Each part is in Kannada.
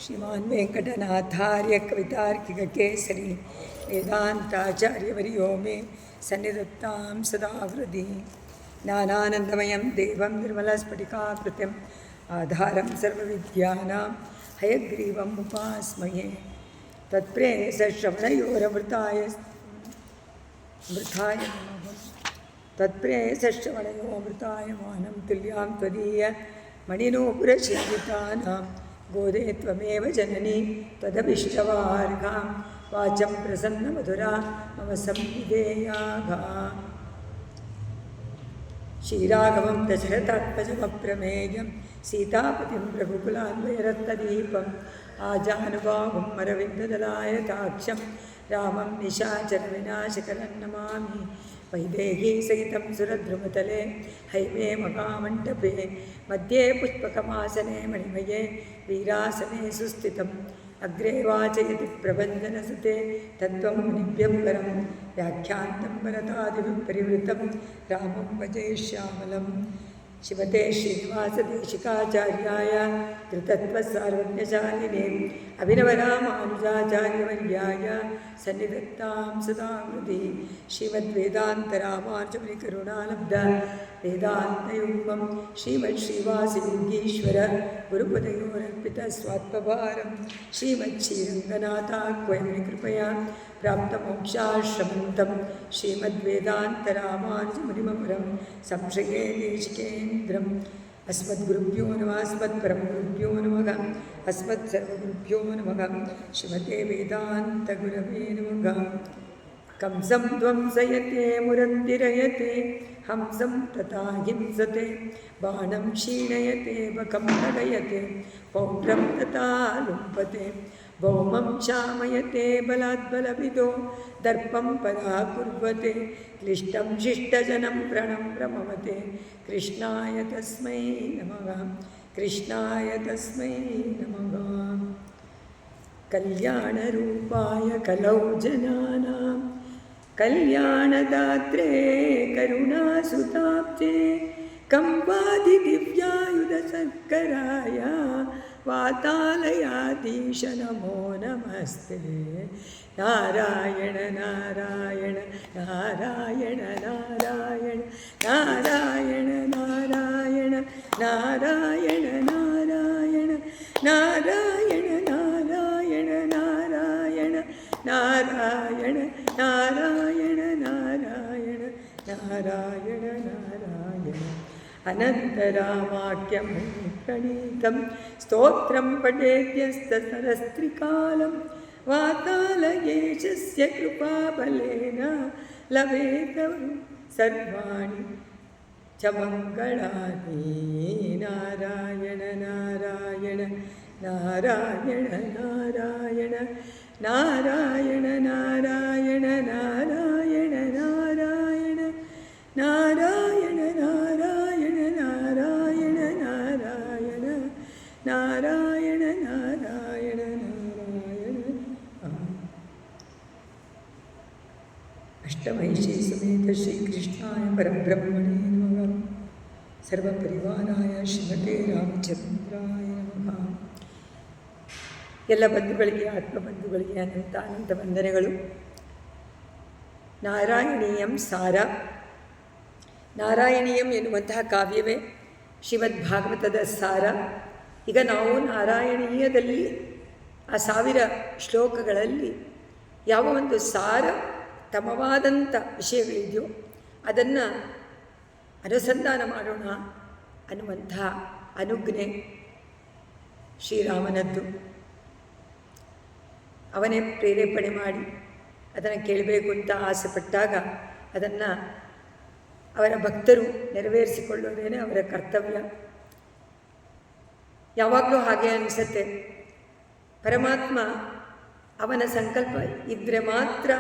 श्रीमान वेंकटनाथार्य कवितार्किककेसरी वेदांताचार्यवर्यो मे सन्निधत्तां सदा हृदि ज्ञानानन्दमयं देवं निर्मलस्फटिकाकृतिम् आधारं सर्वविद्यानां हयग्रीवम् उपास्महे तत्प्रेयसश्रवणयोरमृताय तत्प्रेयसश्रवणयोऽमृतायमानं तुल्यां त्वदीय मणिनूपुरसेवितानां गोदे त्वमेव जननी त्वदभिष्टवार्हां वाचं प्रसन्नमधुरा मम संविधेयाघा श्रीराघवं दशरथात्मजमप्रमेयं सीतापतिं रघुकुलान्वयरत्नदीपम् आजानुबाहुम् अरविन्ददलायताक्षं रामं निशाचरविनाशकरं नमामि वैदेही सहितं सुरद्रुमतले हैमे महामण्डपे मध्ये पुष्पकमासने मणिमये वीरासने सुस्थितम् अग्रे वाचयति प्रबन्धनसुते तत्त्वं मुनिभ्यं परं व्याख्यान्तं भरतादिभिः परिवृतं रामं भजे श्यामलं शिवते श्रीनिवासदेशिकाचार्याय कृतत्वसार्वज्ञशालिने अभिनवरामानुजाचार्यवर्याय सन्निधत्तां सदा हृदि श्रीमद्वेदान्तरामानुजमुनिकरुणालब्ध वेदान्तयुग्मं श्रीमच्छ्रीवासयोगीश्वर गुरुपदयोरर्पितस्वात्मभारं श्रीमच्छ्रीरङ्गनाथाह्वयमुनिकृपया प्राप्तमोक्षाश्रमन्तं श्रीमद्वेदान्तरामानुजमुनिमपरं संश्रये देशिकेन्द्रम् अस्मद्गुरुभ्यो नमः अस्मत्परमगुरुभ्यो नमः अस्मत्सर्वगुरुभ्यो नमः श्रीमते वेदान्तगुरवे नमः कंसं ध्वंसयते मुरन्दिरयते हंसं तथा हिंसते बाणं क्षीणयते बकं नगयते पौण्ड्रं तथा लुम्पते भौमं शामयते बलाद्बलविदो दर्पं पराकुर्वते क्लिष्टं शिष्टजनं प्रणम्रमवते कृष्णाय तस्मै नमः कृष्णाय तस्मै नमः कल्याणरूपाय कलौ जनानां कल्याणदात्रे करुणासुताब्जे कंवादिदिव्यायुधसत्कराय वातालयाधीश नमो नमस्ते नारायण नारायण नारायण नारायण नारायण नारायण नारायण नारायण नारायण नारायण नारायण नारायण नारायण नारायण नारायण नारायण अनन्तरामाख्यं प्रणीतं स्तोत्रं पठेद्यस्तसरस्त्रिकालं वातालयेशस्य कृपाबलेन लभेत सर्वाणि च मङ्गलानि नारायण नारायण नारायण नारायण नारायण नारायण नारायण नारायण नारायण नारायण नारायण नारायण नारायण नारायण नारायण अष्टमहिषी समेत श्रीकृष्णाय परब्रह्मणे नमः सर्वपरिवाराय श्रीमते ರಾಮಚಂದ್ರಾಯ ನಮಃ ಎಲ್ಲ ಬಂಧುಗಳಿಗೆ ಆತ್ಮಬಂಧುಗಳಿಗೆ ಅನಂತ ಅನಂತ ವಂದನೆಗಳು. ನಾರಾಯಣೀಯಂ ಸಾರ. ನಾರಾಯಣೀಯಂ ಎನ್ನುವಂತಹ ಕಾವ್ಯವೇ ಶ್ರೀಮದ್ ಭಾಗವತದ ಸಾರ. ಈಗ ನಾವು ನಾರಾಯಣೀಯದಲ್ಲಿ ಆ 1000 ಶ್ಲೋಕಗಳಲ್ಲಿ ಯಾವ ಒಂದು ಸಾರತಮವಾದಂಥ ವಿಷಯಗಳಿದೆಯೋ ಅದನ್ನು ಅನುಸಂಧಾನ ಮಾಡೋಣ ಅನ್ನುವಂಥ ಅನುಜ್ಞೆ ಶ್ರೀರಾಮನದ್ದು. ಅವನೇ ಪ್ರೇರೇಪಣೆ ಮಾಡಿ ಅದನ್ನು ಕೇಳಬೇಕು ಅಂತ ಆಸೆಪಟ್ಟಾಗ ಅದನ್ನು ಅವರ ಭಕ್ತರು ನೆರವೇರಿಸಿಕೊಳ್ಳೋದೇನೆ ಅವರ ಕರ್ತವ್ಯ. ಯಾವಾಗಲೂ ಹಾಗೆ ಅನಿಸುತ್ತೆ. ಪರಮಾತ್ಮ ಅವನ ಸಂಕಲ್ಪ ಇದ್ದರೆ ಮಾತ್ರ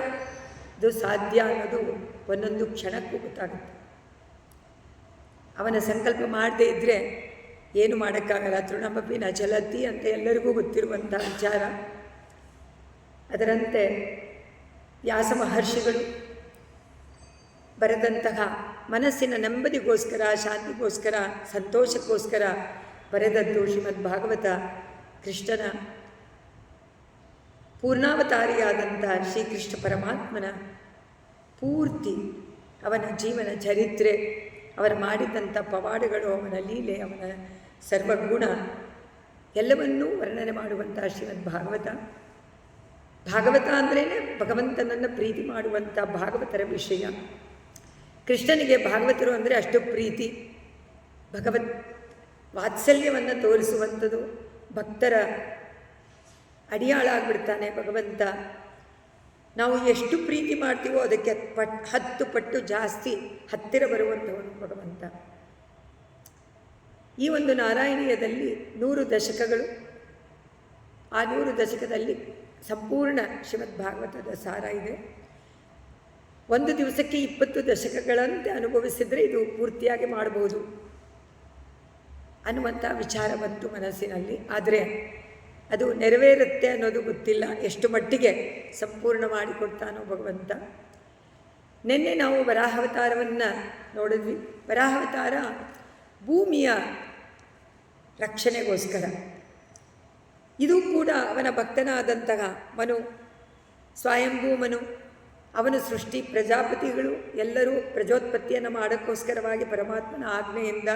ಅದು ಸಾಧ್ಯ ಅನ್ನೋದು ಒಂದೊಂದು ಕ್ಷಣಕ್ಕೂ ಗೊತ್ತಾಗುತ್ತೆ. ಅವನ ಸಂಕಲ್ಪ ಮಾಡದೇ ಇದ್ದರೆ ಏನು ಮಾಡೋಕ್ಕಾಗಲ್ಲ. ತೃಣಮಪಿ ನ ಚಲತಿ ಅಂತ ಎಲ್ಲರಿಗೂ ಗೊತ್ತಿರುವಂಥ ವಿಚಾರ. ಅದರಂತೆ ವ್ಯಾಸ ಮಹರ್ಷಿಗಳು ಬರೆದಂತಹ ಮನಸ್ಸಿನ ನೆಮ್ಮದಿಗೋಸ್ಕರ, ಶಾಂತಿಗೋಸ್ಕರ, ಸಂತೋಷಕ್ಕೋಸ್ಕರ ಬರೆದದ್ದು ಶ್ರೀಮದ್ ಭಾಗವತ ಕೃಷ್ಣನ ಪೂರ್ಣಾವತಾರಿಯಾದಂಥ ಶ್ರೀಕೃಷ್ಣ ಪರಮಾತ್ಮನ ಪೂರ್ತಿ ಅವನ ಜೀವನ ಚರಿತ್ರೆ, ಅವರ ಮಾಡಿದಂಥ ಪವಾಡಗಳು, ಅವನ ಲೀಲೆ, ಅವನ ಸರ್ವಗುಣ ಎಲ್ಲವನ್ನೂ ವರ್ಣನೆ ಮಾಡುವಂಥ ಶ್ರೀಮದ್ ಭಾಗವತ. ಭಾಗವತ ಅಂದ್ರೇ ಭಗವಂತನನ್ನು ಪ್ರೀತಿ ಮಾಡುವಂಥ ಭಾಗವತರ ವಿಷಯ. ಕೃಷ್ಣನಿಗೆ ಭಾಗವತರು ಅಂದರೆ ಅಷ್ಟು ಪ್ರೀತಿ, ಭಗವತ್ ವಾತ್ಸಲ್ಯವನ್ನು ತೋರಿಸುವಂಥದ್ದು. ಭಕ್ತರ ಅಡಿಯಾಳಾಗ್ಬಿಡ್ತಾನೆ ಭಗವಂತ. ನಾವು ಎಷ್ಟು ಪ್ರೀತಿ ಮಾಡ್ತೀವೋ ಅದಕ್ಕೆ 10 ಪಟ್ಟು ಜಾಸ್ತಿ ಹತ್ತಿರ ಬರುವಂಥವನು ಭಗವಂತ. ಈ ಒಂದು ನಾರಾಯಣೀಯದಲ್ಲಿ 100 ದಶಕಗಳು. ಆ 100 ದಶಕದಲ್ಲಿ ಸಂಪೂರ್ಣ ಶ್ರೀಮದ್ ಭಾಗವತದ ಸಾರ ಇದೆ. ಒಂದು ದಿವಸಕ್ಕೆ 20 ದಶಕಗಳಂತೆ ಅನುಭವಿಸಿದರೆ ಇದು ಪೂರ್ತಿಯಾಗಿ ಮಾಡಬಹುದು ಅನ್ನುವಂಥ ವಿಚಾರ ಬಂತು ಮನಸ್ಸಿನಲ್ಲಿ. ಆದರೆ ಅದು ನೆರವೇರುತ್ತೆ ಅನ್ನೋದು ಗೊತ್ತಿಲ್ಲ, ಎಷ್ಟು ಮಟ್ಟಿಗೆ ಸಂಪೂರ್ಣ ಮಾಡಿಕೊಡ್ತಾನೋ ಭಗವಂತ. ನಿನ್ನೆ ನಾವು ವರಾಹಾವತಾರವನ್ನು ನೋಡಿದ್ವಿ. ವರಾಹಾವತಾರ ಭೂಮಿಯ ರಕ್ಷಣೆಗೋಸ್ಕರ. ಇದು ಕೂಡ ಅವನ ಭಕ್ತನಾದಂತಹ ಮನು, ಸ್ವಯಂಭೂ ಮನು, ಅವನ ಸೃಷ್ಟಿ ಪ್ರಜಾಪತಿಗಳು ಎಲ್ಲರೂ ಪ್ರಜೋತ್ಪತ್ತಿಯನ್ನು ಮಾಡೋಕ್ಕೋಸ್ಕರವಾಗಿ ಪರಮಾತ್ಮನ ಆಜ್ಞೆಯಿಂದ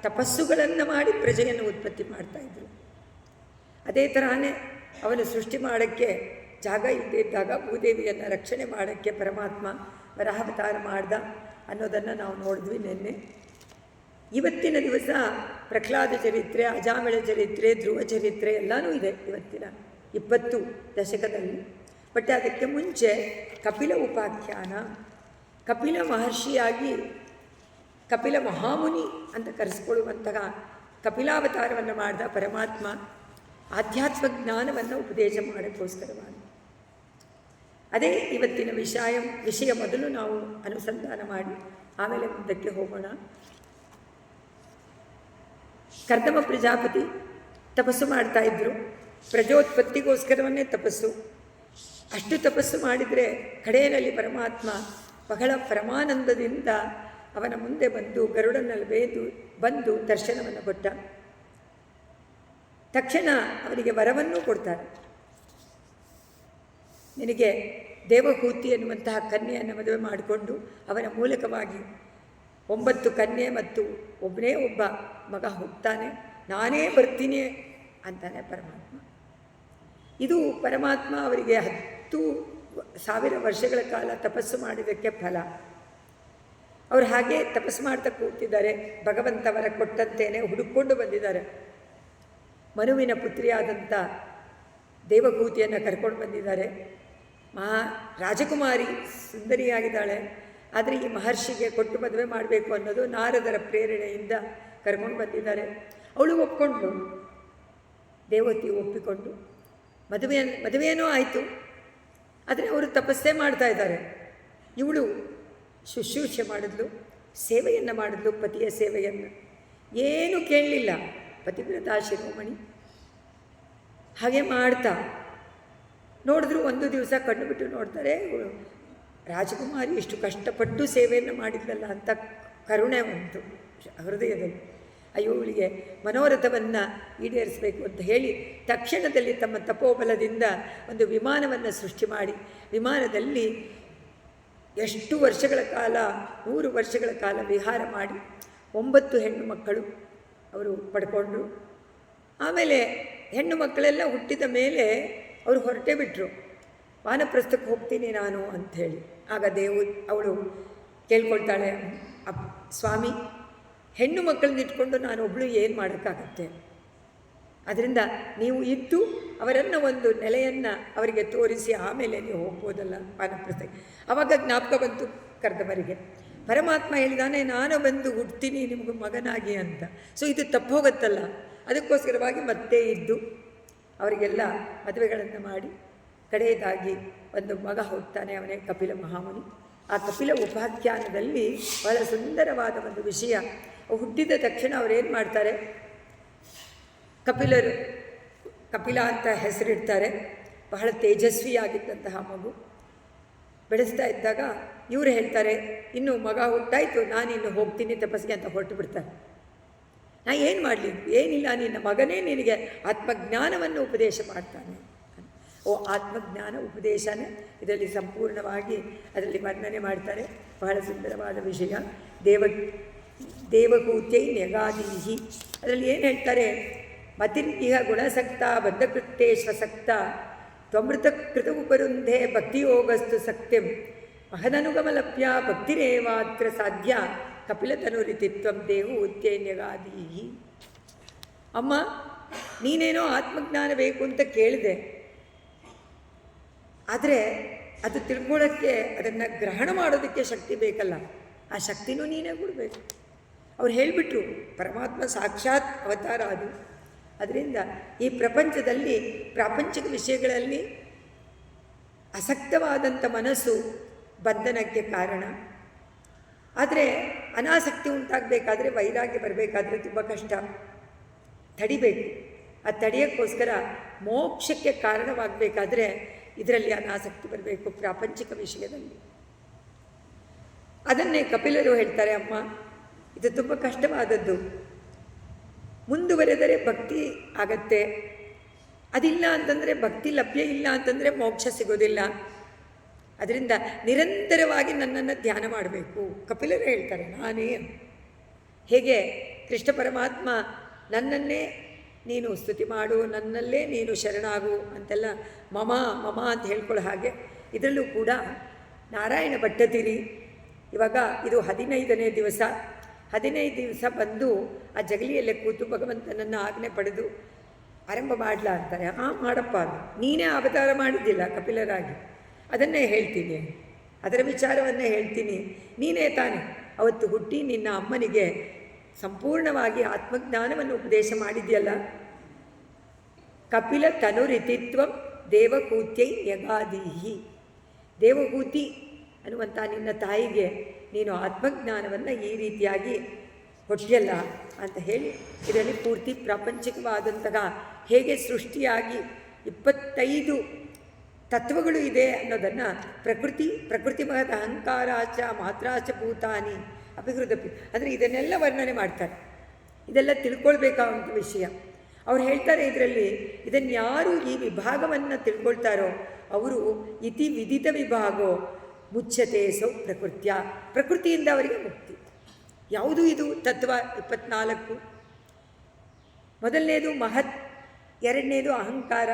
ತಪಸ್ಸುಗಳನ್ನು ಮಾಡಿ ಪ್ರಜೆಯನ್ನು ಉತ್ಪತ್ತಿ ಮಾಡ್ತಾಯಿದ್ರು. ಅದೇ ತರಹನೇ ಅವನು ಸೃಷ್ಟಿ ಮಾಡೋಕ್ಕೆ ಜಾಗ ಇದ್ದಾಗ ಭೂದೇವಿಯನ್ನು ರಕ್ಷಣೆ ಮಾಡೋಕ್ಕೆ ಪರಮಾತ್ಮ ವರಾಹಾವತಾರ ಮಾಡ್ದ ಅನ್ನೋದನ್ನು ನಾವು ನೋಡಿದ್ವಿ ನಿನ್ನೆ. ಇವತ್ತಿನ ದಿವಸ ಪ್ರಹ್ಲಾದ ಚರಿತ್ರೆ, ಅಜಾಮಿಳ ಚರಿತ್ರೆ, ಧ್ರುವ ಚರಿತ್ರೆ ಎಲ್ಲನೂ ಇದೆ ಇವತ್ತಿನ 20 ದಶಕದಲ್ಲಿ. ಬಟ್ ಅದಕ್ಕೆ ಮುಂಚೆ ಕಪಿಲ ಉಪಾಖ್ಯಾನ, ಕಪಿಲ ಮಹರ್ಷಿಯಾಗಿ ಕಪಿಲ ಮಹಾಮುನಿ ಅಂತ ಕರೆಸ್ಕೊಳ್ಳುವಂತಹ ಕಪಿಲಾವತಾರವನ್ನು ಮಾಡಿದ ಪರಮಾತ್ಮ ಆಧ್ಯಾತ್ಮ ಜ್ಞಾನವನ್ನು ಉಪದೇಶ ಮಾಡೋಕ್ಕೋಸ್ಕರವಾಗಿ. ಅದೇ ಇವತ್ತಿನ ವಿಷಯ ಮೊದಲು ನಾವು ಅನುಸಂಧಾನ ಮಾಡಿ ಆಮೇಲೆ ಮುಂದಕ್ಕೆ ಹೋಗೋಣ. ಕರ್ದಮ ಪ್ರಜಾಪತಿ ತಪಸ್ಸು ಮಾಡ್ತಾಯಿದ್ರು, ಪ್ರಜೋತ್ಪತ್ತಿಗೋಸ್ಕರವನ್ನೇ ತಪಸ್ಸು. ಅಷ್ಟು ತಪಸ್ಸು ಮಾಡಿದರೆ ಕಡೆಯಲ್ಲಿ ಪರಮಾತ್ಮ ಬಹಳ ಪರಮಾನಂದದಿಂದ ಅವನ ಮುಂದೆ ಬಂದು ಗರುಡನಲ್ಲಿ ಬಂದು ದರ್ಶನವನ್ನು ಕೊಟ್ಟ. ತಕ್ಷಣ ಅವನಿಗೆ ವರವನ್ನೂ ಕೊಡ್ತಾರೆ. ನಿನಗೆ ದೇವಹೂತಿ ಎನ್ನುವಂತಹ ಕನ್ಯೆಯನ್ನು ಮದುವೆ ಮಾಡಿಕೊಂಡು ಅವನ ಮೂಲಕವಾಗಿ 9 ಕನ್ಯೆ ಮತ್ತು ಒಬ್ಬನೇ ಒಬ್ಬ ಮಗ ಹೋಗ್ತಾನೆ, ನಾನೇ ಬರ್ತೀನಿ ಅಂತಾನೆ ಪರಮಾತ್ಮ. ಇದು ಪರಮಾತ್ಮ ಅವರಿಗೆ 10,000 ವರ್ಷಗಳ ಕಾಲ ತಪಸ್ಸು ಮಾಡಿದ್ದಕ್ಕೆ ಫಲ. ಅವರು ಹಾಗೆ ತಪಸ್ಸು ಮಾಡ್ತಾ ಕೂತಿದ್ದಾರೆ. ಭಗವಂತವರ ಕೊಟ್ಟಂತೇನೆ ಹುಡುಕೊಂಡು ಬಂದಿದ್ದಾರೆ. ಮನುವಿನ ಪುತ್ರಿಯಾದಂಥ ದೇವಭೂತಿಯನ್ನು ಕರ್ಕೊಂಡು ಬಂದಿದ್ದಾರೆ. ರಾಜಕುಮಾರಿ ಸುಂದರಿಯಾಗಿದ್ದಾಳೆ. ಆದರೆ ಈ ಮಹರ್ಷಿಗೆ ಕೊಟ್ಟು ಮದುವೆ ಮಾಡಬೇಕು ಅನ್ನೋದು ನಾರದರ ಪ್ರೇರಣೆಯಿಂದ ಕರ್ಕೊಂಡು ಬಂದಿದ್ದಾರೆ. ಅವಳು ಒಪ್ಕೊಂಡ್ಳು, ದೇವತಿ ಒಪ್ಪಿಕೊಂಡು ಮದುವೆಯೇನೋ ಆಯಿತು. ಆದರೆ ಅವರು ತಪಸ್ಸೇ ಮಾಡ್ತಾ ಇದ್ದಾರೆ. ಇವಳು ಶುಶ್ರೂಷೆ ಮಾಡಿದ್ಲು, ಸೇವೆಯನ್ನು ಮಾಡಿದ್ಲು, ಪತಿಯ ಸೇವೆಯನ್ನು. ಏನೂ ಕೇಳಲಿಲ್ಲ, ಪತಿವ್ರತಾ ಶಿರೋಮಣಿ. ಹಾಗೆ ಮಾಡ್ತಾ ನೋಡಿದ್ರು. ಒಂದು ದಿವಸ ಕಣ್ಣು ಬಿಟ್ಟು ನೋಡ್ತಾರೆ, ರಾಜಕುಮಾರಿ ಎಷ್ಟು ಕಷ್ಟಪಟ್ಟು ಸೇವೆಯನ್ನು ಮಾಡಿದ್ಲಲ್ಲ ಅಂತ ಕರುಣೆ ಉಂಟು ಹೃದಯದಲ್ಲಿ. ಅಯ್ಯೋ, ಇವಳಿಗೆ ಮನೋರಥವನ್ನು ಈಡೇರಿಸಬೇಕು ಅಂತ ಹೇಳಿ ತಕ್ಷಣದಲ್ಲಿ ತಮ್ಮ ತಪೋಬಲದಿಂದ ಒಂದು ವಿಮಾನವನ್ನು ಸೃಷ್ಟಿ ಮಾಡಿ, ವಿಮಾನದಲ್ಲಿ ಎಷ್ಟು ವರ್ಷಗಳ ಕಾಲ 100 ವರ್ಷಗಳ ಕಾಲ ವಿಹಾರ ಮಾಡಿ 9 ಹೆಣ್ಣು ಮಕ್ಕಳು ಅವರು ಪಡ್ಕೊಂಡ್ರು. ಆಮೇಲೆ ಹೆಣ್ಣು ಮಕ್ಕಳೆಲ್ಲ ಹುಟ್ಟಿದ ಮೇಲೆ ಅವರು ಹೊರಟೇ ಬಿಟ್ಟರು. ವಾನಪ್ರಸ್ಥಕ್ಕೆ ಹೋಗ್ತೀನಿ ನಾನು ಅಂಥೇಳಿ. ಆಗ ಅವಳು ಕೇಳ್ಕೊಳ್ತಾಳೆ, ಸ್ವಾಮಿ, ಹೆಣ್ಣು ಮಕ್ಕಳನ್ನ ಇಟ್ಕೊಂಡು ನಾನು ಒಬ್ಬಳು ಏನು ಮಾಡೋಕ್ಕಾಗತ್ತೆ? ಅದರಿಂದ ನೀವು ಇದ್ದು ಅವರನ್ನು ಒಂದು ನೆಲೆಯನ್ನು ಅವರಿಗೆ ತೋರಿಸಿ ಆಮೇಲೆ ನೀವು ಹೋಗ್ಬೋದಲ್ಲ ವಾನಪ್ರಸ್ಥಕ್ಕೆ. ಆವಾಗ ಜ್ಞಾಪಕ ಬಂತು ಕರ್ದಮರಿಗೆ. ಪರಮಾತ್ಮ ಹೇಳಿದಾನೆ, ನಾನು ಬಂದು ಹುಡ್ತೀನಿ ನಿಮಗೂ ಮಗನಾಗಿ ಅಂತ. ಸೊ ಇದು ತಪ್ಪೋಗತ್ತಲ್ಲ. ಅದಕ್ಕೋಸ್ಕರವಾಗಿ ಮತ್ತೆ ಇದ್ದು ಅವರಿಗೆಲ್ಲ ಮದುವೆಗಳನ್ನು ಮಾಡಿ ಕಡೆಯದಾಗಿ ಒಂದು ಮಗ ಹೋಗ್ತಾನೆ, ಅವನೇ ಕಪಿಲ ಮಹಾಮುನಿ. ಆ ಕಪಿಲ ಉಪಾಖ್ಯಾನದಲ್ಲಿ ಬಹಳ ಸುಂದರವಾದ ಒಂದು ವಿಷಯ. ಹುಟ್ಟಿದ ತಕ್ಷಣ ಅವರೇನು ಮಾಡ್ತಾರೆ, ಕಪಿಲ ಅಂತ ಹೆಸರಿಡ್ತಾರೆ. ಬಹಳ ತೇಜಸ್ವಿಯಾಗಿದ್ದಂತಹ ಮಗು. ಬೆಳೆಸ್ತಾ ಇದ್ದಾಗ ಇವರು ಹೇಳ್ತಾರೆ, ಇನ್ನು ಮಗ ಹುಟ್ಟಾಯಿತು, ನಾನಿನ್ನು ಹೋಗ್ತೀನಿ ತಪಸ್ಸಿಗೆ ಅಂತ ಹೊರಟು ಬಿಡ್ತಾರೆ. ನಾ ಏನು ಮಾಡಲಿ? ಏನಿಲ್ಲ, ನಿನ್ನ ಮಗನೇ ನಿನಗೆ ಆತ್ಮಜ್ಞಾನವನ್ನು ಉಪದೇಶ ಮಾಡ್ತಾನೆ. ಆತ್ಮಜ್ಞಾನ ಉಪದೇಶನೇ ಇದರಲ್ಲಿ ಸಂಪೂರ್ಣವಾಗಿ ಅದರಲ್ಲಿ ವರ್ಣನೆ ಮಾಡ್ತಾರೆ. ಬಹಳ ಸುಂದರವಾದ ವಿಷಯ. ದೇವಕೂತ್ಯೈ ನ್ಯಗಾದೀಹಿ ಅದರಲ್ಲಿ ಏನು ಹೇಳ್ತಾರೆ? ಮತಿರ್ನಿಹ ಗುಣಸಕ್ತ ಬದ್ಧಕೃತ್ಯೇಶ್ವಸಕ್ತ ತ್ವಮೃತ ಕೃತ ಉಪರುಂಧೆ ಭಕ್ತಿಯೋಗಸ್ತು ಸಕ್ತಿಂ ಮಹದನುಗಮಲಭ್ಯ ಭಕ್ತಿರೇವಾತ್ರ ಸಾಧ್ಯ ಕಪಿಲತನುರಿತಿತ್ವಂ ದೇವೂತ್ಯೈನ್ಯಗಾದೀಹಿ. ಅಮ್ಮ, ನೀನೇನೋ ಆತ್ಮಜ್ಞಾನ ಬೇಕು ಅಂತ ಕೇಳಿದೆ, ಆದರೆ ಅದು ತಿಳ್ಕೊಳ್ಳೋಕ್ಕೆ, ಅದನ್ನು ಗ್ರಹಣ ಮಾಡೋದಕ್ಕೆ ಶಕ್ತಿ ಬೇಕಲ್ಲ, ಆ ಶಕ್ತಿನೂ ನೀನೇ ಕೊಡಬೇಕು. ಅವ್ರು ಹೇಳಿಬಿಟ್ರು, ಪರಮಾತ್ಮ ಸಾಕ್ಷಾತ್ ಅವತಾರ ಅದು. ಅದರಿಂದ ಈ ಪ್ರಪಂಚದಲ್ಲಿ ಪ್ರಾಪಂಚಿಕ ವಿಷಯಗಳಲ್ಲಿ ಆಸಕ್ತವಾದಂಥ ಮನಸ್ಸು ಬಂಧನಕ್ಕೆ ಕಾರಣ. ಆದರೆ ಅನಾಸಕ್ತಿ ಉಂಟಾಗಬೇಕಾದ್ರೆ, ವೈರಾಗ್ಯ ಬರಬೇಕಾದ್ರೆ ತುಂಬ ಕಷ್ಟ, ತಡಿಬೇಕು. ಆ ತಡೆಯೋಕ್ಕೋಸ್ಕರ ಮೋಕ್ಷಕ್ಕೆ ಕಾರಣವಾಗಬೇಕಾದ್ರೆ ಇದರಲ್ಲಿ ಅನಾಸಕ್ತಿ ಬರಬೇಕು, ಪ್ರಾಪಂಚಿಕ ವಿಷಯದಲ್ಲಿ. ಅದನ್ನೇ ಕಪಿಲರು ಹೇಳ್ತಾರೆ, ಅಮ್ಮ ಇದು ತುಂಬ ಕಷ್ಟವಾದದ್ದು, ಮುಂದುವರೆದರೆ ಭಕ್ತಿ ಆಗತ್ತೆ, ಅದಿಲ್ಲ ಅಂತಂದರೆ ಭಕ್ತಿ ಲಭ್ಯ ಇಲ್ಲ ಅಂತಂದರೆ ಮೋಕ್ಷ ಸಿಗೋದಿಲ್ಲ. ಅದರಿಂದ ನಿರಂತರವಾಗಿ ನನ್ನನ್ನು ಧ್ಯಾನ ಮಾಡಬೇಕು. ಕಪಿಲರು ಹೇಳ್ತಾರೆ, ನಾನೇ ಹೇಗೆ ಕೃಷ್ಣ ಪರಮಾತ್ಮ ನನ್ನನ್ನೇ ನೀನು ಸ್ತುತಿ ಮಾಡು, ನನ್ನಲ್ಲೇ ನೀನು ಶರಣಾಗು ಅಂತೆಲ್ಲ ಮಮ ಮಮ ಅಂತ ಹೇಳ್ಕೊಳ್ಳೋ ಹಾಗೆ ಇದರಲ್ಲೂ ಕೂಡ ನಾರಾಯಣ ಭಟ್ಟತಿರಿ ಇವಾಗ ಇದು 15ನೇ ದಿವಸ. 15 ದಿವಸ ಬಂದು ಆ ಜಗಲಿಯಲ್ಲೇ ಕೂತು ಭಗವಂತನನ್ನು ಆಜ್ಞೆ ಪಡೆದು ಆರಂಭ ಮಾಡಲಾ ಅಂತಾರೆ. ಮಾಡಪ್ಪ, ಅದು ನೀನೇ ಅವತಾರ ಮಾಡಿದ್ದಿಲ್ಲ ಕಪಿಲರಾಗಿ, ಅದನ್ನೇ ಹೇಳ್ತೀನಿ, ಅದರ ವಿಚಾರವನ್ನೇ ಹೇಳ್ತೀನಿ. ನೀನೇ ತಾನೆ ಅವತ್ತು ಹುಟ್ಟಿ ನಿನ್ನ ಅಮ್ಮನಿಗೆ ಸಂಪೂರ್ಣವಾಗಿ ಆತ್ಮಜ್ಞಾನವನ್ನು ಉಪದೇಶ ಮಾಡಿದ್ಯಲ್ಲ. ಕಪಿಲ ತನುರಿತಿತ್ವಂ ದೇವಕೂತ್ಯೈ ಯಗಾದೀಹಿ. ದೇವಕೂತಿ ಅನ್ನುವಂಥ ನಿನ್ನ ತಾಯಿಗೆ ನೀನು ಆತ್ಮಜ್ಞಾನವನ್ನು ಈ ರೀತಿಯಾಗಿ ಕೊಟ್ಟಿಯಲ್ಲ ಅಂತ ಹೇಳಿ ಇದರಲ್ಲಿ ಪೂರ್ತಿ ಪ್ರಾಪಂಚಿಕವಾದಂತಹ ಹೇಗೆ ಸೃಷ್ಟಿಯಾಗಿ 25 ತತ್ವಗಳು ಇದೆ ಅನ್ನೋದನ್ನು ಪ್ರಕೃತಿ ಮಹದ ಅಹಂಕಾರಾಚ ಮಾತ್ರಾಚ ಭೂತಾನಿ ಅಭಿವೃದ್ಧಿ ಅಂದರೆ ಇದನ್ನೆಲ್ಲ ವರ್ಣನೆ ಮಾಡ್ತಾರೆ. ಇದೆಲ್ಲ ತಿಳ್ಕೊಳ್ಬೇಕಾದಂಥ ವಿಷಯ. ಅವ್ರು ಹೇಳ್ತಾರೆ ಇದರಲ್ಲಿ, ಇದನ್ನು ಯಾರು ಈ ವಿಭಾಗವನ್ನು ತಿಳ್ಕೊಳ್ತಾರೋ ಅವರು ಇತಿ ವಿದಿತ ವಿಭಾಗೋ ಮುಚ್ಚತೆ ಸೌ ಪ್ರಕೃತ್ಯ. ಪ್ರಕೃತಿಯಿಂದ ಅವರಿಗೆ ಮುಕ್ತಿ. ಯಾವುದು ಇದು ತತ್ವ 24? ಮೊದಲನೇದು ಮಹತ್, ಎರಡನೇದು ಅಹಂಕಾರ,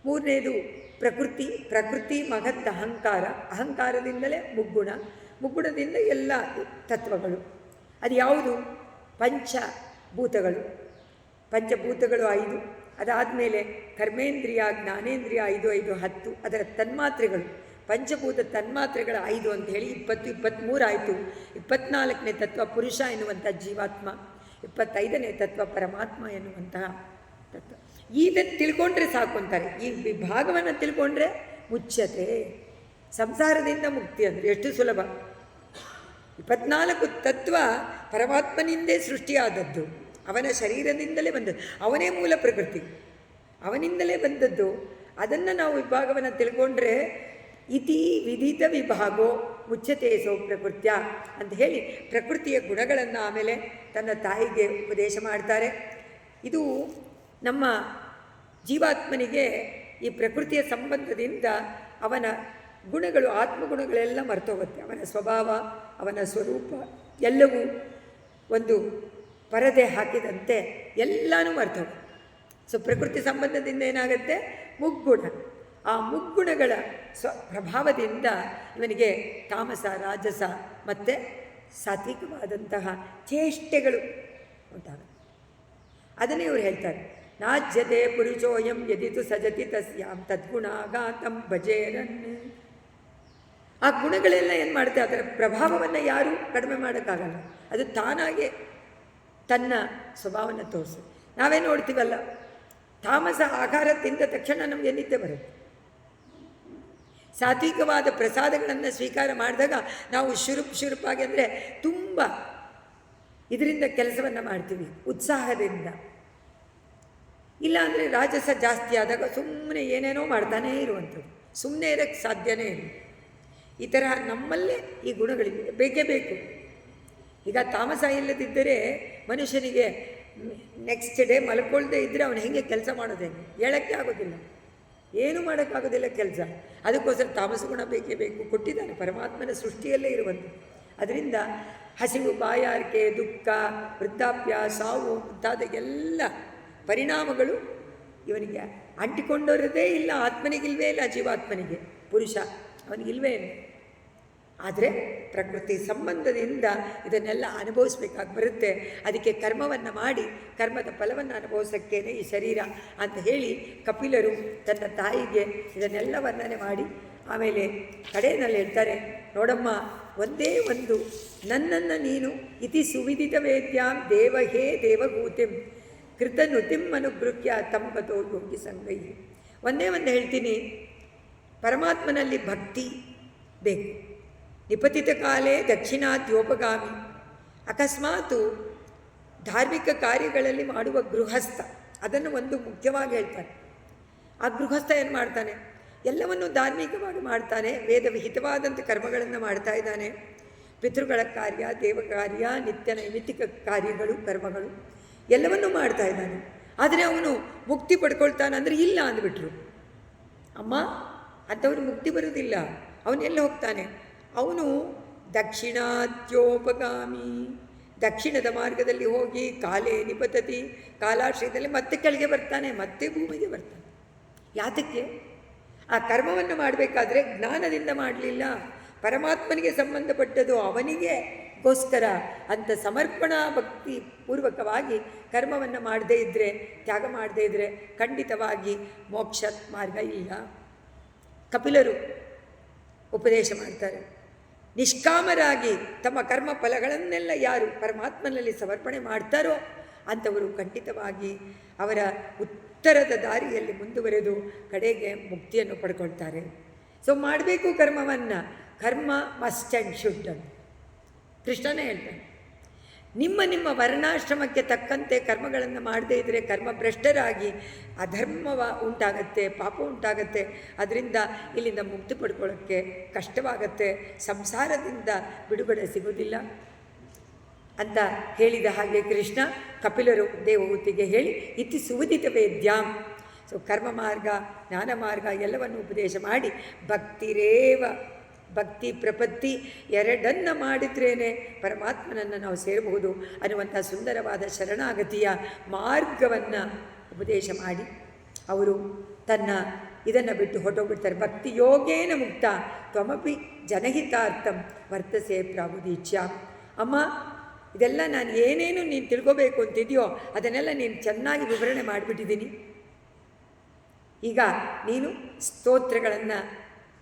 ಮೂರನೇದು ಪ್ರಕೃತಿ ಮಹತ್ ಅಹಂಕಾರ, ಅಹಂಕಾರದಿಂದಲೇ ಮುಗ್ಗುಣದಿಂದ ಎಲ್ಲ ತತ್ವಗಳು. ಅದು ಯಾವುದು? ಪಂಚಭೂತಗಳು 5. ಅದಾದಮೇಲೆ ಕರ್ಮೇಂದ್ರಿಯ, ಜ್ಞಾನೇಂದ್ರಿಯ 5, 10 ಅದರ ತನ್ಮಾತ್ರೆಗಳು, ಪಂಚಭೂತ ತನ್ಮಾತ್ರೆಗಳ 5 ಅಂತ ಹೇಳಿ 20, 23 ಆಯಿತು. 24ನೇ ತತ್ವ ಪುರುಷ ಎನ್ನುವಂಥ ಜೀವಾತ್ಮ, 25ನೇ ತತ್ವ ಪರಮಾತ್ಮ ಎನ್ನುವಂತಹ ತತ್ವ. ಇದನ್ನು ತಿಳ್ಕೊಂಡ್ರೆ ಸಾಕು ಅಂತಾರೆ. ಈ ವಿಭಾಗವನ್ನು ತಿಳ್ಕೊಂಡ್ರೆ ಮುಚ್ಚತೆ, ಸಂಸಾರದಿಂದ ಮುಕ್ತಿ. ಅಂದರೆ ಎಷ್ಟು ಸುಲಭ. 24 ತತ್ವ ಪರಮಾತ್ಮನಿಂದೇ ಸೃಷ್ಟಿಯಾದದ್ದು, ಅವನ ಶರೀರದಿಂದಲೇ ಬಂದದ್ದು, ಅವನೇ ಮೂಲ ಪ್ರಕೃತಿ, ಅವನಿಂದಲೇ ಬಂದದ್ದು. ಅದನ್ನು ನಾವು ವಿಭಾಗವನ್ನು ತಿಳ್ಕೊಂಡ್ರೆ ಇತಿ ವಿದಿತ ವಿಭಾಗೋ ಮುಚ್ಚತೆ ಸೌ ಪ್ರಕೃತ್ಯ ಅಂತ ಹೇಳಿ ಪ್ರಕೃತಿಯ ಗುಣಗಳನ್ನು ಆಮೇಲೆ ತನ್ನ ತಾಯಿಗೆ ಉಪದೇಶ ಮಾಡ್ತಾರೆ. ಇದು ನಮ್ಮ ಜೀವಾತ್ಮನಿಗೆ ಈ ಪ್ರಕೃತಿಯ ಸಂಬಂಧದಿಂದ ಅವನ ಗುಣಗಳು, ಆತ್ಮಗುಣಗಳೆಲ್ಲ ಮರ್ತೋಗುತ್ತೆ. ಅವನ ಸ್ವಭಾವ, ಅವನ ಸ್ವರೂಪ ಎಲ್ಲವೂ ಒಂದು ಪರದೆ ಹಾಕಿದಂತೆ ಎಲ್ಲನೂ ಮರ್ತೋಗುತ್ತೆ. ಸೊ ಪ್ರಕೃತಿ ಸಂಬಂಧದಿಂದ ಏನಾಗುತ್ತೆ? ಮುಗ್ಗುಣ. ಆ ಮುಗ್ಗುಣಗಳ ಪ್ರಭಾವದಿಂದ ಇವನಿಗೆ ತಾಮಸ, ರಾಜಸ ಮತ್ತು ಸಾತ್ವಿಕವಾದಂತಹ ಚೇಷ್ಟೆಗಳು ಉಂಟಾಗುತ್ತೆ. ಅದನ್ನೇ ಇವರು ಹೇಳ್ತಾರೆ, ನಾಜ್ಯತೆ ಪುರುಷೋಯಂ ಯದಿತು ಸಜತಿ ತಸ್ಯಾಂ ತದ್ಗುಣಾಘಾತಂ ಭಜೇರನ್. ಆ ಗುಣಗಳೆಲ್ಲ ಏನು ಮಾಡುತ್ತೆ? ಅದರ ಪ್ರಭಾವವನ್ನು ಯಾರೂ ಕಡಿಮೆ ಮಾಡೋಕ್ಕಾಗಲ್ಲ. ಅದು ತಾನಾಗೆ ತನ್ನ ಸ್ವಭಾವವನ್ನು ತೋರಿಸುತ್ತೆ. ನಾವೇ ನೋಡ್ತೀವಲ್ಲ, ತಾಮಸ ಆಹಾರ ತಿಂದ ತಕ್ಷಣ ನಮಗೆ ನಿದ್ದೆ ಬರುತ್ತೆ. ಸಾತ್ವಿಕವಾದ ಪ್ರಸಾದಗಳನ್ನು ಸ್ವೀಕಾರ ಮಾಡಿದಾಗ ನಾವು ಶುರುಪಾಗಿ ಅಂದರೆ ತುಂಬ ಇದರಿಂದ ಕೆಲಸವನ್ನು ಮಾಡ್ತೀವಿ, ಉತ್ಸಾಹದಿಂದ. ಇಲ್ಲ ಅಂದರೆ ರಾಜಸ ಜಾಸ್ತಿ ಆದಾಗ ಸುಮ್ಮನೆ ಏನೇನೋ ಮಾಡ್ತಾನೇ ಇರುವಂಥದ್ದು, ಸುಮ್ಮನೆ ಇರೋಕ್ಕೆ ಸಾಧ್ಯನೇ ಇಲ್ಲ. ಈ ತರಹ ನಮ್ಮಲ್ಲೇ ಈ ಗುಣಗಳಿವೆ, ಬೇಕೇ ಬೇಕು. ಈಗ ತಾಮಸ ಇಲ್ಲದಿದ್ದರೆ ಮನುಷ್ಯನಿಗೆ ನೆಕ್ಸ್ಟ್ ಡೇ ಮಲ್ಕೊಳ್ದೇ ಇದ್ದರೆ ಅವನು ಹೇಗೆ ಕೆಲಸ ಮಾಡೋದೇನು ಹೇಳೋಕ್ಕೆ ಆಗೋದಿಲ್ಲ. ಏನೂ ಮಾಡೋಕ್ಕಾಗೋದಿಲ್ಲ ಕೆಲಸ. ಅದಕ್ಕೋಸ್ಕರ ತಾಮಸ ಗುಣ ಬೇಕೇ ಬೇಕು, ಕೊಟ್ಟಿದ್ದಾನೆ ಪರಮಾತ್ಮನ ಸೃಷ್ಟಿಯಲ್ಲೇ ಇರುವಂತೆ. ಅದರಿಂದ ಹಸಿವು, ಬಾಯಾರಿಕೆ, ದುಃಖ, ವೃದ್ಧಾಪ್ಯ, ಸಾವು ಮುಂತಾದ ಎಲ್ಲ ಪರಿಣಾಮಗಳು ಇವನಿಗೆ ಅಂಟಿಕೊಂಡಿರೋದೇ ಇಲ್ಲ. ಆತ್ಮನಿಗಿಲ್ವೇ ಇಲ್ಲ, ಜೀವಾತ್ಮನಿಗೆ, ಪುರುಷ ಅವನಿಗಿಲ್ವೇ ಇಲ್ಲ. ಆದರೆ ಪ್ರಕೃತಿ ಸಂಬಂಧದಿಂದ ಇದನ್ನೆಲ್ಲ ಅನುಭವಿಸ್ಬೇಕಾಗಿ ಬರುತ್ತೆ. ಅದಕ್ಕೆ ಕರ್ಮವನ್ನು ಮಾಡಿ ಕರ್ಮದ ಫಲವನ್ನು ಅನುಭವಿಸೋಕ್ಕೇನೆ ಈ ಶರೀರ ಅಂತ ಹೇಳಿ ಕಪಿಲರು ತನ್ನ ತಾಯಿಗೆ ಇದನ್ನೆಲ್ಲ ವರ್ಣನೆ ಮಾಡಿ ಆಮೇಲೆ ಕಡೆಯಲ್ಲಿ ಹೇಳ್ತಾರೆ, ನೋಡಮ್ಮ, ಒಂದೇ ಒಂದು ನನ್ನನ್ನು ನೀನು ಇತಿ ಸುವಿದಿತ ವೇದ್ಯಾಂ ದೇವಹೇ ದೇವಭೂತಿಂ ಕೃತನುತಿಂ ಅನುಗೃಹ್ಯ ತಂಬತೋ ಯೋಗಿ ಸಂಗೈ. ಒಂದೇ ಒಂದು ಹೇಳ್ತೀನಿ, ಪರಮಾತ್ಮನಲ್ಲಿ ಭಕ್ತಿ ಬೇಕು. ನಿಪತಿತ ಕಾಲೇ ದಕ್ಷಿಣಾದ್ಯೋಪಗಾಮಿ. ಅಕಸ್ಮಾತು ಧಾರ್ಮಿಕ ಕಾರ್ಯಗಳಲ್ಲಿ ಮಾಡುವ ಗೃಹಸ್ಥ, ಅದನ್ನು ಒಂದು ಮುಖ್ಯವಾಗಿ ಹೇಳ್ತಾನೆ. ಆ ಗೃಹಸ್ಥ ಏನು ಮಾಡ್ತಾನೆ? ಎಲ್ಲವನ್ನು ಧಾರ್ಮಿಕವಾಗಿ ಮಾಡ್ತಾನೆ, ವೇದ ವಿಹಿತವಾದಂಥ ಕರ್ಮಗಳನ್ನು ಮಾಡ್ತಾ ಇದ್ದಾನೆ. ಪಿತೃಗಳ ಕಾರ್ಯ, ದೇವ ಕಾರ್ಯ, ನಿತ್ಯ ನೈಮಿತ್ತಿಕ ಕಾರ್ಯಗಳು, ಕರ್ಮಗಳು ಎಲ್ಲವನ್ನೂ ಮಾಡ್ತಾ ಇದ್ದಾನೆ. ಆದರೆ ಅವನು ಮುಕ್ತಿ ಪಡ್ಕೊಳ್ತಾನಂದರೆ ಇಲ್ಲ ಅಂದ್ಬಿಟ್ರು. ಅಮ್ಮ, ಅಂಥವ್ರು ಮುಕ್ತಿ ಬರೋದಿಲ್ಲ. ಅವನೆಲ್ಲ ಹೋಗ್ತಾನೆ? ಅವನು ದಕ್ಷಿಣಾದ್ಯೋಪಗಾಮಿ. ದಕ್ಷಿಣದ ಮಾರ್ಗದಲ್ಲಿ ಹೋಗಿ ಕಾಲೇ ನಿಪತತಿ, ಕಾಲಾಶ್ರಯದಲ್ಲಿ ಮತ್ತೆ ಕೆಳಗೆ ಬರ್ತಾನೆ, ಮತ್ತೆ ಭೂಮಿಗೆ ಬರ್ತಾನೆ. ಯಾತಕ್ಕೆ? ಆ ಕರ್ಮವನ್ನು ಮಾಡಬೇಕಾದ್ರೆ ಜ್ಞಾನದಿಂದ ಮಾಡಲಿಲ್ಲ, ಪರಮಾತ್ಮನಿಗೆ ಸಂಬಂಧಪಟ್ಟದ್ದು ಅವನಿಗೆಗೋಸ್ಕರ ಅಂತ ಸಮರ್ಪಣಾ ಭಕ್ತಿ ಪೂರ್ವಕವಾಗಿ ಕರ್ಮವನ್ನು ಮಾಡದೇ ಇದ್ದರೆ, ತ್ಯಾಗ ಮಾಡದೇ ಇದ್ದರೆ ಖಂಡಿತವಾಗಿ ಮೋಕ್ಷ ಮಾರ್ಗ ಇಲ್ಲ. ಕಪಿಲರು ಉಪದೇಶ ಮಾಡ್ತಾರೆ, ನಿಷ್ಕಾಮರಾಗಿ ತಮ್ಮ ಕರ್ಮ ಫಲಗಳನ್ನೆಲ್ಲ ಯಾರು ಪರಮಾತ್ಮನಲ್ಲಿ ಸಮರ್ಪಣೆ ಮಾಡ್ತಾರೋ ಅಂಥವರು ಖಂಡಿತವಾಗಿ ಅವರ ಉತ್ತರದ ದಾರಿಯಲ್ಲಿ ಮುಂದುವರೆದು ಕಡೆಗೆ ಮುಕ್ತಿಯನ್ನು ಪಡ್ಕೊಳ್ತಾರೆ. ಸೊ ಮಾಡಬೇಕು ಕರ್ಮವನ್ನು. ಕರ್ಮ ಮಸ್ಟ್ ಆ್ಯಂಡ್ ಶುಡ್ ಅಂತ ಕೃಷ್ಣನೇ ಹೇಳ್ತಾನೆ. ನಿಮ್ಮ ನಿಮ್ಮ ವರ್ಣಾಶ್ರಮಕ್ಕೆ ತಕ್ಕಂತೆ ಕರ್ಮಗಳನ್ನು ಮಾಡದೇ ಇದ್ದರೆ ಕರ್ಮಭ್ರಷ್ಟರಾಗಿ ಅಧರ್ಮವ ಉಂಟಾಗತ್ತೆ, ಪಾಪ ಉಂಟಾಗತ್ತೆ. ಅದರಿಂದ ಇಲ್ಲಿಂದ ಮುಕ್ತಿ ಪಡ್ಕೊಳ್ಳೋಕ್ಕೆ ಕಷ್ಟವಾಗತ್ತೆ, ಸಂಸಾರದಿಂದ ಬಿಡುಗಡೆ ಸಿಗೋದಿಲ್ಲ ಅಂತ ಹೇಳಿದ ಹಾಗೆ ಕೃಷ್ಣ ಕಪಿಲರು ದೇವಹೂತಿಗೆ ಹೇಳಿ ಇತಿ ಸುವಿದಿತ ವೇದ್ಯಾಂ. ಸೊ ಕರ್ಮ ಮಾರ್ಗ, ಜ್ಞಾನ ಮಾರ್ಗ ಎಲ್ಲವನ್ನು ಉಪದೇಶ ಮಾಡಿ ಭಕ್ತಿರೇವ, ಭಕ್ತಿ ಪ್ರಪತ್ತಿ ಎರಡನ್ನು ಮಾಡಿದ್ರೇ ಪರಮಾತ್ಮನನ್ನು ನಾವು ಸೇರಬಹುದು ಅನ್ನುವಂಥ ಸುಂದರವಾದ ಶರಣಾಗತಿಯ ಮಾರ್ಗವನ್ನು ಉಪದೇಶ ಮಾಡಿ ಅವರು ತನ್ನ ಇದನ್ನು ಬಿಟ್ಟು ಹೊರಟೋಗ್ಬಿಡ್ತಾರೆ. ಭಕ್ತಿ ಯೋಗೇನ ಮುಕ್ತ ತ್ವಮಪಿ ಜನಹಿತಾರ್ಥಂ ವರ್ತಸೆ ಪ್ರಾಬುದೀಚ್ಯ. ಅಮ್ಮ, ಇದೆಲ್ಲ ನಾನು ಏನೇನು ನೀನು ತಿಳ್ಕೋಬೇಕು ಅಂತಿದೆಯೋ ಅದನ್ನೆಲ್ಲ ನೀನು ಚೆನ್ನಾಗಿ ವಿವರಣೆ ಮಾಡಿಬಿಟ್ಟಿದ್ದೀನಿ. ಈಗ ನೀನು ಸ್ತೋತ್ರಗಳನ್ನು,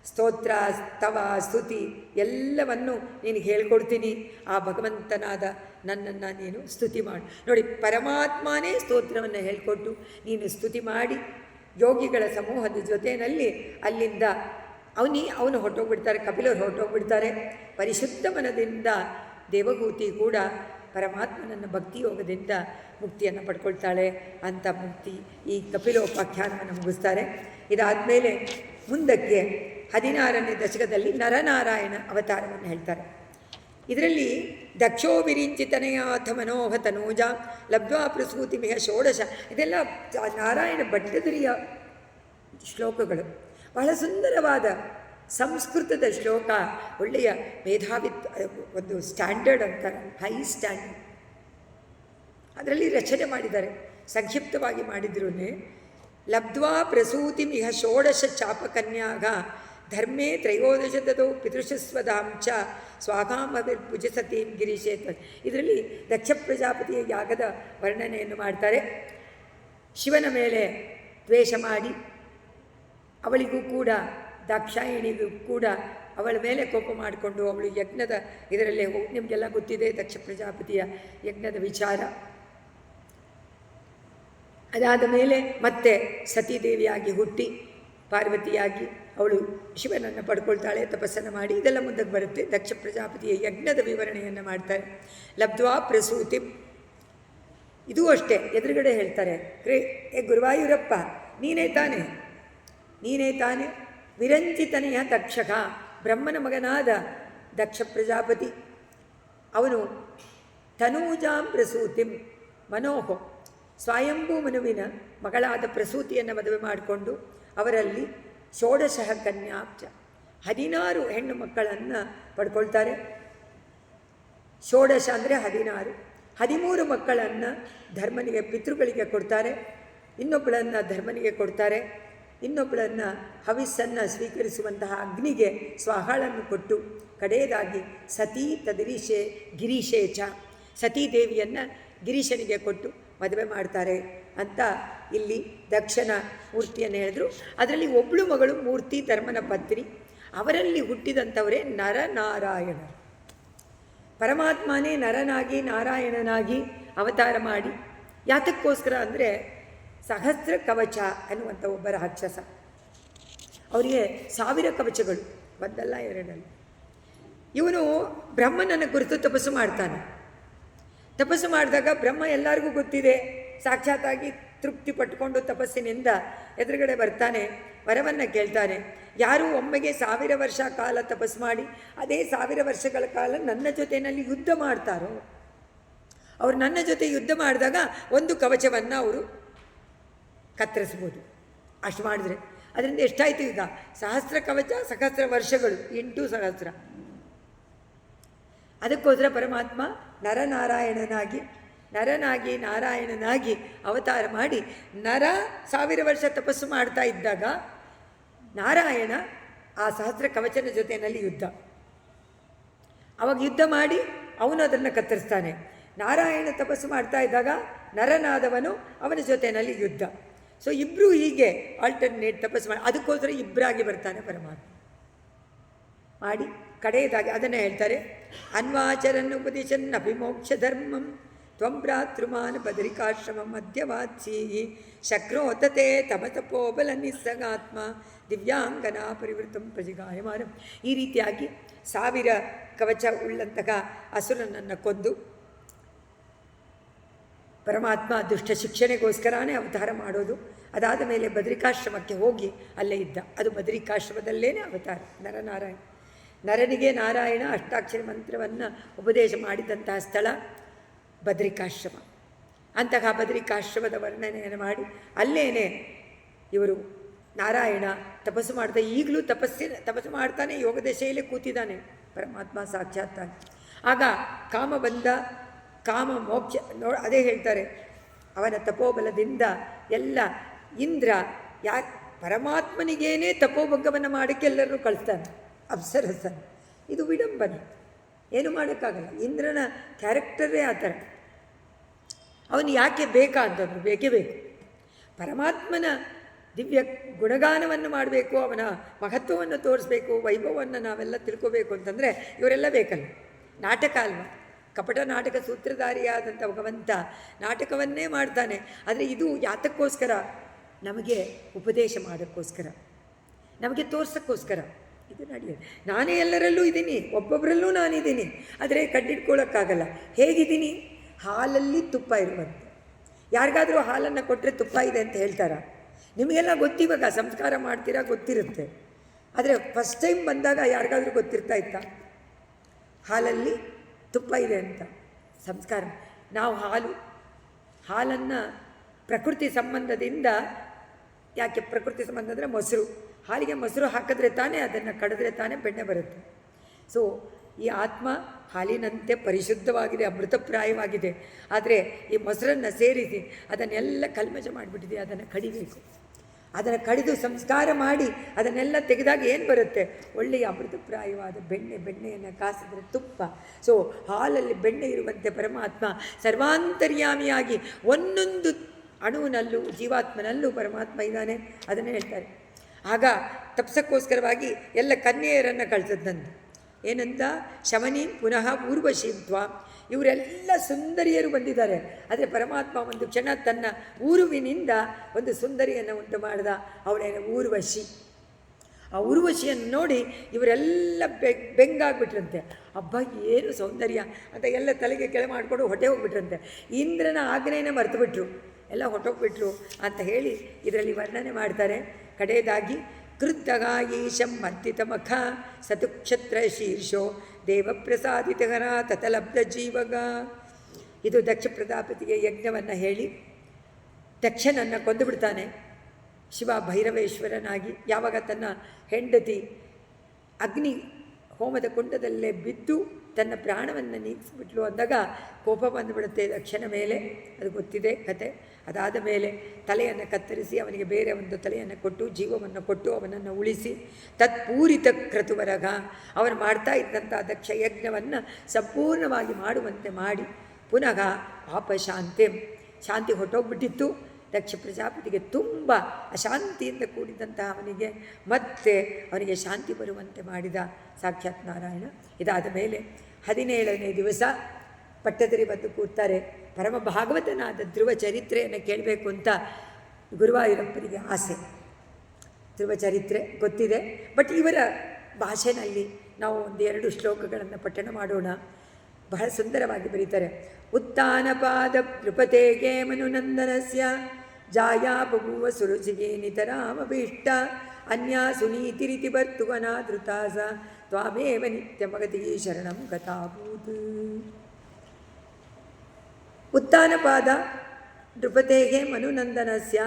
ಸ್ತೋತ್ರ, ಸ್ತವ, ಸ್ತುತಿ ಎಲ್ಲವನ್ನು ನಿನಗೆ ಹೇಳ್ಕೊಡ್ತೀನಿ. ಆ ಭಗವಂತನಾದ ನನ್ನನ್ನು ನೀನು ಸ್ತುತಿ ಮಾಡು. ನೋಡಿ, ಪರಮಾತ್ಮನೇ ಸ್ತೋತ್ರವನ್ನು ಹೇಳಿಕೊಟ್ಟು ನೀನು ಸ್ತುತಿ ಮಾಡಿ ಯೋಗಿಗಳ ಸಮೂಹದ ಜೊತೆಯಲ್ಲಿ ಅಲ್ಲಿಂದ ಅವನು ಹೊರಟೋಗ್ಬಿಡ್ತಾರೆ, ಕಪಿಲರು ಹೊರಟೋಗ್ಬಿಡ್ತಾರೆ. ಪರಿಶುದ್ಧ ಮನದಿಂದ ದೇವಹೂತಿ ಕೂಡ ಪರಮಾತ್ಮನನ್ನು ಭಕ್ತಿಯೋಗದಿಂದ ಮುಕ್ತಿಯನ್ನು ಪಡ್ಕೊಳ್ತಾಳೆ ಅಂತ ಮುಕ್ತಿ ಈ ಕಪಿಲೋಪಾಖ್ಯಾನವನ್ನು ಮುಗಿಸ್ತಾರೆ. ಇದಾದಮೇಲೆ ಮುಂದಕ್ಕೆ 16ನೇ ದಶಕದಲ್ಲಿ ನರನಾರಾಯಣ ಅವತಾರವನ್ನು ಹೇಳ್ತಾರೆ. ಇದರಲ್ಲಿ ದಕ್ಷೋ ವಿರಿಂಚಿತನೆಯಾಥ ಮನೋಹ ತನೂಜ ಲಬ್ಧ್ವಾ ಪ್ರಸೂತಿ ಮಿಹ ಷೋಡಶ, ಇದೆಲ್ಲ ನಾರಾಯಣ ಭಟ್ಟದಿರಿಯ ಶ್ಲೋಕಗಳು. ಬಹಳ ಸುಂದರವಾದ ಸಂಸ್ಕೃತದ ಶ್ಲೋಕ, ಒಳ್ಳೆಯ ಮೇಧಾವಿತ್, ಒಂದು ಸ್ಟ್ಯಾಂಡರ್ಡ್ ಅಂತಾರೆ, ಹೈ ಸ್ಟ್ಯಾಂಡರ್ಡ್. ಅದರಲ್ಲಿ ರಚನೆ ಮಾಡಿದ್ದಾರೆ, ಸಂಕ್ಷಿಪ್ತವಾಗಿ ಮಾಡಿದ್ರೂ ಲಬ್ಧ್ವಾ ಪ್ರಸೂತಿ ಮಿಹ ಷೋಡಶ ಚಾಪಕನ್ಯಾಗ ಧರ್ಮೇ ತ್ರಯೋದಶ ದದೌ ಪಿತೃಷಸ್ವಧಾಂಚ ಸ್ವಾಗಾಮವಿರ್ಭುಜಸತೀಂ ಗಿರೀಶೇತ್. ಇದರಲ್ಲಿ ದಕ್ಷ ಪ್ರಜಾಪತಿಯ ಯಾಗದ ವರ್ಣನೆಯನ್ನು ಮಾಡ್ತಾರೆ. ಶಿವನ ಮೇಲೆ ದ್ವೇಷ ಮಾಡಿ ಅವಳಿಗೂ ಕೂಡ, ದಾಕ್ಷಾಯಿಣಿಗೂ ಕೂಡ ಅವಳ ಮೇಲೆ ಕೋಪ ಮಾಡಿಕೊಂಡು ಅವಳು ಯಜ್ಞದ ಇದರಲ್ಲೇ ನಿಮಗೆಲ್ಲ ಗೊತ್ತಿದೆ ದಕ್ಷ ಪ್ರಜಾಪತಿಯ ಯಜ್ಞದ ವಿಚಾರ. ಅದಾದ ಮೇಲೆ ಮತ್ತೆ ಸತೀದೇವಿಯಾಗಿ ಹುಟ್ಟಿ ಪಾರ್ವತಿಯಾಗಿ ಅವಳು ಶಿವನನ್ನು ಪಡ್ಕೊಳ್ತಾಳೆ, ತಪಸ್ಸನ್ನು ಮಾಡಿ. ಇದೆಲ್ಲ ಮುಂದಕ್ಕೆ ಬರುತ್ತೆ. ದಕ್ಷ ಪ್ರಜಾಪತಿಯ ಯಜ್ಞದ ವಿವರಣೆಯನ್ನು ಮಾಡ್ತಾರೆ. ಲಬ್ಧ್ವಾ ಪ್ರಸೂತಿ, ಇದೂ ಅಷ್ಟೇ ಎದುರುಗಡೆ ಹೇಳ್ತಾರೆ, ಏ ಗುರುವಾಯೂರಪ್ಪ, ನೀನೇ ತಾನೇ ವಿರಂಚಿತನೆಯ ದಕ್ಷಕ, ಬ್ರಹ್ಮನ ಮಗನಾದ ದಕ್ಷ ಪ್ರಜಾಪತಿ. ಅವನು ತನೂಜಾಂ ಪ್ರಸೂತಿಂ ಮನೋಹೋ, ಸ್ವಯಂಭೂ ಮನುವಿನ ಮಗಳಾದ ಪ್ರಸೂತಿಯನ್ನು ಮದುವೆ ಮಾಡಿಕೊಂಡು ಅವರಲ್ಲಿ ಷೋಡಶ ಕನ್ಯಾಬ್ಜ 16 ಹೆಣ್ಣು ಮಕ್ಕಳನ್ನು ಪಡ್ಕೊಳ್ತಾರೆ. ಷೋಡಶ ಅಂದರೆ 16. 13 ಮಕ್ಕಳನ್ನು ಧರ್ಮನಿಗೆ ಪಿತೃಗಳಿಗೆ ಕೊಡ್ತಾರೆ, ಇನ್ನೊಬ್ಬಳನ್ನು ಧರ್ಮನಿಗೆ ಕೊಡ್ತಾರೆ, ಇನ್ನೊಬ್ಬಳನ್ನು ಹವಿಸ್ಸನ್ನು ಸ್ವೀಕರಿಸುವಂತಹ ಅಗ್ನಿಗೆ ಸ್ವಾಹಾಳನ್ನು ಕೊಟ್ಟು ಕಡೆಯದಾಗಿ ಸತೀ ತದರಿಷೆ ಗಿರೀಶೇ ಚ ಸತೀದೇವಿಯನ್ನು ಗಿರೀಶನಿಗೆ ಕೊಟ್ಟು ಮದುವೆ ಮಾಡ್ತಾರೆ ಅಂತ ಇಲ್ಲಿ ದಕ್ಷನ ಮೂರ್ತಿಯನ್ನು ಹೇಳಿದ್ರು. ಅದರಲ್ಲಿ ಒಬ್ಬಳು ಮಗಳು ಮೂರ್ತಿ ಧರ್ಮನ ಪತ್ನಿ. ಅವರಲ್ಲಿ ಹುಟ್ಟಿದಂಥವರೇ ನರನಾರಾಯಣರು. ಪರಮಾತ್ಮನೇ ನರನಾಗಿ ನಾರಾಯಣನಾಗಿ ಅವತಾರ ಮಾಡಿ ಯಾತಕ್ಕೋಸ್ಕರ ಅಂದರೆ ಸಹಸ್ರ ಕವಚ ಅನ್ನುವಂಥ ಒಬ್ಬ ರಾಕ್ಷಸ, ಅವರಿಗೆ 1000 ಕವಚಗಳು, ಒಂದಲ್ಲ ಎರಡಲ್ಲ. ಇವನು ಬ್ರಹ್ಮನನ್ನು ಕುರಿತು ತಪಸ್ಸು ಮಾಡ್ತಾನೆ. ತಪಸ್ಸು ಮಾಡಿದಾಗ ಬ್ರಹ್ಮ ಎಲ್ಲರಿಗೂ ಗೊತ್ತಿದೆ, ಸಾಕ್ಷಾತ್ತಾಗಿ ತೃಪ್ತಿ ಪಟ್ಟುಕೊಂಡು ತಪಸ್ಸಿನಿಂದ ಎದುರುಗಡೆ ಬರ್ತಾನೆ, ವರವನ್ನು ಕೇಳ್ತಾನೆ. ಯಾರು ಒಮ್ಮೆಗೆ 1000 ವರ್ಷ ಕಾಲ ತಪಸ್ಸು ಮಾಡಿ ಅದೇ 1000 ವರ್ಷಗಳ ಕಾಲ ನನ್ನ ಜೊತೆಯಲ್ಲಿ ಯುದ್ಧ ಮಾಡ್ತಾರೋ, ಅವರು ನನ್ನ ಜೊತೆ ಯುದ್ಧ ಮಾಡಿದಾಗ ಒಂದು ಕವಚವನ್ನು ಅವರು ಕತ್ತರಿಸ್ಬೋದು. ಅಷ್ಟು ಮಾಡಿದ್ರೆ ಅದರಿಂದ ಎಷ್ಟಾಯಿತು? ಈಗ ಸಹಸ್ರ ಕವಚ, ಸಹಸ್ರ ವರ್ಷಗಳು, 8 ಸಹಸ್ರ. ಅದಕ್ಕೋಸ್ಕರ ಪರಮಾತ್ಮ ನರನಾರಾಯಣನಾಗಿ ನಾರಾಯಣನಾಗಿ ಅವತಾರ ಮಾಡಿ ನರ 1000 ವರ್ಷ ತಪಸ್ಸು ಮಾಡ್ತಾ ಇದ್ದಾಗ ನಾರಾಯಣ ಆ ಸಹಸ್ರ ಕವಚನ ಜೊತೆಯಲ್ಲಿ ಯುದ್ಧ, ಅವಾಗ ಯುದ್ಧ ಮಾಡಿ ಅವನು ಅದನ್ನು ಕತ್ತರಿಸ್ತಾನೆ. ನಾರಾಯಣ ತಪಸ್ಸು ಮಾಡ್ತಾ ಇದ್ದಾಗ ನರನಾದವನು ಅವನ ಜೊತೆಯಲ್ಲಿ ಯುದ್ಧ. ಸೊ ಇಬ್ಬರು ಹೀಗೆ ಆಲ್ಟರ್ನೇಟ್ ತಪಸ್ಸು ಮಾಡಿ, ಅದಕ್ಕೋಸ್ಕರ ಇಬ್ಬರಾಗಿ ಬರ್ತಾನೆ ಪರಮಾತ್ಮ ಮಾಡಿ. ಕಡೆಯದಾಗಿ ಅದನ್ನು ಹೇಳ್ತಾರೆ, ಅನ್ವಾಚರನ್ ಉಪದಿಶನ್ ಅಭಿಮೋಕ್ಷ ಧರ್ಮಂ ತ್ವಂ ಭ್ರಾತೃಮಾನ್ ಬದರಿಕಾಶ್ರಮ ಮಧ್ಯವಾತ್ಸೀ ಶಕ್ರೋತತೆ ತಪತಪೋಬಲ ನಿಸ್ಸಗಾತ್ಮ ದಿವ್ಯಾಂಗನಾ ಪರಿವೃತಂ ಪ್ರಜಿಗಾಯಮಾನಂ. ಈ ರೀತಿಯಾಗಿ 1000 ಕವಚ ಉಳ್ಳಂತಹ ಅಸುರನನ್ನು ಕೊಂದು ಪರಮಾತ್ಮ ದುಷ್ಟ ಶಿಕ್ಷಣೆಗೋಸ್ಕರನೇ ಅವತಾರ ಮಾಡೋದು. ಅದಾದ ಮೇಲೆ ಬದರಿಕಾಶ್ರಮಕ್ಕೆ ಹೋಗಿ ಅಲ್ಲೇ ಇದ್ದ. ಅದು ಬದರಿಕಾಶ್ರಮದಲ್ಲೇ ಅವತಾರ ನರನಾರಾಯಣ. ನರನಿಗೆ ನಾರಾಯಣ ಅಷ್ಟಾಕ್ಷರಿ ಮಂತ್ರವನ್ನು ಉಪದೇಶ ಮಾಡಿದಂತಹ ಸ್ಥಳ ಬದರಿಕಾಶ್ರಮ. ಅಂತಹ ಬದರಿಕಾಶ್ರಮದ ವರ್ಣನೆಯನ್ನು ಮಾಡಿ ಅಲ್ಲೇನೆ ಇವರು ನಾರಾಯಣ ತಪಸ್ಸು ಮಾಡ್ತಾ, ಈಗಲೂ ತಪಸ್ಸು ಮಾಡ್ತಾನೆ, ಯೋಗ ದಶೆಯಲ್ಲೇ ಕೂತಿದ್ದಾನೆ ಪರಮಾತ್ಮ ಸಾಕ್ಷಾತ್ತಾಗಿ. ಆಗ ಕಾಮ ಬಂದ, ಕಾಮ ಮೋಕ್ಷ ಅದೇ ಹೇಳ್ತಾರೆ, ಅವನ ತಪೋಬಲದಿಂದ ಎಲ್ಲ ಇಂದ್ರ ಪರಮಾತ್ಮನಿಗೇನೇ ತಪೋಭಂಗವನ್ನು ಮಾಡೋಕ್ಕೆ ಎಲ್ಲರನ್ನೂ ಕಳಿಸ್ತಾನೆ, ಅಪ್ಸರಸನ್ನು. ಇದು ವಿಡಂಬನೆ, ಏನು ಮಾಡೋಕ್ಕಾಗಲ್ಲ. ಇಂದ್ರನ ಕ್ಯಾರೆಕ್ಟರೇ ಆ ಥರ. ಅವನು ಯಾಕೆ ಬೇಕಾ ಅಂತಂದ್ರು, ಬೇಕೇ ಬೇಕು. ಪರಮಾತ್ಮನ ದಿವ್ಯ ಗುಣಗಾನವನ್ನು ಮಾಡಬೇಕು, ಅವನ ಮಹತ್ವವನ್ನು ತೋರಿಸ್ಬೇಕು, ವೈಭವವನ್ನು ನಾವೆಲ್ಲ ತಿಳ್ಕೋಬೇಕು ಅಂತಂದರೆ ಇವರೆಲ್ಲ ಬೇಕಲ್ಲ. ನಾಟಕ ಅಲ್ವಾ, ಕಪಟ ನಾಟಕ ಸೂತ್ರಧಾರಿಯಾದಂಥ ಭಗವಂತ ನಾಟಕವನ್ನೇ ಮಾಡ್ತಾನೆ. ಆದರೆ ಇದು ಯಾತಕ್ಕೋಸ್ಕರ? ನಮಗೆ ಉಪದೇಶ ಮಾಡೋಕ್ಕೋಸ್ಕರ, ನಮಗೆ ತೋರ್ಸೋಕ್ಕೋಸ್ಕರ ಇದು ನಡೆಯೋದು. ನಾನೇ ಎಲ್ಲರಲ್ಲೂ ಇದ್ದೀನಿ, ಒಬ್ಬೊಬ್ಬರಲ್ಲೂ ನಾನಿದ್ದೀನಿ, ಆದರೆ ಕಡ್ಡಿಟ್ಕೊಳ್ಳೋಕ್ಕಾಗಲ್ಲ. ಹೇಗಿದ್ದೀನಿ? ಹಾಲಲ್ಲಿ ತುಪ್ಪ ಇರುವಂತೆ. ಯಾರಿಗಾದರೂ ಹಾಲನ್ನು ಕೊಟ್ಟರೆ ತುಪ್ಪ ಇದೆ ಅಂತ ಹೇಳ್ತಾರಾ? ನಿಮಗೆಲ್ಲ ಗೊತ್ತಿವಾಗ ಸಂಸ್ಕಾರ ಮಾಡ್ತೀರಾ, ಗೊತ್ತಿರುತ್ತೆ. ಆದರೆ ಫಸ್ಟ್ ಟೈಮ್ ಬಂದಾಗ ಯಾರಿಗಾದರೂ ಗೊತ್ತಿರ್ತಾ ಇತ್ತಾ ಹಾಲಲ್ಲಿ ತುಪ್ಪ ಇದೆ ಅಂತ? ಸಂಸ್ಕಾರ. ನಾವು ಹಾಲನ್ನು ಪ್ರಕೃತಿ ಸಂಬಂಧದಿಂದ, ಯಾಕೆ ಪ್ರಕೃತಿ ಸಂಬಂಧ ಅಂದರೆ ಮೊಸರು, ಹಾಲಿಗೆ ಮೊಸರು ಹಾಕಿದ್ರೆ ತಾನೇ, ಅದನ್ನು ಕಡಿದ್ರೆ ತಾನೇ ಬೆಣ್ಣೆ ಬರುತ್ತೆ. ಸೊ ಈ ಆತ್ಮ ಹಾಲಿನಂತೆ ಪರಿಶುದ್ಧವಾಗಿದೆ, ಅಮೃತಪ್ರಾಯವಾಗಿದೆ. ಆದರೆ ಈ ಮೊಸರನ್ನು ಸೇರಿಸಿ ಅದನ್ನೆಲ್ಲ ಕಲ್ಮಶ ಮಾಡಿಬಿಟ್ಟಿದೆ. ಅದನ್ನು ಕಡಿಬೇಕು. ಅದನ್ನು ಕಡಿದು ಸಂಸ್ಕಾರ ಮಾಡಿ ಅದನ್ನೆಲ್ಲ ತೆಗೆದಾಗ ಏನು ಬರುತ್ತೆ? ಒಳ್ಳೆಯ ಅಮೃತಪ್ರಾಯವಾದ ಬೆಣ್ಣೆಯನ್ನು ಕಾಸಿದ್ರೆ ತುಪ್ಪ. ಸೊ ಹಾಲಲ್ಲಿ ಬೆಣ್ಣೆ ಇರುವಂತೆ ಪರಮಾತ್ಮ ಸರ್ವಾಂತರ್ಯಾಮಿಯಾಗಿ ಒಂದೊಂದು ಅಣುವಿನಲ್ಲೂ ಜೀವಾತ್ಮನಲ್ಲೂ ಪರಮಾತ್ಮ ಇದ್ದಾನೆ. ಅದನ್ನೇ ಹೇಳ್ತಾರೆ. ಆಗ ತಪ್ಸಕ್ಕೋಸ್ಕರವಾಗಿ ಎಲ್ಲ ಕನ್ಯೆಯರನ್ನು ಕಳಿಸದಂತೆ. ಏನಂತ? ಶಮನಿ ಪುನಃ ಊರ್ವಶೀತ್ವ. ಇವರೆಲ್ಲ ಸುಂದರಿಯರು ಬಂದಿದ್ದಾರೆ. ಆದರೆ ಪರಮಾತ್ಮ ಒಂದು ಕ್ಷಣ ತನ್ನ ಊರುವಿನಿಂದ ಒಂದು ಸುಂದರಿಯನ್ನು ಉಂಟು ಮಾಡಿದ, ಅವಳೇನು ಊರ್ವಶಿ. ಆ ಊರ್ವಶಿಯನ್ನು ನೋಡಿ ಇವರೆಲ್ಲ ಬೆಂಗಾಗ್ಬಿಟ್ರಂತೆ. ಹಬ್ಬ ಏನು ಸೌಂದರ್ಯ ಅಂತ ಎಲ್ಲ ತಲೆಗೆ ಕೆಳ ಮಾಡಿಕೊಂಡು ಹೊಟ್ಟೆ ಹೋಗ್ಬಿಟ್ರಂತೆ. ಇಂದ್ರನ ಆಜ್ಞೆಯನ್ನು ಮರೆತುಬಿಟ್ರು, ಎಲ್ಲ ಹೊಟ್ಟೋಗ್ಬಿಟ್ರು ಅಂತ ಹೇಳಿ ಇದರಲ್ಲಿ ವರ್ಣನೆ ಮಾಡ್ತಾರೆ. ಕಡೆಯದಾಗಿ ಕೃದ್ದಗ ಈಶಂ ಮರ್ದಿತ ಮಖ ಸತುಕ್ಷತ್ರ ಶೀರ್ಷೋ ದೇವಪ್ರಸಾದಿತಗರ ತತಲಬ್ಧ ಜೀವಗ. ಇದು ದಕ್ಷ ಪ್ರಜಾಪತಿಗೆ ಯಜ್ಞವನ್ನು ಹೇಳಿ ದಕ್ಷನನ್ನು ಕೊಂದು ಬಿಡ್ತಾನೆ. ಶಿವ ಭೈರವೇಶ್ವರನಾಗಿ ಯಾವಾಗ ತನ್ನ ಹೆಂಡತಿ ಅಗ್ನಿ ಹೋಮದ ಕುಂಡದಲ್ಲೇ ಬಿದ್ದು ತನ್ನ ಪ್ರಾಣವನ್ನು ನೀಗಿಸ್ಬಿಟ್ಲು ಅಂದಾಗ ಕೋಪ ಬಂದುಬಿಡುತ್ತೆ ದಕ್ಷನ ಮೇಲೆ. ಅದು ಗೊತ್ತಿದೆ ಕತೆ. ಅದಾದ ಮೇಲೆ ತಲೆಯನ್ನು ಕತ್ತರಿಸಿ ಅವನಿಗೆ ಬೇರೆ ಒಂದು ತಲೆಯನ್ನು ಕೊಟ್ಟು ಜೀವವನ್ನು ಕೊಟ್ಟು ಅವನನ್ನು ಉಳಿಸಿ ತತ್ಪೂರಿತ ಕ್ರತುವರಗ ಅವನು ಮಾಡ್ತಾ ಇದ್ದಂಥ ದಕ್ಷ ಯಜ್ಞವನ್ನು ಸಂಪೂರ್ಣವಾಗಿ ಮಾಡುವಂತೆ ಮಾಡಿ ಪುನಃ ಶಾಂತಿ ಹೊಟ್ಟೋಗ್ಬಿಟ್ಟಿತ್ತು. ದಕ್ಷ ಪ್ರಜಾಪತಿಗೆ ತುಂಬ ಅಶಾಂತಿಯಿಂದ ಕೂಡಿದಂತಹ ಅವನಿಗೆ ಮತ್ತೆ ಅವನಿಗೆ ಶಾಂತಿ ಬರುವಂತೆ ಮಾಡಿದ ಸಾಕ್ಷಾತ್ ನಾರಾಯಣ. ಇದಾದ ಮೇಲೆ 17ನೇ ದಿವಸ ಪಟ್ಟದರಿ ಬಂದು ಕೂರ್ತಾರೆ. ಪರಮ ಭಾಗವತನಾದ ಧ್ರುವ ಚರಿತ್ರೆಯನ್ನು ಕೇಳಬೇಕು ಅಂತ ಗುರುವಾಯೂರಪ್ಪನಿಗೆ ಆಸೆ. ಧ್ರುವ ಚರಿತ್ರೆ ಗೊತ್ತಿದೆ, ಬಟ್ ಇವರ ಭಾಷೆನಲ್ಲಿ ನಾವು 1-2 ಶ್ಲೋಕಗಳನ್ನು ಪಠಣ ಮಾಡೋಣ. ಬಹಳ ಸುಂದರವಾಗಿ ಬರೀತಾರೆ. ಉತ್ಥಾನಪಾದ ನೃಪತೆಗೆ ಮನುನಂದನಸ್ಯ ಜಾಯಾ ಬಭೂವ ಸುರುಚಿಗೆ ನಿತರಾಮಭೀಷ್ಟ ಅನ್ಯಾ ಸುನೀತಿರಿತಿ ಭರ್ತುವನಾದೃತಾಸ ತ್ವಾಮೇವ ನಿತ್ಯಮಗತಿ ಶರಣಂ ಗತಾಭೂತ್. ಉತ್ಥಾನಪಾದ ನೃಪತೆಗೆ ಮನುನಂದನಸ್ಯ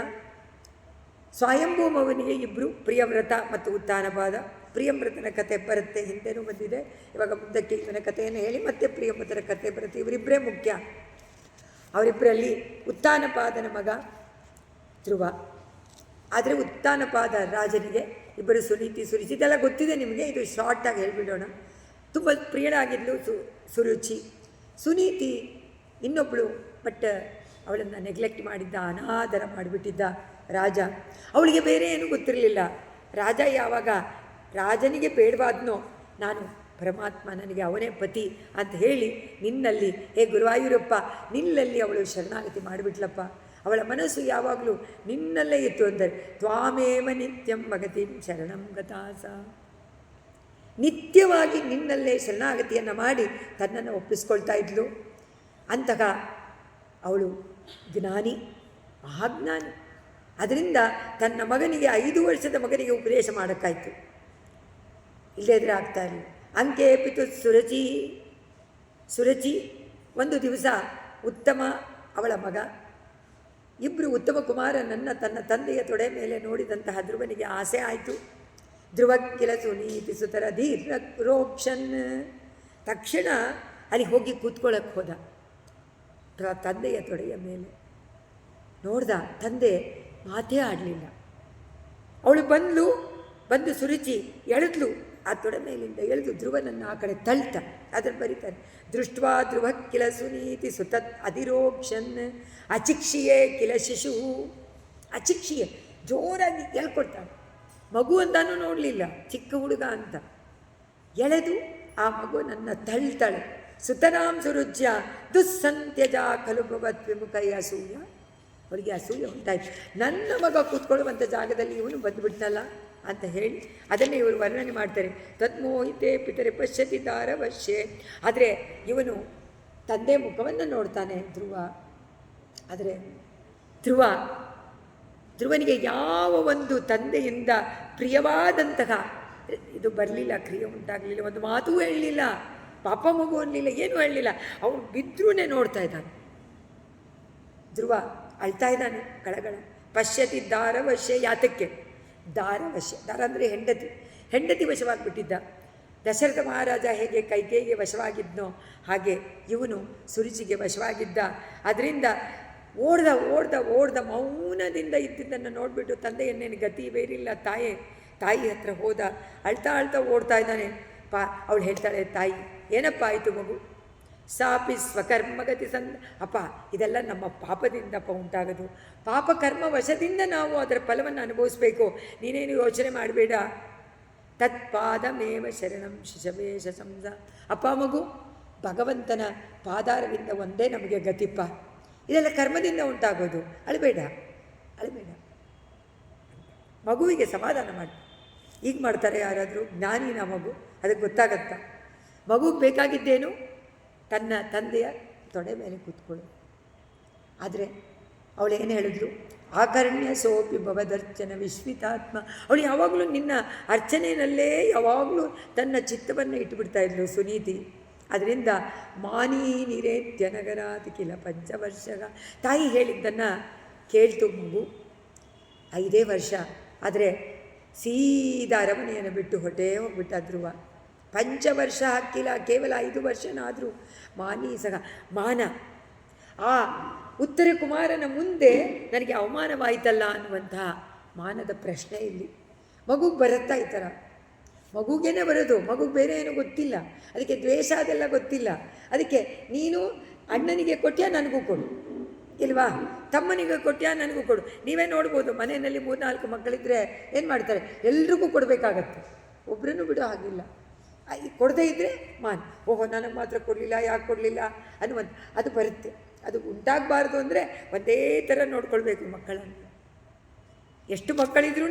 ಸ್ವಯಂಭೂಮವನಿಗೆ ಇಬ್ಬರು ಪ್ರಿಯವ್ರತ ಮತ್ತು ಉತ್ಥಾನಪಾದ. ಪ್ರಿಯವ್ರತನ ಕತೆ ಬರುತ್ತೆ, ಹಿಂದೆನೂ ಬಂದಿದೆ. ಇವಾಗ ಮುಂದಕ್ಕೆ ಇವನ ಕಥೆಯನ್ನು ಹೇಳಿ ಮತ್ತೆ ಪ್ರಿಯವ್ರತರ ಕತೆ ಬರುತ್ತೆ. ಇವರಿಬ್ಬರೇ ಮುಖ್ಯ. ಅವರಿಬ್ಬರಲ್ಲಿ ಉತ್ಥಾನಪಾದನ ಮಗ ಧ್ರುವ. ಆದರೆ ಉತ್ಥಾನಪಾದ ರಾಜನಿಗೆ ಇಬ್ಬರು ಸುನೀತಿ ಸುರುಚಿ, ಇದೆಲ್ಲ ಗೊತ್ತಿದೆ ನಿಮಗೆ. ಇದು ಶಾರ್ಟಾಗಿ ಹೇಳಿಬಿಡೋಣ. ತುಂಬ ಪ್ರಿಯಳಾಗಿದ್ಲು ಸುರುಚಿ. ಸುನೀತಿ ಇನ್ನೊಬ್ಬಳು, ಬಟ್ ಅವಳನ್ನು ನೆಗ್ಲೆಕ್ಟ್ ಮಾಡಿದ್ದ, ಅನಾದರ ಮಾಡಿಬಿಟ್ಟಿದ್ದ ರಾಜ. ಅವಳಿಗೆ ಬೇರೆ ಏನೂ ಗೊತ್ತಿರಲಿಲ್ಲ. ರಾಜ ಯಾವಾಗ ರಾಜನಿಗೆ ಬೇಡವಾದ್ನೋ, ನಾನು ಪರಮಾತ್ಮ ನನಗೆ ಅವನೇ ಪತಿ ಅಂತ ಹೇಳಿ ನಿನ್ನಲ್ಲಿ, ಹೇ ಗುರುವಾಯೂರಪ್ಪ ನಿನ್ನಲ್ಲಿ ಅವಳು ಶರಣಾಗತಿ ಮಾಡಿಬಿಟ್ಲಪ್ಪ. ಅವಳ ಮನಸ್ಸು ಯಾವಾಗಲೂ ನಿನ್ನಲ್ಲೇ ಇತ್ತು. ಅಂದರೆ ತ್ವಾಮೇವ ನಿತ್ಯಂ ಭಗತಿ ಶರಣಂ ಗತಾಸ, ನಿತ್ಯವಾಗಿ ನಿನ್ನಲ್ಲೇ ಶರಣಾಗತಿಯನ್ನು ಮಾಡಿ ತನ್ನನ್ನು ಒಪ್ಪಿಸ್ಕೊಳ್ತಾ ಇದ್ಲು. ಅಂತಹ ಅವಳು ಜ್ಞಾನಿ, ಮಹಾಜ್ಞಾನಿ. ಅದರಿಂದ ತನ್ನ ಮಗನಿಗೆ 5 ವರ್ಷದ ಮಗನಿಗೆ ಉಪದೇಶ ಮಾಡೋಕ್ಕಾಯ್ತು, ಇಲ್ಲದೇ ಇದ್ರೆ ಆಗ್ತಾ ಇರಲಿಲ್ಲ. ಅಂಕೇಪಿತು ಸುರಚಿ ಒಂದು ದಿವಸ ಉತ್ತಮ ಅವಳ ಮಗ, ಇಬ್ಬರು ಉತ್ತಮ ಕುಮಾರನನ್ನು ತನ್ನ ತಂದೆಯ ತೊಡೆ ಮೇಲೆ ನೋಡಿದಂತಹ ಧ್ರುವನಿಗೆ ಆಸೆ ಆಯಿತು. ಧ್ರುವಕ್ಕಿಲ ಸುನೀತಿ ಸುತರ ಧೀರ ರೋಕ್ಷನ್. ತಕ್ಷಣ ಅಲ್ಲಿ ಹೋಗಿ ಕೂತ್ಕೊಳ್ಳೋಕ್ಕೆ ಹೋದ ತಂದೆಯ ತೊಡೆಯ ಮೇಲೆ. ನೋಡ್ದ, ತಂದೆ ಮಾತೇ ಆಡಲಿಲ್ಲ. ಅವಳು ಬಂದು ಸುರುಚಿ ಎಳೆದ್ಲು, ಆ ತೊಡೆ ಮೇಲಿಂದ ಎಳೆದು ಧ್ರುವನನ್ನು ಆ ಕಡೆ ತಳ್ತಾ. ಅದನ್ನು ಬರೀತಾರೆ. ದೃಷ್ಟ್ವಾ ಧ್ರುವ ಕಿಲ ಸುನೀತಿ ಸುತತ್ ಅಧಿರೋಕ್ಷನ್ ಅಚಿಕ್ಷಿಯೇ ಕಿಲ ಶಿಶು. ಅಚಿಕ್ಷಿಯೇ ಜೋರಾಗಿ ಎಳ್ಕೊಡ್ತಾಳೆ. ಮಗು ಅಂತಾನೂ ನೋಡಲಿಲ್ಲ, ಚಿಕ್ಕ ಹುಡುಗ ಅಂತ ಎಳೆದು ಆ ಮಗುವನ್ನು ತಳ್ತಾಳೆ. ಸುತರಾಂ ಸುರುಜ್ಯ ದುಸ್ಸಂತ್ಯಜ ಖಲು ಭವತ್ ವಿಮುಖೈ ಅಸೂಯ. ಅವಳಿಗೆ ಅಸೂಯ ಉಂಟಾಯ್ತು. ನನ್ನ ಮಗ ಕೂತ್ಕೊಳ್ಳುವಂಥ ಜಾಗದಲ್ಲಿ ಇವನು ಬಂದುಬಿಟ್ನಲ್ಲ ಅಂತ ಹೇಳಿ ಅದನ್ನೇ ಇವರು ವರ್ಣನೆ ಮಾಡ್ತಾರೆ. ತದ್ಮೋಹಿತೆ ಪಿತರೆ ಪಶ್ಯತಿ ದಾರವಶ್ಯೆ. ಆದರೆ ಇವನು ತಂದೆ ಮುಖವನ್ನು ನೋಡ್ತಾನೆ ಧ್ರುವ. ಆದರೆ ಧ್ರುವನಿಗೆ ಯಾವ ಒಂದು ತಂದೆಯಿಂದ ಪ್ರಿಯವಾದಂತಹ ಇದು ಬರಲಿಲ್ಲ, ಕ್ರಿಯೆ ಉಂಟಾಗಲಿಲ್ಲ, ಒಂದು ಮಾತೂ ಹೇಳಲಿಲ್ಲ, ಪಾಪ ಮಗು ಅನ್ನಲಿಲ್ಲ, ಏನೂ ಹೇಳಲಿಲ್ಲ. ಅವನು ಬಿದ್ರೂ ನೋಡ್ತಾ ಇದ್ದಾನೆ. ಧ್ರುವ ಅಳ್ತಾ ಇದ್ದಾನೆ ಗಳಗಳ. ಪಶ್ಯತಿ ದಾರವಶ್ಯ. ಯಾತಕ್ಕೆ? ದಾರವಶ್ಯ. ದಾರ ಅಂದರೆ ಹೆಂಡತಿ ವಶವಾಗಿಬಿಟ್ಟಿದ್ದ. ದಶರಥ ಮಹಾರಾಜ ಹೇಗೆ ಕೈಕೇಯಿಗೆ ವಶವಾಗಿದ್ನೋ ಹಾಗೆ ಇವನು ಸುರುಚಿಗೆ ವಶವಾಗಿದ್ದ. ಅದರಿಂದ ಓಡ್ದ ಮೌನದಿಂದ ಇದ್ದಿದ್ದನ್ನು ನೋಡಿಬಿಟ್ಟು ತಂದೆಯನ್ನೇನು ಗತಿ ಬೇರಿಲ್ಲ, ತಾಯಿ ಹತ್ರ ಹೋದ. ಅಳ್ತಾ ಓಡ್ತಾ ಇದ್ದಾನೆ. ಅವಳು ಹೇಳ್ತಾಳೆ, ತಾಯಿ ಏನಪ್ಪ ಆಯಿತು ಮಗು? ಸಾಪಿ ಸ್ವಕರ್ಮಗತಿ ಅಪ್ಪ, ಇದೆಲ್ಲ ನಮ್ಮ ಪಾಪದಿಂದಪ್ಪ ಉಂಟಾಗೋದು. ಪಾಪಕರ್ಮ ವಶದಿಂದ ನಾವು ಅದರ ಫಲವನ್ನು ಅನುಭವಿಸ್ಬೇಕು. ನೀನೇನು ಯೋಚನೆ ಮಾಡಬೇಡ. ತತ್ಪಾದಮೇವ ಶರಣಂ ಶಿಶವೇಶ ಸಂಸ. ಅಪ್ಪ ಮಗು, ಭಗವಂತನ ಪಾದಾರವಿಂದ ಒಂದೇ ನಮಗೆ ಗತಿಪ್ಪ. ಇದೆಲ್ಲ ಕರ್ಮದಿಂದ ಉಂಟಾಗೋದು. ಅಳಬೇಡ. ಮಗುವಿಗೆ ಸಮಾಧಾನ ಮಾಡಿ. ಈಗ ಮಾಡ್ತಾರೆ ಯಾರಾದರೂ? ಜ್ಞಾನಿನ ಮಗು, ಅದಕ್ಕೆ ಗೊತ್ತಾಗತ್ತ. ಮಗುಗೆ ಬೇಕಾಗಿದ್ದೇನು? ತನ್ನ ತಂದೆಯ ತೊಡೆ ಮೇಲೆ ಕೂತ್ಕೊಳ್ಳು. ಆದರೆ ಅವಳು ಏನು ಹೇಳಿದ್ಲು? ಆಕರ್ಣ್ಯ ಸೋಪಿ ಭವದರ್ಚನ ವಿಶ್ವಿತಾತ್ಮ. ಅವಳು ಯಾವಾಗಲೂ ನಿನ್ನ ಅರ್ಚನೆಯಲ್ಲೇ ಯಾವಾಗಲೂ ತನ್ನ ಚಿತ್ತವನ್ನು ಇಟ್ಟುಬಿಡ್ತಾ ಇದ್ಲು ಸುನೀತಿ. ಅದರಿಂದ ಮಾನೀ ನಿರೇತ್ಯ ನಗರಾತಿ ಕಿಲ ಪಂಚವರ್ಷಗ. ತಾಯಿ ಹೇಳಿದ್ದನ್ನು ಕೇಳ್ತು ಮಗು. 5 ವರ್ಷ. ಆದರೆ ಸೀದಾ ಅರಮನೆಯನ್ನು ಬಿಟ್ಟು ಹೋಗ್ಬಿಟ್ಟ ಧ್ರುವ. 5 ವರ್ಷ ಹಾಕಿಲ್ಲ, ಕೇವಲ 5 ವರ್ಷನಾದರೂ ಮಾನೀಸಗ ಮಾನ. ಆ ಉತ್ತರ ಕುಮಾರನ ಮುಂದೆ ನನಗೆ ಅವಮಾನವಾಯಿತಲ್ಲ ಅನ್ನುವಂತಹ ಮಾನದ ಪ್ರಶ್ನೆ ಇಲ್ಲಿ. ಮಗುಗೆ ಬರುತ್ತಾ ಈ ಥರ? ಮಗುಗೇನೆ ಬರೋದು, ಮಗುಗೆ ಬೇರೆ ಏನೂ ಗೊತ್ತಿಲ್ಲ, ಅದಕ್ಕೆ ದ್ವೇಷ ಅದೆಲ್ಲ ಗೊತ್ತಿಲ್ಲ. ಅದಕ್ಕೆ ನೀನು ಅಣ್ಣನಿಗೆ ಕೊಟ್ಟ್ಯಾ ನನಗೂ ಕೊಡು, ಇಲ್ವಾ? ತಮ್ಮನಿಗೆ ಕೊಟ್ಟ್ಯಾ ನನಗೂ ಕೊಡು. ನೀವೇ ನೋಡ್ಬೋದು, ಮನೆಯಲ್ಲಿ 3-4 ಮಕ್ಕಳಿದ್ರೆ ಏನು ಮಾಡ್ತಾರೆ, ಎಲ್ರಿಗೂ ಕೊಡಬೇಕಾಗತ್ತೆ, ಒಬ್ಬರನ್ನು ಬಿಡೋ ಹಾಗಿಲ್ಲ. ಕೊಡದೇ ಇದ್ದರೆ ಓಹೋ ನನಗೆ ಮಾತ್ರ ಕೊಡಲಿಲ್ಲ, ಯಾಕೆ ಕೊಡಲಿಲ್ಲ ಅನ್ನುವಂಥ ಅದು ಬರುತ್ತೆ. ಅದು ಉಂಟಾಗಬಾರ್ದು ಅಂದರೆ ಒಂದೇ ಥರ ನೋಡ್ಕೊಳ್ಬೇಕು ಮಕ್ಕಳನ್ನು. ಎಷ್ಟು ಮಕ್ಕಳಿದ್ರೂ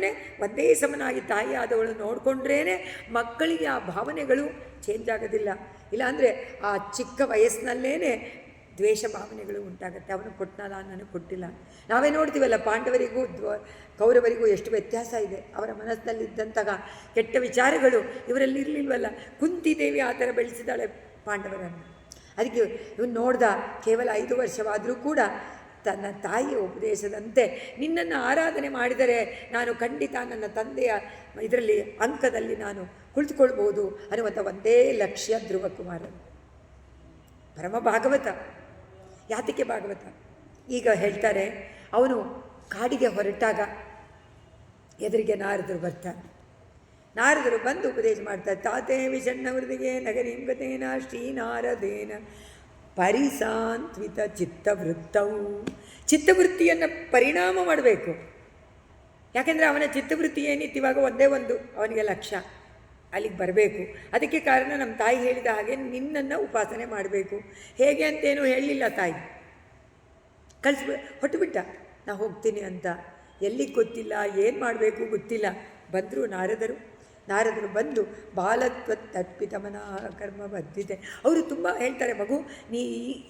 ಒಂದೇ ಸಮನಾಗಿ ತಾಯಿ ಆದವಳು ನೋಡಿಕೊಂಡ್ರೇ ಮಕ್ಕಳಿಗೆ ಆ ಭಾವನೆಗಳು ಚೇಂಜ್ ಆಗೋದಿಲ್ಲ. ಇಲ್ಲಾಂದರೆ ಆ ಚಿಕ್ಕ ವಯಸ್ಸಿನಲ್ಲೇ ದ್ವೇಷ ಭಾವನೆಗಳು ಉಂಟಾಗುತ್ತೆ. ಅವನು ಕೊಟ್ಟನಲ್ಲ, ನನಗೆ ಕೊಟ್ಟಿಲ್ಲ. ನಾವೇ ನೋಡ್ತೀವಲ್ಲ, ಪಾಂಡವರಿಗೂ ಕೌರವರಿಗೂ ಎಷ್ಟು ವ್ಯತ್ಯಾಸ ಇದೆ. ಅವರ ಮನಸ್ಸಿನಲ್ಲಿದ್ದಂತಹ ಕೆಟ್ಟ ವಿಚಾರಗಳು ಇವರಲ್ಲಿ ಇರಲಿಲ್ವಲ್ಲ. ಕುಂತಿದೇವಿ ಆ ಥರ ಬೆಳೆಸಿದಾಳೆ ಪಾಂಡವರನ್ನು. ಅದಕ್ಕೆ ಇವನು ನೋಡ್ದ, ಕೇವಲ 5 ವರ್ಷವಾದರೂ ಕೂಡ ತನ್ನ ತಾಯಿಯ ಉಪದೇಶದಂತೆ ನಿನ್ನನ್ನು ಆರಾಧನೆ ಮಾಡಿದರೆ ನಾನು ಖಂಡಿತ ನನ್ನ ತಂದೆಯ ಇದರಲ್ಲಿ ಅಂಕದಲ್ಲಿ ನಾನು ಕುಳಿತುಕೊಳ್ಬೋದು ಅನ್ನುವಂಥ ಒಂದೇ ಲಕ್ಷ್ಯ ಧ್ರುವಕುಮಾರನು. ಪರಮ ಭಾಗವತ. ಯಾತಕ್ಕೆ ಭಾಗವತ? ಈಗ ಹೇಳ್ತಾರೆ, ಅವನು ಕಾಡಿಗೆ ಹೊರಟಾಗ ಎದುರಿಗೆ ನಾರದರು ಬರ್ತಾರೆ. ನಾರದರು ಬಂದು ಉಪದೇಶ ಮಾಡ್ತಾರೆ. ತಾತೇ ವಿಷಣ್ಣ ವೃದಿಗೆ ನಗರೀಂಗತೇನ ಶ್ರೀನಾರದೇನ ಪರಿಸಾಂತ್ವಿತ ಚಿತ್ತವೃತ್ತವು. ಚಿತ್ತವೃತ್ತಿಯನ್ನು ಪರಿಣಾಮ ಮಾಡಬೇಕು. ಯಾಕೆಂದರೆ ಅವನ ಚಿತ್ತವೃತ್ತಿ ಏನಿತ್ತು ಇವಾಗ ಒಂದೇ ಒಂದು ಅವನಿಗೆ ಲಕ್ಷ್ಯ, ಅಲ್ಲಿಗೆ ಬರಬೇಕು. ಅದಕ್ಕೆ ಕಾರಣ ನಮ್ಮ ತಾಯಿ ಹೇಳಿದ ಹಾಗೆ ನಿನ್ನನ್ನು ಉಪಾಸನೆ ಮಾಡಬೇಕು. ಹೇಗೆ ಅಂತೇನು ಹೇಳಲಿಲ್ಲ ತಾಯಿ, ಹೊಟ್ಟುಬಿಟ್ಟ ನಾ ಹೋಗ್ತೀನಿ ಅಂತ. ಎಲ್ಲಿಗೆ ಗೊತ್ತಿಲ್ಲ, ಏನು ಮಾಡಬೇಕು ಗೊತ್ತಿಲ್ಲ. ಬಂದರು ನಾರದರು ಬಂದು ಬಾಲತ್ವ ತತ್ಪಿತಮನ ಕರ್ಮ ಬದ್ದಿದೆ. ಅವರು ತುಂಬ ಹೇಳ್ತಾರೆ, ಮಗು ನೀ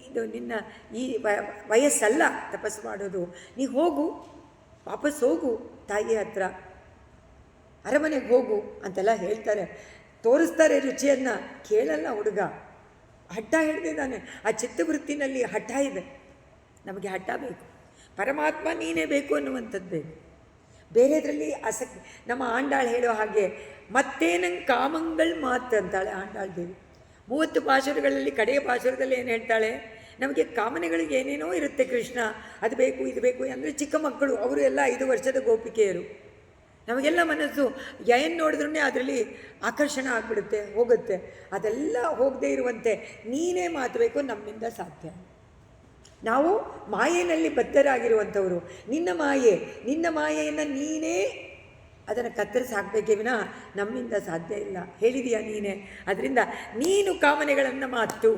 ಇದು ನಿನ್ನ ಈ ವಯಸ್ಸಲ್ಲ ತಪಸ್ಸು ಮಾಡೋದು, ನೀ ಹೋಗು, ವಾಪಸ್ ಹೋಗು ತಾಯಿ ಹತ್ರ, ಅರಮನೆಗೆ ಹೋಗು ಅಂತೆಲ್ಲ ಹೇಳ್ತಾರೆ. ತೋರಿಸ್ತಾರೆ ರುಚಿಯನ್ನು. ಕೇಳಲ್ಲ ಹುಡುಗ, ಹಠ ಹಿಡ್ದಿದ್ದಾನೆ. ಆ ಚಿತ್ತವೃತ್ತಿನಲ್ಲಿ ಹಠ ಇದೆ. ನಮಗೆ ಹಠ ಬೇಕು, ಪರಮಾತ್ಮ ನೀನೇ ಬೇಕು ಅನ್ನುವಂಥದ್ದು ಬೇಕು. ಬೇರೆದರಲ್ಲಿ ಆಸಕ್ತಿ. ನಮ್ಮ ಆಂಡಾಳು ಹೇಳೋ ಹಾಗೆ ಮತ್ತೆ ನಂಗೆ ಕಾಮಂಗಳು ಮಾತು ಅಂತಾಳೆ ಆಂಡಾಳು ದೇವಿ. 30 ಪಾಶುರಗಳಲ್ಲಿ ಕಡೆಯ ಪಾಶುರದಲ್ಲಿ ಏನು ಹೇಳ್ತಾಳೆ, ನಮಗೆ ಕಾಮನೆಗಳಿಗೆ ಏನೇನೋ ಇರುತ್ತೆ ಕೃಷ್ಣ, ಅದು ಬೇಕು ಇದು ಬೇಕು ಅಂದರೆ ಚಿಕ್ಕ ಮಕ್ಕಳು ಅವರು ಎಲ್ಲ 5 ವರ್ಷದ ಗೋಪಿಕೆಯರು. ನಮಗೆಲ್ಲ ಮನಸ್ಸು ಏನು ನೋಡಿದ್ರೂ ಅದರಲ್ಲಿ ಆಕರ್ಷಣ ಆಗಿಬಿಡುತ್ತೆ, ಹೋಗುತ್ತೆ. ಅದೆಲ್ಲ ಹೋಗದೇ ಇರುವಂತೆ ನೀನೇ ಮಾತು ಬೇಕು, ನಮ್ಮಿಂದ ಸಾಧ್ಯ. ನಾವು ಮಾಯೆಯಲ್ಲಿ ಬದ್ಧರಾಗಿರುವಂಥವರು. ನಿನ್ನ ಮಾಯೆಯನ್ನು ನೀನೇ ಅದನ್ನು ಕತ್ತರಿಸಿ ಹಾಕಬೇಕೇ ವಿನ ನಮ್ಮಿಂದ ಸಾಧ್ಯ ಇಲ್ಲ. ಹೇಳಿದೀಯಾ ನೀನೇ, ಅದರಿಂದ ನೀನು ಕಾಮನೆಗಳನ್ನು ಮಾತು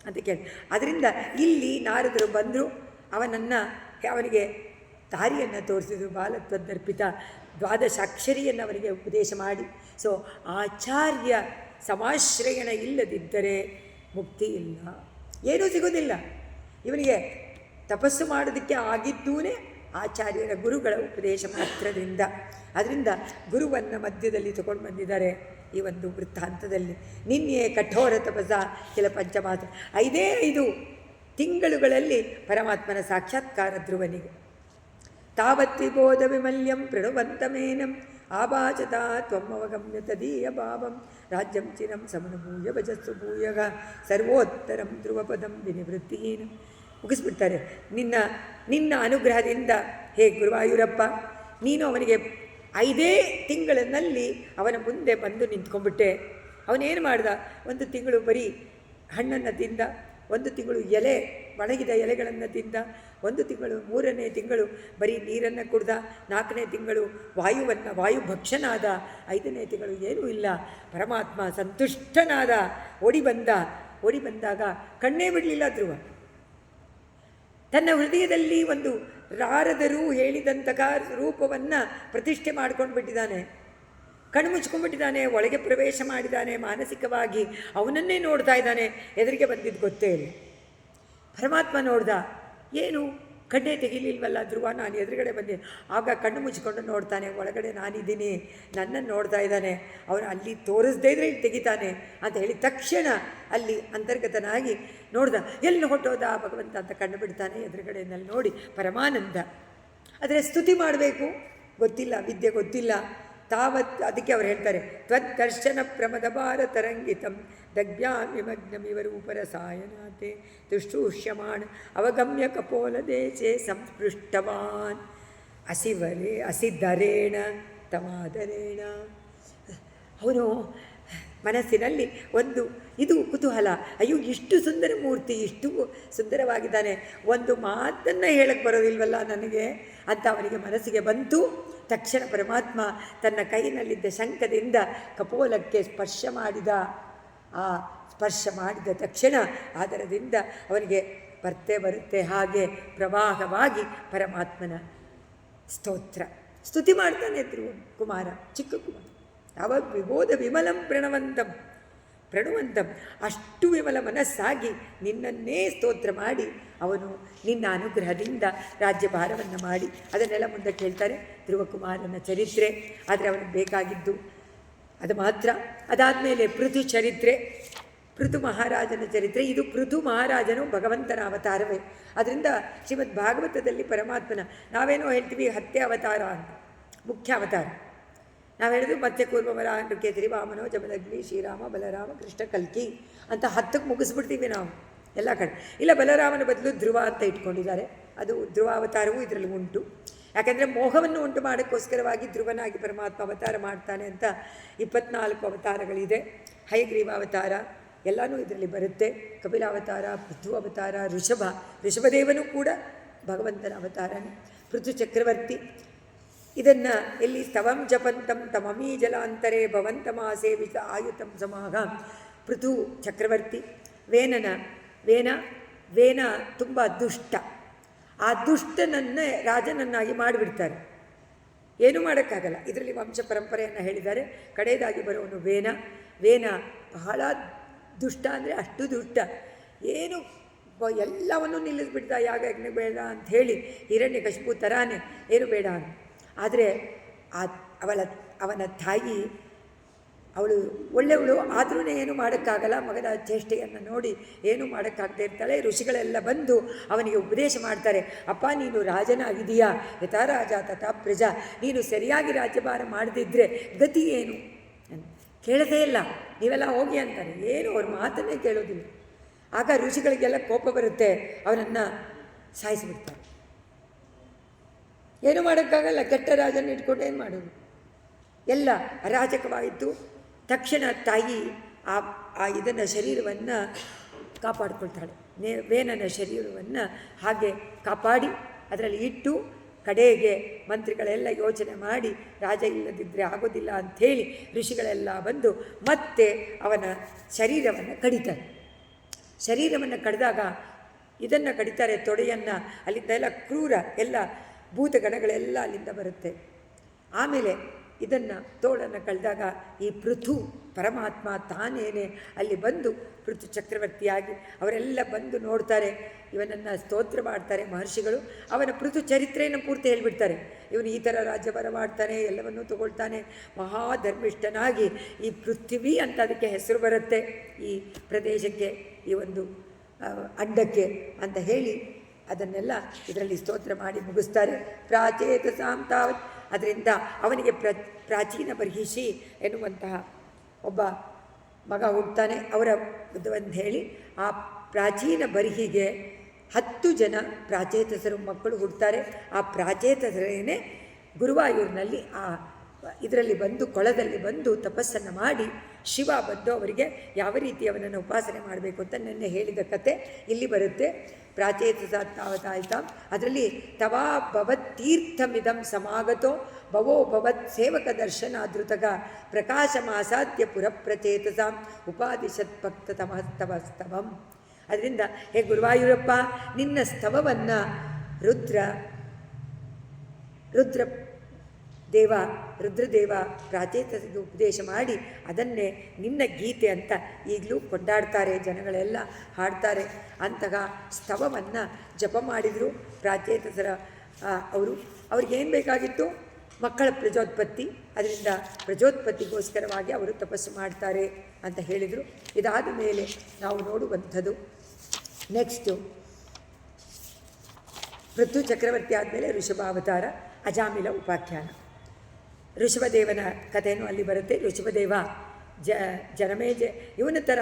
ಅಂತ ಕೇಳಿ. ಅದರಿಂದ ಇಲ್ಲಿ ನಾರದರು ಬಂದರು, ಅವನಿಗೆ ದಾರಿಯನ್ನು ತೋರಿಸಿದರು. ಬಾಲತ್ವದರ್ಪಿತ 12 ಅಕ್ಷರಿಯನ್ನು ಅವನಿಗೆ ಉಪದೇಶ ಮಾಡಿ. ಸೊ ಆಚಾರ್ಯ ಸಮಾಶ್ರಯಣ ಇಲ್ಲದಿದ್ದರೆ ಮುಕ್ತಿ ಇಲ್ಲ, ಏನೂ ಸಿಗೋದಿಲ್ಲ. ಇವನಿಗೆ ತಪಸ್ಸು ಮಾಡೋದಕ್ಕೆ ಆಗಿದ್ದೂ ಆಚಾರ್ಯರ ಗುರುಗಳ ಉಪದೇಶ ಮಾತ್ರದಿಂದ. ಅದರಿಂದ ಗುರುವನ್ನು ಮಧ್ಯದಲ್ಲಿ ತಗೊಂಡು ಬಂದಿದ್ದಾರೆ ಈ ಒಂದು ವೃತ್ತಾಂತದಲ್ಲಿ. ನಿನ್ನೆ ಕಠೋರ ತಪಸ್ಸ ಕೆಲ ಪಂಚಮಾತ್ರ 5 ತಿಂಗಳುಗಳಲ್ಲಿ ಪರಮಾತ್ಮನ ಸಾಕ್ಷಾತ್ಕಾರ ಧ್ರುವನಿಗೆ. ತಾವತ್ವಿಬೋಧ ವಿಮಲ್ಯಂ ಪ್ರಣುವಂತಮೇನಂ ಆಭಾಚತ ತ್ವಮವಗಮ್ಯ ತದೀಯ ಭಾವಂ ರಾಜ್ಯಂ ಚಿರಂ ಸಮನುಭೂಯ ಭಜಸ್ಸು ಭೂಯಗ ಸರ್ವೋತ್ತರಂ ಧ್ರುವಪದಂ ವಿನಿವೃತ್ತಿಹೀನ. ಮುಗಿಸ್ಬಿಡ್ತಾರೆ. ನಿನ್ನ ಅನುಗ್ರಹದಿಂದ ಹೇ ಗುರುವಾಯೂರಪ್ಪ, ನೀನು ಅವನಿಗೆ 5 ತಿಂಗಳಿನಲ್ಲಿ ಅವನ ಮುಂದೆ ಬಂದು ನಿಂತ್ಕೊಂಡ್ಬಿಟ್ಟೆ. ಅವನೇನು ಮಾಡ್ದ, 1 ತಿಂಗಳು ಬರೀ ಹಣ್ಣನ್ನು ತಿಂದ, 1 ತಿಂಗಳು ಒಣಗಿದ ಎಲೆಗಳನ್ನು ತಿಂದ, 1 ತಿಂಗಳು 3ನೇ ತಿಂಗಳು ಬರೀ ನೀರನ್ನು ಕುಡ್ದ, 4ನೇ ತಿಂಗಳು ವಾಯು ಭಕ್ಷನಾದ, 5ನೇ ತಿಂಗಳು ಏನೂ ಇಲ್ಲ. ಪರಮಾತ್ಮ ಸಂತುಷ್ಟನಾದ, ಓಡಿ ಬಂದಾಗ ಕಣ್ಣೇ ಬಿಡಲಿಲ್ಲ ಧ್ರುವ. ತನ್ನ ಹೃದಯದಲ್ಲಿ ಒಂದು ನಾರದರು ಹೇಳಿದಂತಹ ರೂಪವನ್ನು ಪ್ರತಿಷ್ಠೆ ಮಾಡ್ಕೊಂಡು ಬಿಟ್ಟಿದ್ದಾನೆ. ಕಣ್ಣು ಮುಚ್ಕೊಂಡ್ಬಿಟ್ಟಿದ್ದಾನೆ, ಒಳಗೆ ಪ್ರವೇಶ ಮಾಡಿದ್ದಾನೆ. ಮಾನಸಿಕವಾಗಿ ಅವನನ್ನೇ ನೋಡ್ತಾ ಇದ್ದಾನೆ. ಎದುರಿಗೆ ಬಂದಿದ್ದು ಗೊತ್ತೇ ಇಲ್ಲ. ಪರಮಾತ್ಮ ನೋಡ್ದ, ಏನು ಕಣ್ಣೇ ತೆಗಿಲಿಲ್ವಲ್ಲ ಧ್ರುವ, ನಾನು ಎದುರುಗಡೆ ಬಂದೆ. ಆಗ ಕಣ್ಣು ಮುಚ್ಚಿಕೊಂಡು ನೋಡ್ತಾನೆ, ಒಳಗಡೆ ನಾನಿದ್ದೀನಿ, ನನ್ನನ್ನು ನೋಡ್ತಾ ಇದ್ದಾನೆ. ಅವನು ಅಲ್ಲಿ ತೋರಿಸ್ದೇ ಇದ್ರೆ ಇಲ್ಲಿ ತೆಗಿತಾನೆ ಅಂತ ಹೇಳಿ ತಕ್ಷಣ ಅಲ್ಲಿ ಅಂತರ್ಗತನಾಗಿ ನೋಡ್ದ. ಎಲ್ಲಿ ಹೊಟ್ಟೋದ ಭಗವಂತ ಅಂತ ಕಣ್ಣು ಬಿಡ್ತಾನೆ. ಎದುರುಗಡೆಯಲ್ಲಿ ನೋಡಿ ಪರಮಾನಂದ. ಆದರೆ ಸ್ತುತಿ ಮಾಡಬೇಕು ಗೊತ್ತಿಲ್ಲ, ವಿದ್ಯೆ ಗೊತ್ತಿಲ್ಲ. ತಾವತ್ ಅದಕ್ಕೆ ಅವ್ರು ಹೇಳ್ತಾರೆ, ತ್ವತ್ಕರ್ಷಣ ಪ್ರಮದ ಭಾರ ತರಂಗಿತಂ ದಗ್ಭ್ಯಾಮಿಮಗ್ನಮಿವ ರೂಪರಸಾಯನಾತೆ ತುಷ್ಟೂಷ್ಯಮಾಣ ಅವಗಮ್ಯ ಕಪೋಲ ದೇಶೆ ಸಂಸ್ಪೃಷ್ಟವಾನ್ ಅಸಿವರೆ ಅಸಿಧರೇಣ ತಮಾದರೇಣ. ಅವನು ಮನಸ್ಸಿನಲ್ಲಿ ಒಂದು ಇದು ಕುತೂಹಲ, ಅಯ್ಯೋ ಇಷ್ಟು ಸುಂದರ ಮೂರ್ತಿ, ಇಷ್ಟು ಸುಂದರವಾಗಿದ್ದಾನೆ, ಒಂದು ಮಾತನ್ನು ಹೇಳಕ್ಕೆ ಬರೋದಿಲ್ವಲ್ಲ ನನಗೆ ಅಂತ ಅವನಿಗೆ ಮನಸ್ಸಿಗೆ ಬಂತು. ತಕ್ಷಣ ಪರಮಾತ್ಮ ತನ್ನ ಕೈನಲ್ಲಿದ್ದ ಶಂಖದಿಂದ ಕಪೋಲಕ್ಕೆ ಸ್ಪರ್ಶ ಮಾಡಿದ. ಆ ಸ್ಪರ್ಶ ಮಾಡಿದ ತಕ್ಷಣ ಆದರದಿಂದ ಅವನಿಗೆ ಬರುತ್ತೆ ಹಾಗೆ ಪ್ರವಾಹವಾಗಿ ಪರಮಾತ್ಮನ ಸ್ತೋತ್ರ ಸ್ತುತಿ ಮಾಡ್ತಾನೆ ಕುಮಾರ, ಚಿಕ್ಕ ಕುಮಾರ. ಅವಾಗ ವಿಬೋಧ ವಿಮಲಂ ಪ್ರಣವಂತಂ ಅಷ್ಟು ವಿಮಲ ಮನಸ್ಸಾಗಿ ನಿನ್ನನ್ನೇ ಸ್ತೋತ್ರ ಮಾಡಿ ಅವನು ನಿನ್ನ ಅನುಗ್ರಹದಿಂದ ರಾಜ್ಯಭಾರವನ್ನು ಮಾಡಿ ಅದನ್ನೆಲ್ಲ ಮುಂದಕ್ಕೆ ಹೇಳ್ತಾರೆ. ಧ್ರುವಕುಮಾರನ ಚರಿತ್ರೆ ಆದರೆ ಅವನಿಗೆ ಬೇಕಾಗಿದ್ದು ಅದು ಮಾತ್ರ. ಅದಾದಮೇಲೆ ಪೃಥು ಚರಿತ್ರೆ, ಪೃಥು ಮಹಾರಾಜನ ಚರಿತ್ರೆ. ಇದು ಪೃಥು ಮಹಾರಾಜನು ಭಗವಂತನ ಅವತಾರವೇ. ಅದರಿಂದ ಶ್ರೀಮದ್ ಭಾಗವತದಲ್ಲಿ ಪರಮಾತ್ಮನ ನಾವೇನೋ ಹೇಳ್ತೀವಿ 10 ಅವತಾರ ಅಂತ, ಮುಖ್ಯ ಅವತಾರ ನಾವು ಹೇಳಿದ್ವಿ. ಮತ್ತೆ ಕೂರ್ಮವರ ನೃಕೇಸರಿ ವಾಮನೋ ಜಮದಗ್ನಿ ಶ್ರೀರಾಮ ಬಲರಾಮ ಕೃಷ್ಣ ಕಲ್ಕಿ ಅಂತ 10ಕ್ಕೆ ಮುಗಿಸ್ಬಿಡ್ತೀವಿ ನಾವು ಎಲ್ಲ ಕಡೆ. ಇಲ್ಲ, ಬಲರಾಮನ ಬದಲು ಧ್ರುವ ಅಂತ ಇಟ್ಕೊಂಡಿದ್ದಾರೆ. ಅದು ಧ್ರುವಾವತಾರವೂ ಇದರಲ್ಲಿ ಉಂಟು. ಯಾಕೆಂದರೆ ಮೋಹವನ್ನು ಉಂಟು ಮಾಡೋಕ್ಕೋಸ್ಕರವಾಗಿ ಧ್ರುವನಾಗಿ ಪರಮಾತ್ಮ ಅವತಾರ ಮಾಡ್ತಾನೆ ಅಂತ 24 ಅವತಾರಗಳಿದೆ. ಹಯಗ್ರೀವ ಅವತಾರ ಎಲ್ಲನೂ ಇದರಲ್ಲಿ ಬರುತ್ತೆ. ಕಪಿಲಾವತಾರ, ಪೃಥು ಅವತಾರ, ಋಷಭದೇವನೂ ಕೂಡ ಭಗವಂತನ ಅವತಾರನೇ. ಪೃಥು ಚಕ್ರವರ್ತಿ ಇದನ್ನು ಎಲ್ಲಿ ಸ್ತವಂ ಜಪಂತಂ ತಮಮೀ ಜಲಾಂತರೇ ಭವಂತಮಾಸೇವಿತ ಆಯುತಂ ಸಮಾಗ. ಪೃಥು ಚಕ್ರವರ್ತಿ ವೇನ ತುಂಬ ದುಷ್ಟ. ಆ ದುಷ್ಟನನ್ನೇ ರಾಜನನ್ನಾಗಿ ಮಾಡಿಬಿಡ್ತಾರೆ. ಏನೂ ಮಾಡೋಕ್ಕಾಗಲ್ಲ. ಇದರಲ್ಲಿ ವಂಶ ಪರಂಪರೆಯನ್ನು ಹೇಳಿದ್ದಾರೆ. ಕಡೆಯದಾಗಿ ಬರೋನು ವೇನ ಬಹಳ ದುಷ್ಟ, ಅಂದರೆ ಅಷ್ಟು ದುಷ್ಟ. ಏನು ಎಲ್ಲವನ್ನೂ ನಿಲ್ಲಿಸ್ಬಿಡ್ತಾ, ಯಾಕೆ ಬೇಡ ಅಂಥೇಳಿ ಹಿರಣ್ಯಕಶಿಪು ಥರಾನೇ ಏನು ಬೇಡ ಅಂತ. ಆದರೆ ಅವನ ತಾಯಿ ಅವಳು ಒಳ್ಳೆಯವಳು, ಆದ್ರೂ ಏನು ಮಾಡೋಕ್ಕಾಗಲ್ಲ. ಮಗನ ಚೇಷ್ಟೆಯನ್ನು ನೋಡಿ ಏನೂ ಮಾಡೋಕ್ಕಾಗದೇ ಇರ್ತಾಳೆ. ಋಷಿಗಳೆಲ್ಲ ಬಂದು ಅವನಿಗೆ ಉಪದೇಶ ಮಾಡ್ತಾರೆ. ಅಪ್ಪ, ನೀನು ರಾಜನಾಗಿದೆಯಾ, ಯಥಾ ರಾಜ ತಥಾ ಪ್ರಜಾ, ನೀನು ಸರಿಯಾಗಿ ರಾಜ್ಯಭಾರ ಮಾಡದಿದ್ದರೆ ಗತಿ ಏನು? ಕೇಳದೇ ಇಲ್ಲ, ನೀವೆಲ್ಲ ಹೋಗಿ ಅಂತಾರೆ. ಏನು ಅವ್ರ ಮಾತನ್ನೇ ಕೇಳೋದಿಲ್ಲ. ಆಗ ಋಷಿಗಳಿಗೆಲ್ಲ ಕೋಪ ಬರುತ್ತೆ, ಅವನನ್ನು ಸಾಯಿಸಿಬಿಡ್ತಾರೆ. ಏನು ಮಾಡೋಕ್ಕಾಗಲ್ಲ, ಕೆಟ್ಟ ರಾಜನ ಇಟ್ಕೊಂಡು ಏನು ಮಾಡೋದು? ಎಲ್ಲ ಅರಾಜಕವಾಯಿತು. ತಕ್ಷಣ ತಾಯಿ ಇದನ್ನು ಶರೀರವನ್ನು ಕಾಪಾಡಿಕೊಳ್ತಾಳೆ. ವೇನನ ಶರೀರವನ್ನು ಹಾಗೆ ಕಾಪಾಡಿ ಅದರಲ್ಲಿ ಇಟ್ಟು ಕಡೆಗೆ ಮಂತ್ರಿಗಳೆಲ್ಲ ಯೋಚನೆ ಮಾಡಿ ರಾಜ ಇಲ್ಲದಿದ್ದರೆ ಆಗೋದಿಲ್ಲ ಅಂಥೇಳಿ ಋಷಿಗಳೆಲ್ಲ ಬಂದು ಮತ್ತೆ ಅವನ ಶರೀರವನ್ನು ಕಡಿತಾರೆ. ಶರೀರವನ್ನು ಕಡಿದಾಗ ಇದನ್ನು ಕಡಿತಾರೆ, ತೊಡೆಯನ್ನು. ಅಲ್ಲಿಂದ ಎಲ್ಲ ಕ್ರೂರ ಎಲ್ಲ ಭೂತಗಣಗಳೆಲ್ಲ ಅಲ್ಲಿಂದ ಬರುತ್ತೆ. ಆಮೇಲೆ ಇದನ್ನು ತೋಳನ್ನು ಕಳೆದಾಗ ಈ ಪೃಥು ಪರಮಾತ್ಮ ತಾನೇನೆ ಅಲ್ಲಿ ಬಂದು ಪೃಥು ಚಕ್ರವರ್ತಿಯಾಗಿ ಅವರೆಲ್ಲ ಬಂದು ನೋಡ್ತಾರೆ, ಇವನನ್ನು ಸ್ತೋತ್ರ ಮಾಡ್ತಾರೆ ಮಹರ್ಷಿಗಳು. ಅವನ ಪೃಥು ಚರಿತ್ರೆಯನ್ನು ಪೂರ್ತಿ ಹೇಳಿಬಿಡ್ತಾರೆ. ಇವನು ಈ ಥರ ರಾಜ್ಯಭಾರ ಮಾಡ್ತಾನೆ, ಎಲ್ಲವನ್ನೂ ತಗೊಳ್ತಾನೆ, ಮಹಾಧರ್ಮಿಷ್ಠನಾಗಿ ಈ ಪೃಥ್ವಿ ಅಂತ ಅದಕ್ಕೆ ಹೆಸರು ಬರುತ್ತೆ ಈ ಪ್ರದೇಶಕ್ಕೆ, ಈ ಒಂದು ಅಂಡಕ್ಕೆ ಅಂತ ಹೇಳಿ ಅದನ್ನೆಲ್ಲ ಇದರಲ್ಲಿ ಸ್ತೋತ್ರ ಮಾಡಿ ಮುಗಿಸ್ತಾರೆ. ಪ್ರಾಚೇತ ಸಾಂತಾವತ್, ಅದರಿಂದ ಅವನಿಗೆ ಪ್ರಾಚೀನ ಬರ್ಹಿಷಿ ಎನ್ನುವಂತಹ ಒಬ್ಬ ಮಗ ಹುಡ್ತಾನೆ. ಅವರ ಅಂತ ಹೇಳಿ ಆ ಪ್ರಾಚೀನ ಬರ್ಹಿಗೆ 10 ಜನ ಪ್ರಾಚೇತಸರು ಮಕ್ಕಳು ಹುಡ್ತಾರೆ. ಆ ಪ್ರಾಚೇತಸರೇನೆ ಗುರುವಾಯೂರಿನಲ್ಲಿ ಇದರಲ್ಲಿ ಬಂದು ಕೊಳದಲ್ಲಿ ಬಂದು ತಪಸ್ಸನ್ನು ಮಾಡಿ ಶಿವ ಬಂದು ಅವರಿಗೆ ಯಾವ ರೀತಿ ಅವನನ್ನು ಉಪಾಸನೆ ಮಾಡಬೇಕು ಅಂತ ನೆನ್ನೆ ಹೇಳಿದ ಕತೆ ಇಲ್ಲಿ ಬರುತ್ತೆ. ಪ್ರಾಚೇತಸ ತಾವತಾಯ್ತ ಅದರಲ್ಲಿ ತವಾ ಭವತ್ತೀರ್ಥಮಿದಂ ಸಮಾಗತೋ ಭವೋ ಭವತ್ ಸೇವಕ ದರ್ಶನಾದೃತಗ ಪ್ರಕಾಶಮಾಸಾದ್ಯ ಪುರಪ್ರಚೇತಸಾಂ ಉಪಾದಿಶತ್ ಭಕ್ತ ತಮಸ್ತವ ಸ್ತವಂ. ಅದರಿಂದ ಹೇ ಗುರುವಾಯೂರಪ್ಪ, ನಿನ್ನ ಸ್ತವವನ್ನು ರುದ್ರದೇವ ಪ್ರಾಚೇತಸಿಗೆ ಉಪದೇಶ ಮಾಡಿ ಅದನ್ನೇ ನಿನ್ನ ಗೀತೆ ಅಂತ ಈಗಲೂ ಕೊಂಡಾಡ್ತಾರೆ, ಜನಗಳೆಲ್ಲ ಹಾಡ್ತಾರೆ. ಅಂತಹ ಸ್ತವವನ್ನು ಜಪ ಮಾಡಿದರು ಪ್ರಾಚೇತಸರ ಅವ್ರಿಗೇನು ಬೇಕಾಗಿತ್ತು? ಮಕ್ಕಳ ಪ್ರಜೋತ್ಪತ್ತಿ. ಅದರಿಂದ ಪ್ರಜೋತ್ಪತ್ತಿಗೋಸ್ಕರವಾಗಿ ಅವರು ತಪಸ್ಸು ಮಾಡ್ತಾರೆ ಅಂತ ಹೇಳಿದರು. ಇದಾದ ಮೇಲೆ ನಾವು ನೋಡುವಂಥದ್ದು ನೆಕ್ಸ್ಟು ಪೃಥು ಚಕ್ರವರ್ತಿ ಆದಮೇಲೆ ಋಷಭಾವತಾರ, ಅಜಾಮಿಲ ಉಪಾಖ್ಯಾನ. ಋಷಭದೇವನ ಕಥೆಯೂ ಅಲ್ಲಿ ಬರುತ್ತೆ. ಋಷಭದೇವ ಜನಮೇಜ ಇವನ ಥರ,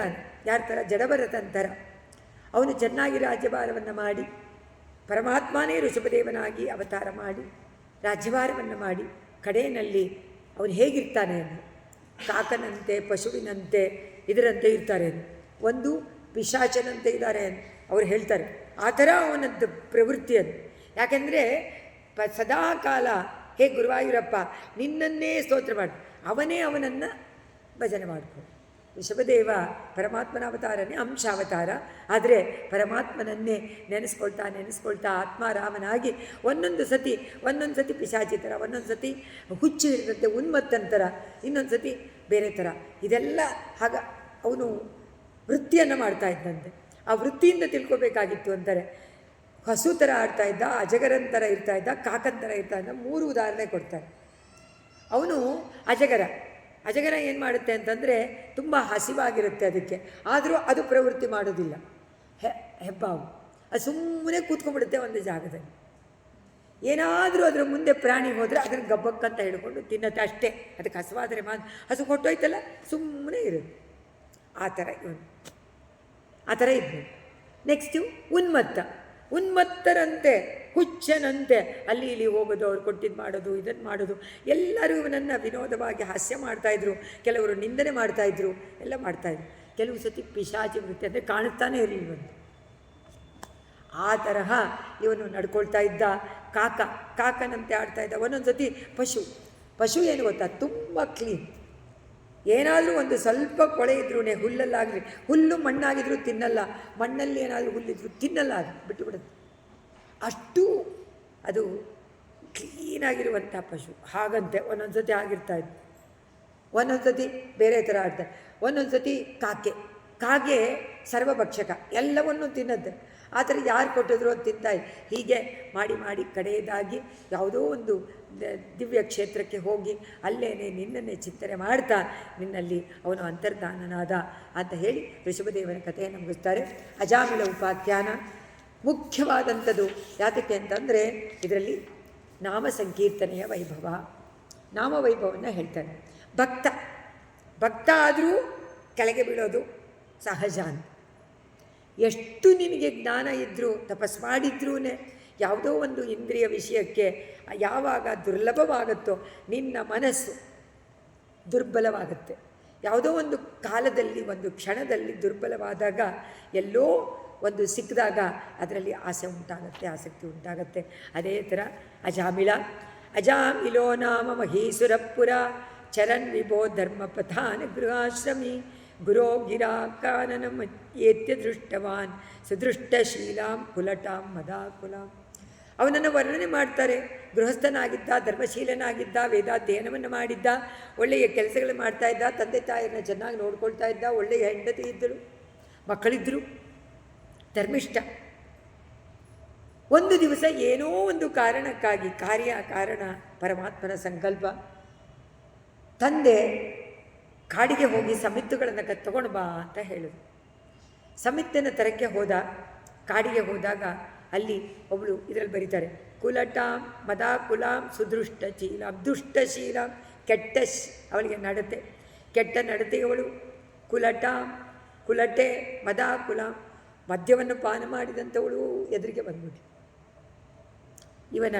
ಯಾರ ಥರ, ಜಡಭರತನ ಥರ. ಅವನು ಚೆನ್ನಾಗಿ ರಾಜ್ಯಭಾರವನ್ನು ಮಾಡಿ, ಪರಮಾತ್ಮನೇ ಋಷಭದೇವನಾಗಿ ಅವತಾರ ಮಾಡಿ ರಾಜ್ಯಭಾರವನ್ನು ಮಾಡಿ, ಕಡೆಯಲ್ಲಿ ಅವನು ಹೇಗಿರ್ತಾನೆ ಅಂದರೆ ಕಾಕನಂತೆ, ಪಶುವಿನಂತೆ, ಇದರಂತೆ ಇರ್ತಾರೆ. ಒಂದು ಪಿಶಾಚನಂತೆ ಇದ್ದಾರೆ ಅವ್ರು ಹೇಳ್ತಾರೆ. ಆ ಥರ ಅವನದ್ದು ಪ್ರವೃತ್ತಿ ಅದು. ಯಾಕೆಂದರೆ ಸದಾ ಕಾಲ ಹೇ ಗುರುವಾಯೂರಪ್ಪ ನಿನ್ನನ್ನೇ ಸ್ತೋತ್ರ ಮಾಡಿ, ಅವನೇ ಅವನನ್ನು ಭಜನೆ ಮಾಡಿಕೊಂಡು. ಋಷಭದೇವ ಪರಮಾತ್ಮನ ಅವತಾರನೇ, ಅಂಶಾವತಾರ. ಆದರೆ ಪರಮಾತ್ಮನನ್ನೇ ನೆನೆಸ್ಕೊಳ್ತಾ ಆತ್ಮಾರಾಮನಾಗಿ ಒಂದೊಂದು ಸತಿ ಪಿಶಾಚಿ ಥರ, ಒಂದೊಂದು ಸತಿ ಹುಚ್ಚು ಹಿಡಿದಂತೆ ಉನ್ಮತ್ತಂತರ, ಇನ್ನೊಂದು ಸತಿ ಬೇರೆ ಥರ. ಇದೆಲ್ಲ ಆಗ ಅವನು ವೃತ್ತಿಯನ್ನು ಮಾಡ್ತಾ ಇದ್ದಂತೆ. ಆ ವೃತ್ತಿಯಿಂದ ತಿಳ್ಕೊಬೇಕಾಗಿತ್ತು ಅಂತಾರೆ. ಹಸು ಥರ ಆಡ್ತಾ ಇದ್ದ, ಅಜಗರನ ಥರ ಇರ್ತಾ ಇದ್ದ, ಕಾಕನ ಥರ ಇರ್ತಾ ಇದ್ದ. 3 ಉದಾಹರಣೆ ಕೊಡ್ತಾರೆ. ಅವನು ಅಜಗರ ಏನು ಮಾಡುತ್ತೆ ಅಂತಂದರೆ ತುಂಬ ಹಸಿವಾಗಿರುತ್ತೆ ಅದಕ್ಕೆ, ಆದರೂ ಅದು ಪ್ರವೃತ್ತಿ ಮಾಡೋದಿಲ್ಲ. ಹೆಬ್ಬಾವು ಅದು ಸುಮ್ಮನೆ ಕೂತ್ಕೊಂಡ್ಬಿಡುತ್ತೆ ಒಂದು ಜಾಗದಲ್ಲಿ. ಏನಾದರೂ ಅದರ ಮುಂದೆ ಪ್ರಾಣಿ ಹೋದರೆ ಅದನ್ನು ಗಬ್ಬಕ್ಕಂತ ಹಿಡ್ಕೊಂಡು ತಿನ್ನತ್ತೆ ಅಷ್ಟೇ. ಅದಕ್ಕೆ ಹಸುವಾದರೆ ಹಸು ಕೊಟ್ಟೋಯ್ತಲ್ಲ ಸುಮ್ಮನೆ ಇರುತ್ತೆ. ಆ ಥರ ಇದ್ನು. ನೆಕ್ಸ್ಟು ಉನ್ಮತ್ತರಂತೆ, ಹುಚ್ಚನಂತೆ ಅಲ್ಲಿ ಇಲ್ಲಿ ಹೋಗೋದು, ಅವ್ರು ಕೊಟ್ಟಿದ್ದು ಮಾಡೋದು, ಇದನ್ನು ಮಾಡೋದು. ಎಲ್ಲರೂ ಇವನನ್ನು ವಿನೋದವಾಗಿ ಹಾಸ್ಯ ಮಾಡ್ತಾಯಿದ್ರು, ಕೆಲವರು ನಿಂದನೆ ಮಾಡ್ತಾಯಿದ್ರು, ಎಲ್ಲ ಮಾಡ್ತಾಯಿದ್ರು. ಕೆಲವು ಸತಿ ಪಿಶಾಚಿ ವೃತ್ತಿ ಅಂದರೆ ಕಾಣುತ್ತಾನೆ ಇರಲಿಲ್ಲ ಇವನು. ಆ ತರಹ ಇವನು ನಡ್ಕೊಳ್ತಾ ಇದ್ದ. ಕಾಕನಂತೆ ಆಡ್ತಾ ಇದ್ದ. ಒಂದೊಂದು ಸತಿ ಪಶು ಏನು ಗೊತ್ತಾ, ತುಂಬ ಕ್ಲೀನ್. ಏನಾದರೂ ಒಂದು ಸ್ವಲ್ಪ ಕೊಳೆ ಇದ್ರೂ, ಹುಲ್ಲಲ್ಲಾಗಲಿ, ಹುಲ್ಲು ಮಣ್ಣಾಗಿದ್ರೂ ತಿನ್ನಲ್ಲ, ಮಣ್ಣಲ್ಲಿ ಏನಾದರೂ ಹುಲ್ಲಿದ್ರೂ ತಿನ್ನಲ್ಲ, ಅದು ಬಿಟ್ಟುಬಿಡುತ್ತೆ. ಅಷ್ಟು ಅದು ಕ್ಲೀನಾಗಿರುವಂಥ ಪಶು. ಹಾಗಂತೆ ಒಂದೊಂದು ಸತಿ ಆಗಿರ್ತಾಯಿತ್ತು, ಒಂದೊಂದು ಸತಿ ಬೇರೆ ಥರ ಆಡ್ತಾರೆ. ಒಂದೊಂದು ಸತಿ ಕಾಗೆ ಸರ್ವಭಕ್ಷಕ, ಎಲ್ಲವನ್ನೂ ತಿನ್ನತ್ತೆ. ಆ ಥರ ಯಾರು ಕೊಟ್ಟಿದ್ರು ಅದು ತಿಂತಾಯಿದ್ದು. ಹೀಗೆ ಮಾಡಿ ಕಡೆಯದಾಗಿ ಯಾವುದೋ ಒಂದು ದಿವ್ಯ ಕ್ಷೇತ್ರಕ್ಕೆ ಹೋಗಿ ಅಲ್ಲೇನೆ ನಿನ್ನನ್ನೇ ಚಿಂತನೆ ಮಾಡ್ತಾ ನಿನ್ನಲ್ಲಿ ಅವನು ಅಂತರ್ಧಾನನಾದ ಅಂತ ಹೇಳಿ ಋಷಭದೇವನ ಕಥೆಯನ್ನು ಮುಗಿಸ್ತಾರೆ. ಅಜಾಮಿಲ ಉಪಾಖ್ಯಾನ ಮುಖ್ಯವಾದಂಥದ್ದು. ಯಾತಕ್ಕೆ ಅಂತಂದರೆ ಇದರಲ್ಲಿ ನಾಮ ಸಂಕೀರ್ತನೆಯ ವೈಭವ, ನಾಮವೈಭವವನ್ನು ಹೇಳ್ತಾರೆ. ಭಕ್ತ ಆದರೂ ಕೆಳಗೆ ಬೀಳೋದು ಸಹಜ ಅಂತ. ಎಷ್ಟು ನಿನಗೆ ಜ್ಞಾನ ಇದ್ದರೂ, ತಪಸ್ ಮಾಡಿದ್ರೂ ಯಾವುದೋ ಒಂದು ಇಂದ್ರಿಯ ವಿಷಯಕ್ಕೆ ಯಾವಾಗ ದುರ್ಲಭವಾಗುತ್ತೋ ನಿನ್ನ ಮನಸ್ಸು ದುರ್ಬಲವಾಗುತ್ತೆ. ಯಾವುದೋ ಒಂದು ಕಾಲದಲ್ಲಿ, ಒಂದು ಕ್ಷಣದಲ್ಲಿ ದುರ್ಬಲವಾದಾಗ, ಎಲ್ಲೋ ಒಂದು ಸಿಕ್ಕಿದಾಗ ಅದರಲ್ಲಿ ಆಸೆ ಉಂಟಾಗತ್ತೆ, ಆಸಕ್ತಿ ಉಂಟಾಗತ್ತೆ. ಅದೇ ಥರ ಅಜಾಮಿಲೋ ನಾಮ ಮಹೀಸುರಪುರ ಚರನ್ ವಿಭೋ ಧರ್ಮಪಥಾನ ಗೃಹಾಶ್ರಮಿ ಗುರೋ ಗಿರಾಕಾನನಂ ಏತ್ಯ ದೃಷ್ಟವಾನ್ ಸುದೃಷ್ಟಶೀಲಾಂ ಕುಲಟಾಂ ಮದಾಕುಲಾಂ. ಅವನನ್ನು ವರ್ಣನೆ ಮಾಡ್ತಾರೆ. ಗೃಹಸ್ಥನಾಗಿದ್ದ, ಧರ್ಮಶೀಲನಾಗಿದ್ದ, ವೇದಾಧ್ಯಯನವನ್ನು ಮಾಡಿದ್ದ, ಒಳ್ಳೆಯ ಕೆಲಸಗಳು ಮಾಡ್ತಾಯಿದ್ದ, ತಂದೆ ತಾಯಿಯನ್ನು ಚೆನ್ನಾಗಿ ನೋಡ್ಕೊಳ್ತಾ ಇದ್ದ, ಒಳ್ಳೆಯ ಹೆಂಡತಿ ಇದ್ದರು, ಮಕ್ಕಳಿದ್ದರು, ಧರ್ಮಿಷ್ಠ. ಒಂದು ದಿವಸ ಏನೋ ಒಂದು ಕಾರಣಕ್ಕಾಗಿ, ಕಾರಣ ಪರಮಾತ್ಮನ ಸಂಕಲ್ಪ, ತಂದೆ ಕಾಡಿಗೆ ಹೋಗಿ ಸಮಿತ್ತುಗಳನ್ನು ತಗೊಂಡು ಬಾ ಅಂತ ಹೇಳಿದ್ರು. ಸಮಿತ್ತನ ತರಕ್ಕೆ ಹೋದ. ಕಾಡಿಗೆ ಹೋದಾಗ ಅಲ್ಲಿ ಒಬ್ಬಳು ಇದರಲ್ಲಿ ಬರೀತಾರೆ, ಕುಲಟಾಂ ಮದಾಕುಲಾಂ ಸುದೃಷ್ಟಶೀಲಾಂ. ದುಷ್ಟಶೀಲಾಂ ಅವಳಿಗೆ ಕೆಟ್ಟ ನಡತೆಯವಳು. ಕುಲಟೆ ಮದಾಕುಲಾಂ, ಮದ್ಯವನ್ನು ಪಾನ ಮಾಡಿದಂಥವಳು ಎದುರಿಗೆ ಬಂದ್ಬಿಟ್ಟು. ಇವನ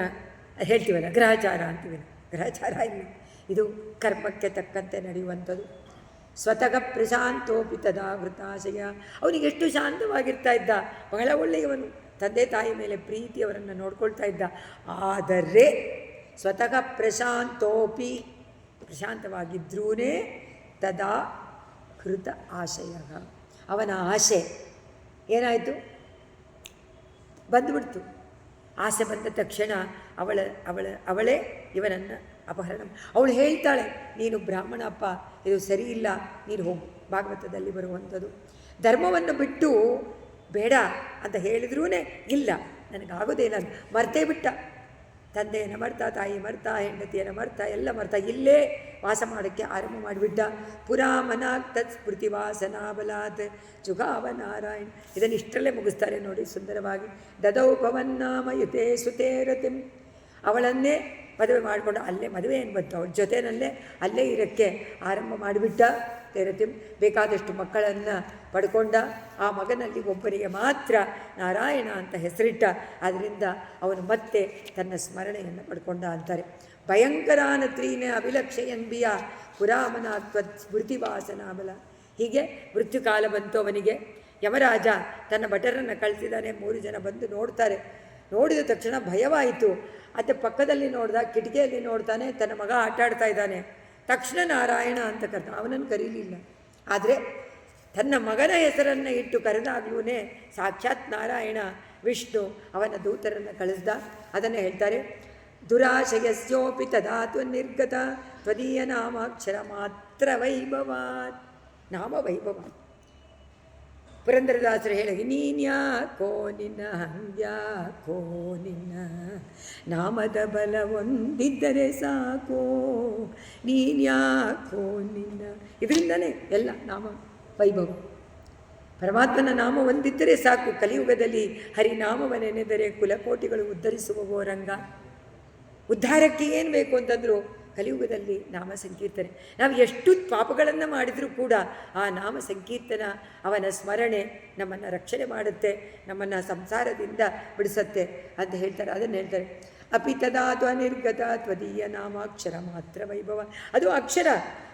ಹೇಳ್ತೀವಲ್ಲ ಗ್ರಹಚಾರ ಅಂತೀವಿ. ಗ್ರಹಚಾರ ಇಲ್ಲ, ಇದು ಕರ್ಮಕ್ಕೆ ತಕ್ಕಂತೆ ನಡೆಯುವಂಥದ್ದು. ಸ್ವತಃ ಪ್ರಶಾಂತೋಪಿ ತದಾ ವೃತಾಶಯ. ಅವನಿಗೆ ಎಷ್ಟು ಶಾಂತವಾಗಿರ್ತಾ ಇದ್ದ, ಬಹಳ ಒಳ್ಳೆಯವನು, ತಂದೆ ತಾಯಿ ಮೇಲೆ ಪ್ರೀತಿ, ಅವರನ್ನು ನೋಡ್ಕೊಳ್ತಾ ಇದ್ದ. ಆದರೆ ಸ್ವತಃ ಪ್ರಶಾಂತೋಪಿ, ಪ್ರಶಾಂತವಾಗಿದ್ರೂ ತದಾ ಕೃತ ಆಶಯ, ಅವನ ಆಸೆ ಏನಾಯಿತು, ಬಂದುಬಿಡ್ತು. ಆಸೆ ಬಂದ ತಕ್ಷಣ ಅವಳೇ ಇವನನ್ನು ಅಪಹರಣ. ಅವಳು ಹೇಳ್ತಾಳೆ, ನೀನು ಬ್ರಾಹ್ಮಣ ಅಪ್ಪ, ಇದು ಸರಿ ಇಲ್ಲ, ನೀನು ಹೋಗು. ಭಾಗವತದಲ್ಲಿ ಬರುವಂಥದ್ದು. ಧರ್ಮವನ್ನು ಬಿಟ್ಟು ಬೇಡ ಅಂತ ಹೇಳಿದ್ರೂ ಇಲ್ಲ, ನನಗಾಗೋದೇ ಇಲ್ಲ, ಮರ್ತೇ ಬಿಟ್ಟ. ತಂದೆಯನ್ನು ಮರ್ತ, ತಾಯಿ ಮರ್ತ, ಹೆಂಡತಿಯನ್ನು ಮರ್ತ, ಎಲ್ಲ ಮರ್ತ ಇಲ್ಲೇ ವಾಸ ಮಾಡೋಕ್ಕೆ ಆರಂಭ ಮಾಡಿಬಿಟ್ಟ. ಪುರಾಮನಾಗ್ ತತ್ ಸ್ಮೃತಿ ವಾಸನಾಬಲಾತ್ ಜುಗಾವ ನಾರಾಯಣ. ಇದನ್ನು ಇಷ್ಟರಲ್ಲೇ ಮುಗಿಸ್ತಾರೆ ನೋಡಿ ಸುಂದರವಾಗಿ. ದದೌ ಪವನ್ನಾಮಯುತೆ ಸುತೇರತಿಂ. ಅವಳನ್ನೇ ಮದುವೆ ಮಾಡಿಕೊಂಡು ಅಲ್ಲೇ ಮದುವೆ ಏನು ಬಂತು, ಅವಳ ಜೊತೆಯಲ್ಲೇ ಅಲ್ಲೇ ಇರೋಕ್ಕೆ ಆರಂಭ ಮಾಡಿಬಿಟ್ಟ. ತೇರತಿಂ ಬೇಕಾದಷ್ಟು ಮಕ್ಕಳನ್ನು ಪಡ್ಕೊಂಡ. ಆ ಮಗನಲ್ಲಿ ಒಬ್ಬರಿಗೆ ಮಾತ್ರ ನಾರಾಯಣ ಅಂತ ಹೆಸರಿಟ್ಟ. ಆದ್ದರಿಂದ ಅವನು ಮತ್ತೆ ತನ್ನ ಸ್ಮರಣೆಯನ್ನು ಪಡ್ಕೊಂಡ ಅಂತಾರೆ. ಭಯಂಕರಾನ ತ್ರೀನ ಅಭಿಲಕ್ಷಯನ್ಬಿಯ ಪುರಾಮನಾತ್ವತ್ ಸ್ಮೃತಿವಾಸನಾಬಲ. ಹೀಗೆ ಮೃತ್ಯುಕಾಲ ಬಂತು ಅವನಿಗೆ. ಯಮರಾಜ ತನ್ನ ಭಟರನ್ನು ಕಳಿಸಿದ್ದಾನೆ. 3 ಜನ ಬಂದು ನೋಡ್ತಾರೆ. ನೋಡಿದ ತಕ್ಷಣ ಭಯವಾಯಿತು. ಮತ್ತು ಪಕ್ಕದಲ್ಲಿ ನೋಡ್ದ, ಕಿಟಕಿಯಲ್ಲಿ ನೋಡ್ತಾನೆ, ತನ್ನ ಮಗ ಆಟಾಡ್ತಾ ಇದ್ದಾನೆ. ತಕ್ಷಣ ನಾರಾಯಣ ಅಂತ ಕರೆದ. ಅವನನ್ನು ಕರೀಲಿಲ್ಲ. ಆದರೆ ತನ್ನ ಮಗನ ಹೆಸರನ್ನು ಇಟ್ಟು ಕರೆದಾಗ್ಲೂ ಸಾಕ್ಷಾತ್ ನಾರಾಯಣ ವಿಷ್ಣು ಅವನ ದೂತರನ್ನು ಕಳಿಸ್ದ. ಅದನ್ನು ಹೇಳ್ತಾರೆ. ದುರಾಶಯಸ್ಯೋಪಿ ತದಾತ್ವ ನಿರ್ಗತ ತ್ವದೀಯ ನಾಮಾಕ್ಷರ ಮಾತ್ರ ವೈಭವಾತ್. ನಾಮ ವೈಭವಾತ್. ಪುರಂದರದಾಸರು ಹೇಳಿ, ನೀನ್ಯಾಕೋ ನಿನ್ನ ಹಂಗ್ಯಾಕೋ ನಿನ್ನ ನಾಮದ ಬಲ ಒಂದಿದ್ದರೆ ಸಾಕೋ, ನೀನ್ಯಾಕೋ ನಿನ್ನ. ಇದರಿಂದನೇ ಎಲ್ಲ ನಾಮ ವೈಭವ. ಪರಮಾತ್ಮನ ನಾಮ ಒಂದಿದ್ದರೆ ಸಾಕು. ಕಲಿಯುಗದಲ್ಲಿ ಹರಿನಾಮವನ್ನೆನೆದರೆ ಕುಲಕೋಟಿಗಳು ಉದ್ಧರಿಸುವವೋ ರಂಗ. ಉದ್ಧಾರಕ್ಕೆ ಏನು ಬೇಕು ಅಂತಂದರೂ ಕಲಿಯುಗದಲ್ಲಿ ನಾಮ ಸಂಕೀರ್ತನೆ. ನಾವು ಎಷ್ಟು ಪಾಪಗಳನ್ನು ಮಾಡಿದರೂ ಕೂಡ ಆ ನಾಮ ಸಂಕೀರ್ತನ, ಅವನ ಸ್ಮರಣೆ ನಮ್ಮನ್ನು ರಕ್ಷಣೆ ಮಾಡುತ್ತೆ, ನಮ್ಮನ್ನು ಸಂಸಾರದಿಂದ ಬಿಡಿಸುತ್ತೆ ಅಂತ ಹೇಳ್ತಾರೆ. ಅದನ್ನು ಹೇಳ್ತಾರೆ. ಅಪಿ ತದಾತು ಅನಿರ್ಗತ ತ್ವದೀಯ ನಾಮಾಕ್ಷರ ಮಾತ್ರ ವೈಭವ. ಅದು ಅಕ್ಷರ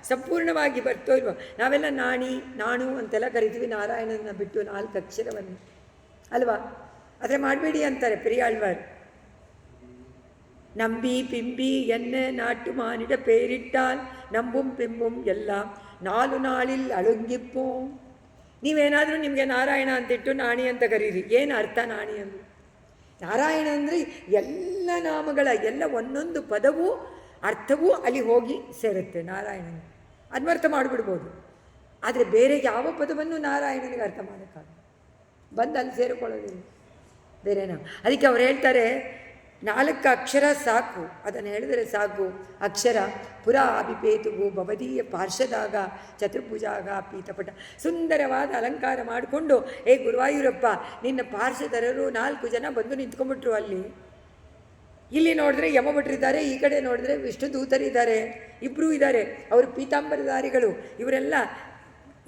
ಸಂಪೂರ್ಣವಾಗಿ ಬರ್ತೋ ಇಲ್ವೋ. ನಾವೆಲ್ಲ ನಾಣಿ, ನಾಣು ಅಂತೆಲ್ಲ ಕರಿತೀವಿ ನಾರಾಯಣನ ಬಿಟ್ಟು 4 ಅಕ್ಷರವನ್ನು ಅಲ್ವಾ. ಆದರೆ ಮಾಡಬೇಡಿ ಅಂತಾರೆ ಪೆರಿಯಾಳ್ವಾರ್. நம்பி பிம்பி என்ன நாட்டு மானிட பேரிட்டால் நம்பும் பிம்பும் எல்லாம் 4 ನಾಳಿಲ್ ಅಳುಂಗಿಪ್ಪೋಂ. ನೀವೇನಾದರೂ ನಿಮಗೆ ನಾರಾಯಣ ಅಂತಿಟ್ಟು ನಾಣಿ ಅಂತ ಕರೀರಿ. ಏನು ಅರ್ಥ ನಾಣಿ ಅಂದರು? ನಾರಾಯಣ ಅಂದರೆ ಎಲ್ಲ ನಾಮಗಳ ಎಲ್ಲ ಒಂದೊಂದು ಪದವೂ ಅರ್ಥವೂ ಅಲ್ಲಿ ಹೋಗಿ ಸೇರುತ್ತೆ ನಾರಾಯಣನ. ಅನ್ವರ್ಥ ಮಾಡಿಬಿಡ್ಬೋದು. ಆದರೆ ಬೇರೆ ಯಾವ ಪದವನ್ನು ನಾರಾಯಣನಿಗೆ ಅರ್ಥ ಮಾಡೋಕ್ಕಾಗ ಬಂದು ಅಲ್ಲಿ ಸೇರಿಕೊಳ್ಳೋದಿಲ್ಲ ಬೇರೆ ನಾವು. ಅದಕ್ಕೆ ಅವ್ರು ಹೇಳ್ತಾರೆ 4 ಅಕ್ಷರ ಸಾಕು. ಅದನ್ನು ಹೇಳಿದರೆ ಸಾಕು. ಅಕ್ಷರ ಪುರಾ ಅಭಿಪೇತುವು ಭವದೀಯ ಪಾರ್ಶ್ವದಾಗ ಚತುರ್ಭುಜಾಗ ಪೀತಪಟ. ಸುಂದರವಾದ ಅಲಂಕಾರ ಮಾಡಿಕೊಂಡು, ಗುರುವಾಯೂರಪ್ಪ ನಿನ್ನ ಪಾರ್ಶ್ವದರರು 4 ಜನ ಬಂದು ನಿಂತ್ಕೊಂಡ್ಬಿಟ್ರು ಅಲ್ಲಿ. ಇಲ್ಲಿ ನೋಡಿದ್ರೆ ಯಮಭಟ್ರಿದ್ದಾರೆ, ಈ ಕಡೆ ನೋಡಿದ್ರೆ ವಿಷ್ಣು ದೂತರಿದ್ದಾರೆ, ಇಬ್ಬರೂ ಇದ್ದಾರೆ. ಅವರು ಪೀತಾಂಬರಧಾರಿಗಳು. ಇವರೆಲ್ಲ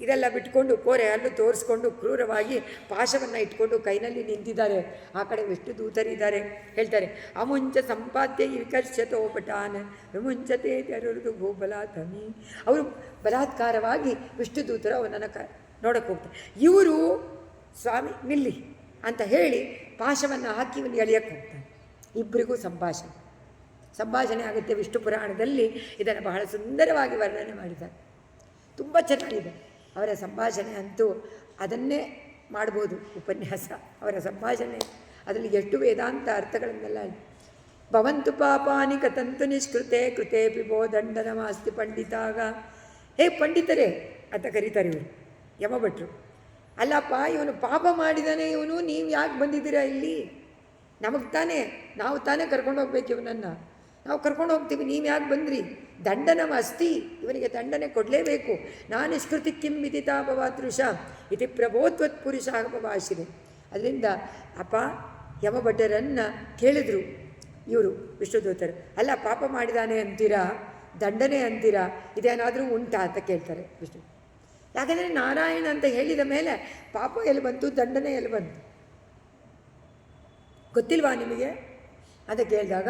ಇದೆಲ್ಲ ಬಿಟ್ಕೊಂಡು ಕೋರೆ ಹಲ್ಲು ತೋರಿಸ್ಕೊಂಡು ಕ್ರೂರವಾಗಿ ಪಾಶವನ್ನು ಇಟ್ಕೊಂಡು ಕೈನಲ್ಲಿ ನಿಂತಿದ್ದಾರೆ. ಆ ಕಡೆ ವಿಷ್ಣು ದೂತರಿದ್ದಾರೆ. ಹೇಳ್ತಾರೆ, ಅಮುಂಚ ಸಂಪಾದ್ಯ ವಿಕರ್ಷತೋಪಟಾನ್ ವಿಮುಂಚತೆ ತೆರದು ಭೂಬಲಾತಮಿ. ಅವರು ಬಲಾತ್ಕಾರವಾಗಿ ವಿಷ್ಣು ದೂತರು ಅವನನ್ನು ನೋಡಕ್ಕೆ ಹೋಗ್ತಾರೆ. ಇವರು ಸ್ವಾಮಿ ನಿಲ್ಲಿ ಅಂತ ಹೇಳಿ ಪಾಶವನ್ನು ಹಾಕಿ ಇವನು ಎಳೆಯಕ್ಕೆ ಹೋಗ್ತಾನೆ. ಇಬ್ಬರಿಗೂ ಸಂಭಾಷಣೆ ಆಗುತ್ತೆ. ವಿಷ್ಣು ಪುರಾಣದಲ್ಲಿ ಇದನ್ನು ಬಹಳ ಸುಂದರವಾಗಿ ವರ್ಣನೆ ಮಾಡಿದ್ದಾರೆ. ತುಂಬ ಚೆನ್ನಾಗಿದೆ ಅವರ ಸಂಭಾಷಣೆ. ಅಂತೂ ಅದನ್ನೇ ಮಾಡ್ಬೋದು ಉಪನ್ಯಾಸ. ಅವರ ಸಂಭಾಷಣೆ ಅದರಲ್ಲಿ ಎಷ್ಟು ವೇದಾಂತ ಅರ್ಥಗಳನ್ನೆಲ್ಲ. ಭವಂತು ಪಾಪಾನಿ ಕತಂತು ನಿಷ್ಕೃತೆ ಕೃತೆ ಪಿಬೋ ದಂಡನಮಾಸ್ತಿ ಪಂಡಿತಾಗ. ಪಂಡಿತರೇ ಅಂತ ಕರೀತಾರೆ ಇವರು ಯಮಭಟ್ರು. ಅಲ್ಲಪ್ಪ ಇವನು ಪಾಪ ಮಾಡಿದಾನೆ, ಇವನು ನೀವು ಯಾಕೆ ಬಂದಿದ್ದೀರಾ ಇಲ್ಲಿ? ನಮಗೆ ತಾನೇ, ನಾವು ತಾನೇ ಕರ್ಕೊಂಡು ಹೋಗ್ಬೇಕು ಇವನನ್ನು. ನಾವು ಕರ್ಕೊಂಡು ಹೋಗ್ತೀವಿ, ನೀವು ಯಾಕೆ ಬಂದ್ರಿ? ದಂಡನಮ ಅಸ್ತಿ, ಇವನಿಗೆ ದಂಡನೆ ಕೊಡಲೇಬೇಕು. ನಾನು ನಿಷ್ಕೃತಿ ಕಿಂ ವಿದಿತಾಪವಾತೃಷ ಇತಿ ಪ್ರಭೋತ್ವತ್ ಪುರುಷ ಭಾಷಿದೆ. ಅದರಿಂದ ಅಪ್ಪ ಯಮಭಟ್ಟರನ್ನು ಕೇಳಿದ್ರು ಇವರು ವಿಷ್ಣುದೂತರು. ಅಲ್ಲ ಪಾಪ ಮಾಡಿದಾನೆ ಅಂತೀರಾ, ದಂಡನೆ ಅಂತೀರಾ, ಇದೇನಾದರೂ ಉಂಟಾ ಅಂತ ಕೇಳ್ತಾರೆ ವಿಷ್ಣು. ಯಾಕಂದರೆ ನಾರಾಯಣ ಅಂತ ಹೇಳಿದ ಮೇಲೆ ಪಾಪ ಎಲ್ಲಿ ಬಂತು, ದಂಡನೆ ಎಲ್ಲಿ ಬಂತು ಗೊತ್ತಿಲ್ವಾ ನಿಮಗೆ ಅಂತ ಕೇಳಿದಾಗ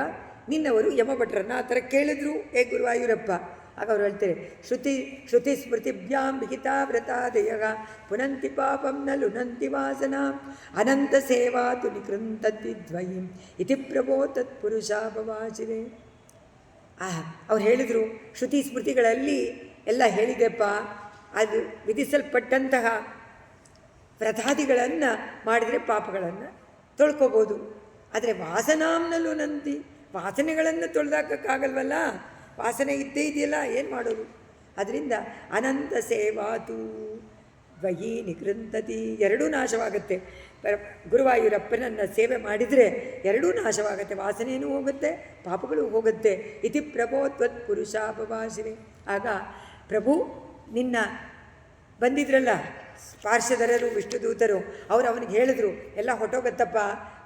ನಿನ್ನವರು ಯಮಭಟ್ರನ್ನು ಆ ಥರ ಕೇಳಿದ್ರು. ಗುರುವಾಯೂರಪ್ಪ. ಆಗ ಅವ್ರು ಹೇಳ್ತಾರೆ, ಶ್ರುತಿ ಸ್ಮೃತಿಭ್ಯಾಂ ವಿಹಿತಾ ವ್ರತಾದಯಗ ಪುನಂತಿ ಪಾಪಂ ನ ಲುನಂತಿ ವಾಸನ ಅನಂತ ಸೇವಾತು ನಿಕೃಂತದ್ವಿದ್ವಯಂ ಇತಿ ಪ್ರಭೋ ತತ್ಪುರುಷಾಪವಾಚಿದೆ. ಅವ್ರು ಹೇಳಿದರು, ಶ್ರುತಿ ಸ್ಮೃತಿಗಳಲ್ಲಿ ಎಲ್ಲ ಹೇಳಿದೆಪ್ಪ, ಅದು ವಿಧಿಸಲ್ಪಟ್ಟಂತಹ ವ್ರತಾದಿಗಳನ್ನು ಮಾಡಿದರೆ ಪಾಪಗಳನ್ನು ತೊಳ್ಕೊಬೋದು. ಆದರೆ ವಾಸನಾಂನಲ್ಲೂ ನಂತಿ, ವಾಸನೆಗಳನ್ನು ತೊಳೆದಾಕಕ್ಕಾಗಲ್ವಲ್ಲ, ವಾಸನೆ ಇದ್ದೇ ಇದೆಯಲ್ಲ, ಏನು ಮಾಡೋದು? ಅದರಿಂದ ಅನಂತ ಸೇವಾತು ದ್ವಯಿ ನಿಗೃಂಥತಿ, ಎರಡೂ ನಾಶವಾಗುತ್ತೆ. ಗುರುವಾಯೂರಪ್ಪನನ್ನು ಸೇವೆ ಮಾಡಿದರೆ ಎರಡೂ ನಾಶವಾಗುತ್ತೆ, ವಾಸನೆಯೂ ಹೋಗುತ್ತೆ, ಪಾಪಗಳು ಹೋಗುತ್ತೆ. ಇತಿ ಪ್ರಭೋ ತ್ವತ್ ಪುರುಷಾಪವಾಸಿನಿ. ಆಗ ಪ್ರಭು ನಿನ್ನ ಬಂದಿದ್ರಲ್ಲ ಪಾರ್ಶ್ವಧರರು ವಿಷ್ಣುದೂತರು, ಅವರು ಅವನಿಗೆ ಹೇಳಿದ್ರು, ಎಲ್ಲ ಹೊಟ್ಟೋಗತ್ತಪ್ಪ,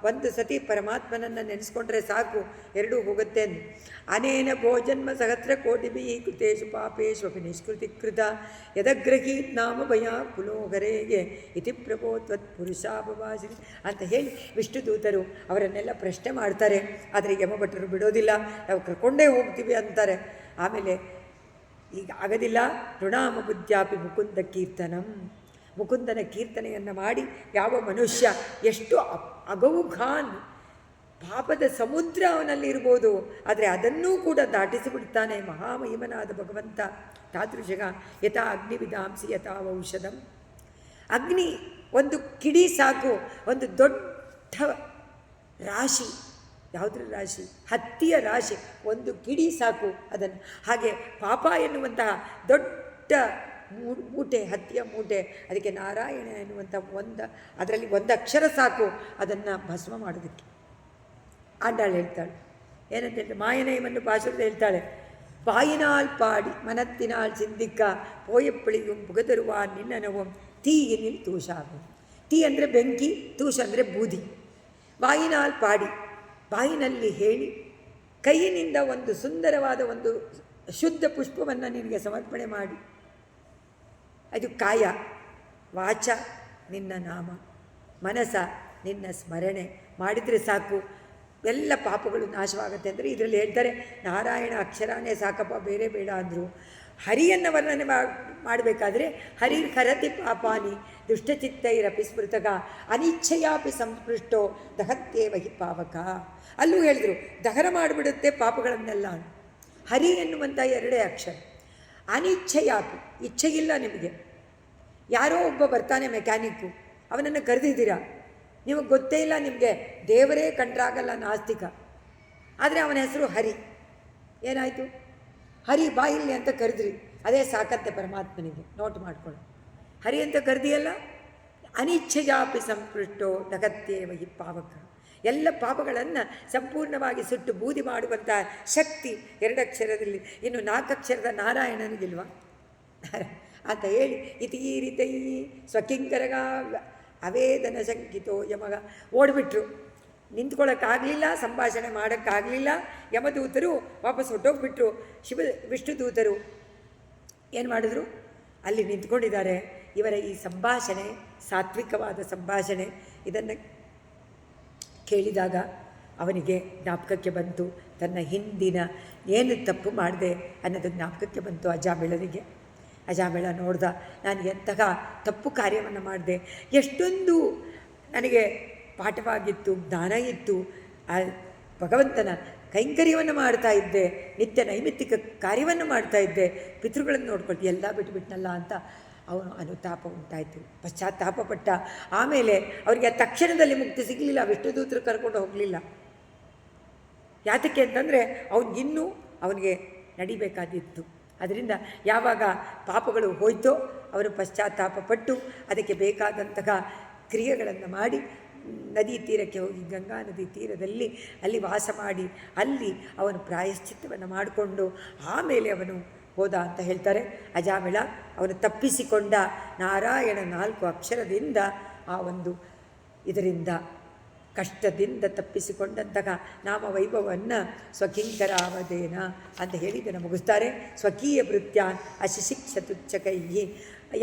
ಒಂದು ಸತಿ ಪರಮಾತ್ಮನನ್ನು ನೆನೆಸ್ಕೊಂಡ್ರೆ ಸಾಕು, ಎರಡೂ ಹೋಗುತ್ತೆ ಅಂದು. ಅನೇನ ಭೋಜನ್ಮ ಸಹಸ್ರ ಕೋಟಿಭಿ ಕೃತೇಶು ಪಾಪೇಶು ಅಪಿ ನಿಷ್ಕೃತಿ ಕೃತ ಯದಗ್ರಹೀತ್ ನಾಮ ಭಯ ಕುಲೋಹರೆಗೆ ಇತಿ ಪ್ರಭೋ ತ್ವತ್ ಪುರುಷಾಪವಾಸಿನಿ ಅಂತ ಹೇಳಿ ವಿಷ್ಣುದೂತರು ಅವರನ್ನೆಲ್ಲ ಪ್ರಶ್ನೆ ಮಾಡ್ತಾರೆ. ಆದರೆ ಯಮಭಟ್ಟರು ಬಿಡೋದಿಲ್ಲ, ನಾವು ಕರ್ಕೊಂಡೇ ಹೋಗ್ತೀವಿ ಅಂತಾರೆ. ಆಮೇಲೆ ಈಗ ಆಗೋದಿಲ್ಲ, ಋಣಾಮ ಬುದ್ಧ್ಯಾಪಿ ಮುಕುಂದ ಕೀರ್ತನಂ, ಮುಕುಂದನ ಕೀರ್ತನೆಯನ್ನು ಮಾಡಿ ಯಾವ ಮನುಷ್ಯ ಎಷ್ಟು ಅಗೌಘಾನ್ ಪಾಪದ ಸಮುದ್ರ ಅವನಲ್ಲಿರ್ಬೋದು, ಆದರೆ ಅದನ್ನೂ ಕೂಡ ದಾಟಿಸಿಬಿಡ್ತಾನೆ ಮಹಾಮಹಿಮನಾದ ಭಗವಂತ. ತಾದೃಶಗ ಯಥಾ ಅಗ್ನಿವಿಧಾಂಸಿ ಯಥಾ ಔಷಧಂ. ಅಗ್ನಿ ಒಂದು ಕಿಡಿ ಸಾಕು, ಒಂದು ದೊಡ್ಡ ರಾಶಿ, ಯಾವುದ್ರ ರಾಶಿ? ಹತ್ತಿಯ ರಾಶಿ, ಒಂದು ಕಿಡಿ ಸಾಕು ಅದನ್ನು. ಹಾಗೆ ಪಾಪ ಎನ್ನುವಂತಹ ದೊಡ್ಡ ಮೂಟೆ, ಹತ್ತಿಯ ಮೂಟೆ, ಅದಕ್ಕೆ ನಾರಾಯಣ ಎನ್ನುವಂಥ ಅದರಲ್ಲಿ ಒಂದು ಅಕ್ಷರ ಸಾಕು ಅದನ್ನು ಭಸ್ಮ ಮಾಡೋದಕ್ಕೆ. ಆಂಡಾಳು ಹೇಳ್ತಾಳೆ ಏನಂತ ಹೇಳ್ತಾಳೆ, ಮಾಯನಯವನ್ನು ಪಾಶುರದ ಹೇಳ್ತಾಳೆ, ಬಾಯಿನಾಲ್ ಪಾಡಿ ಮನತ್ತಿನಾಳ್ ಚಿಂದಿಕ್ಕ ಪೋಯಪ್ಪಳಿயும் ಪುಗದರುವ ನಿನ್ನನವಂ ತೀಯಿನಿಲ್ ತೂಷಾಗು. ತೀ ಅಂದರೆ ಬೆಂಕಿ, ತೂಷ ಅಂದರೆ ಬೂದಿ. ಬಾಯಿನಾಲ್ ಪಾಡಿ, ಬಾಯಿನಲ್ಲಿ ಹೇಳಿ, ಕೈಯಿನಿಂದ ಒಂದು ಸುಂದರವಾದ ಒಂದು ಶುದ್ಧ ಪುಷ್ಪವನ್ನು ನಿನಗೆ ಸಮರ್ಪಣೆ ಮಾಡಿ, ಅದು ಕಾಯ, ವಾಚ ನಿನ್ನ ನಾಮ, ಮನಸ ನಿನ್ನ ಸ್ಮರಣೆ ಮಾಡಿದರೆ ಸಾಕು, ಎಲ್ಲ ಪಾಪಗಳು ನಾಶವಾಗುತ್ತೆ. ಅಂದರೆ ಇದರಲ್ಲಿ ಹೇಳ್ತಾರೆ, ನಾರಾಯಣ ಅಕ್ಷರಾನೇ ಸಾಕಪ್ಪ, ಬೇರೆ ಬೇಡ ಅಂದರು. ಹರಿಯನ್ನು ವರ್ಣನೆ ಮಾಡಬೇಕಾದ್ರೆ ಹರಿರ್ ಹರತಿ ಪಾಪಾನಿ ದುಷ್ಟಚಿತ್ತೈರಪಿ ಸ್ಮೃತಗ ಅನಿಚ್ಛೆಯಾಪಿ ಸಂಸ್ಪೃಷ್ಟೋ ದಹತ್ಯೇವ ಹಿ ಪಾವಕ. ಅಲ್ಲೂ ಹೇಳಿದ್ರು, ದಹನ ಮಾಡಿಬಿಡುತ್ತೆ ಪಾಪಗಳನ್ನೆಲ್ಲ. ಹರಿ ಎನ್ನುವಂಥ ಎರಡೇ ಅಕ್ಷರ. ಅನಿಚ್ಛೆಯಾಪಿ, ಇಚ್ಛೆಯಿಲ್ಲ ನಿಮಗೆ. ಯಾರೋ ಒಬ್ಬ ಬರ್ತಾನೆ ಮೆಕ್ಯಾನಿಕ್ಕು, ಅವನನ್ನು ಕರೆದಿದ್ದೀರಾ, ನಿಮಗೆ ಗೊತ್ತೇ ಇಲ್ಲ, ನಿಮಗೆ ದೇವರೇ ಕಂಡ್ರಾಗಲ್ಲ, ನಾಸ್ತಿಕ. ಆದರೆ ಅವನ ಹೆಸರು ಹರಿ. ಏನಾಯಿತು? ಹರಿ ಬಾಯಿಲ್ಲಿ ಅಂತ ಕರೆದ್ರಿ, ಅದೇ ಸಾಕತ್ತೆ ಪರಮಾತ್ಮನಿಗೆ. ನೋಟ್ ಮಾಡಿಕೊಳ್ಳಿ, ಹರಿ ಅಂತ ಕರೆದಿಯಲ್ಲ. ಅನಿಚ್ಛೆಯಾಪಿ ಸಂಪೃಷ್ಟೋ ದಗತ್ಯೇವ ಹಿ ಪಾವಕ. ಎಲ್ಲ ಪಾಪಗಳನ್ನು ಸಂಪೂರ್ಣವಾಗಿ ಸುಟ್ಟು ಬೂದಿ ಮಾಡುವಂಥ ಶಕ್ತಿ ಎರಡಕ್ಷರದಲ್ಲಿ, ಇನ್ನು ನಾಲ್ಕಕ್ಷರದ ನಾರಾಯಣನಿಗಿಲ್ವಾ ಅಂತ ಹೇಳಿ, ಇತಿ ಈ ರೀತಿ ಸ್ವಕಿಂಕರಗ ಅವೇದನ ಶಂಕಿತೋ ಯಮಗ. ಓಡಿಬಿಟ್ರು, ನಿಂತ್ಕೊಳ್ಳೋಕ್ಕಾಗಲಿಲ್ಲ, ಸಂಭಾಷಣೆ ಮಾಡೋಕ್ಕಾಗಲಿಲ್ಲ. ಯಮದೂತರು ವಾಪಸ್ ಹೊಟ್ಟೋಗ್ಬಿಟ್ರು. ವಿಷ್ಣುದೂತರು ಏನು ಮಾಡಿದ್ರು? ಅಲ್ಲಿ ನಿಂತ್ಕೊಂಡಿದ್ದಾರೆ. ಇವರ ಈ ಸಂಭಾಷಣೆ ಸಾತ್ವಿಕವಾದ ಸಂಭಾಷಣೆ. ಇದನ್ನು ಕೇಳಿದಾಗ ಅವನಿಗೆ ಜ್ಞಾಪಕಕ್ಕೆ ಬಂತು, ತನ್ನ ಹಿಂದಿನ ಏನು ತಪ್ಪು ಮಾಡಿದೆ ಅನ್ನೋದು ಜ್ಞಾಪಕಕ್ಕೆ ಬಂತು ಅಜಾಮಿಳನಿಗೆ. ಅಜಾಮಿಳ ನೋಡ್ದ, ನಾನು ಎಂತಹ ತಪ್ಪು ಕಾರ್ಯವನ್ನು ಮಾಡಿದೆ, ಎಷ್ಟೊಂದು ನನಗೆ ಪಾಠವಾಗಿತ್ತು, ಜ್ಞಾನ ಇತ್ತು, ಆ ಭಗವಂತನ ಕೈಂಕರ್ಯವನ್ನು ಮಾಡ್ತಾ ಇದ್ದೆ, ನಿತ್ಯ ನೈಮಿತ್ತಿಕ ಕಾರ್ಯವನ್ನು ಮಾಡ್ತಾ ಇದ್ದೆ, ಪಿತೃಗಳನ್ನು ನೋಡ್ಕೊಳ್ತಿ, ಎಲ್ಲ ಬಿಟ್ಟುಬಿಟ್ನಲ್ಲ ಅಂತ ಅವನು ಅನುತಾಪ ಉಂಟಾಯಿತು, ಪಶ್ಚಾತ್ತಾಪ ಪಟ್ಟ. ಆಮೇಲೆ ಅವರಿಗೆ ತಕ್ಷಣದಲ್ಲಿ ಮುಕ್ತಿ ಸಿಗಲಿಲ್ಲ, ವಿಷ್ಣುದೂತರು ಕರ್ಕೊಂಡು ಹೋಗಲಿಲ್ಲ. ಯಾತಕ್ಕೆ ಅಂತಂದರೆ ಅವನಿಗಿನ್ನೂ ಅವನಿಗೆ ನಡಿಬೇಕಾದಿತ್ತು. ಅದರಿಂದ ಯಾವಾಗ ಪಾಪಗಳು ಹೋಯ್ತೋ ಅವರು ಪಶ್ಚಾತ್ತಾಪ ಪಟ್ಟು ಅದಕ್ಕೆ ಬೇಕಾದಂತಹ ಕ್ರಿಯೆಗಳನ್ನು ಮಾಡಿ ನದಿ ತೀರಕ್ಕೆ ಹೋಗಿ, ಗಂಗಾ ನದಿ ತೀರದಲ್ಲಿ ಅಲ್ಲಿ ವಾಸ ಮಾಡಿ, ಅಲ್ಲಿ ಅವನು ಪ್ರಾಯಶ್ಚಿತ್ತವನ್ನು ಮಾಡಿಕೊಂಡು ಆಮೇಲೆ ಅವನು ಹೋದ ಅಂತ ಹೇಳ್ತಾರೆ. ಅಜಾಮಿಳ ಅವನು ತಪ್ಪಿಸಿಕೊಂಡ ನಾರಾಯಣ 4 ಅಕ್ಷರದಿಂದ, ಆ ಒಂದು ಇದರಿಂದ ಕಷ್ಟದಿಂದ ತಪ್ಪಿಸಿಕೊಂಡಂತಹ ನಾಮವೈಭವವನ್ನು ಸ್ವಕಿಂಕರಾವಧೇನ ಅಂತ ಹೇಳಿ ಇದನ್ನು ಮುಗಿಸ್ತಾರೆ. ಸ್ವಕೀಯ ಭೃತ್ಯಾನ್ ಅಶಿಶಿಕ್ಷ ತುಚ್ಛಕೈ.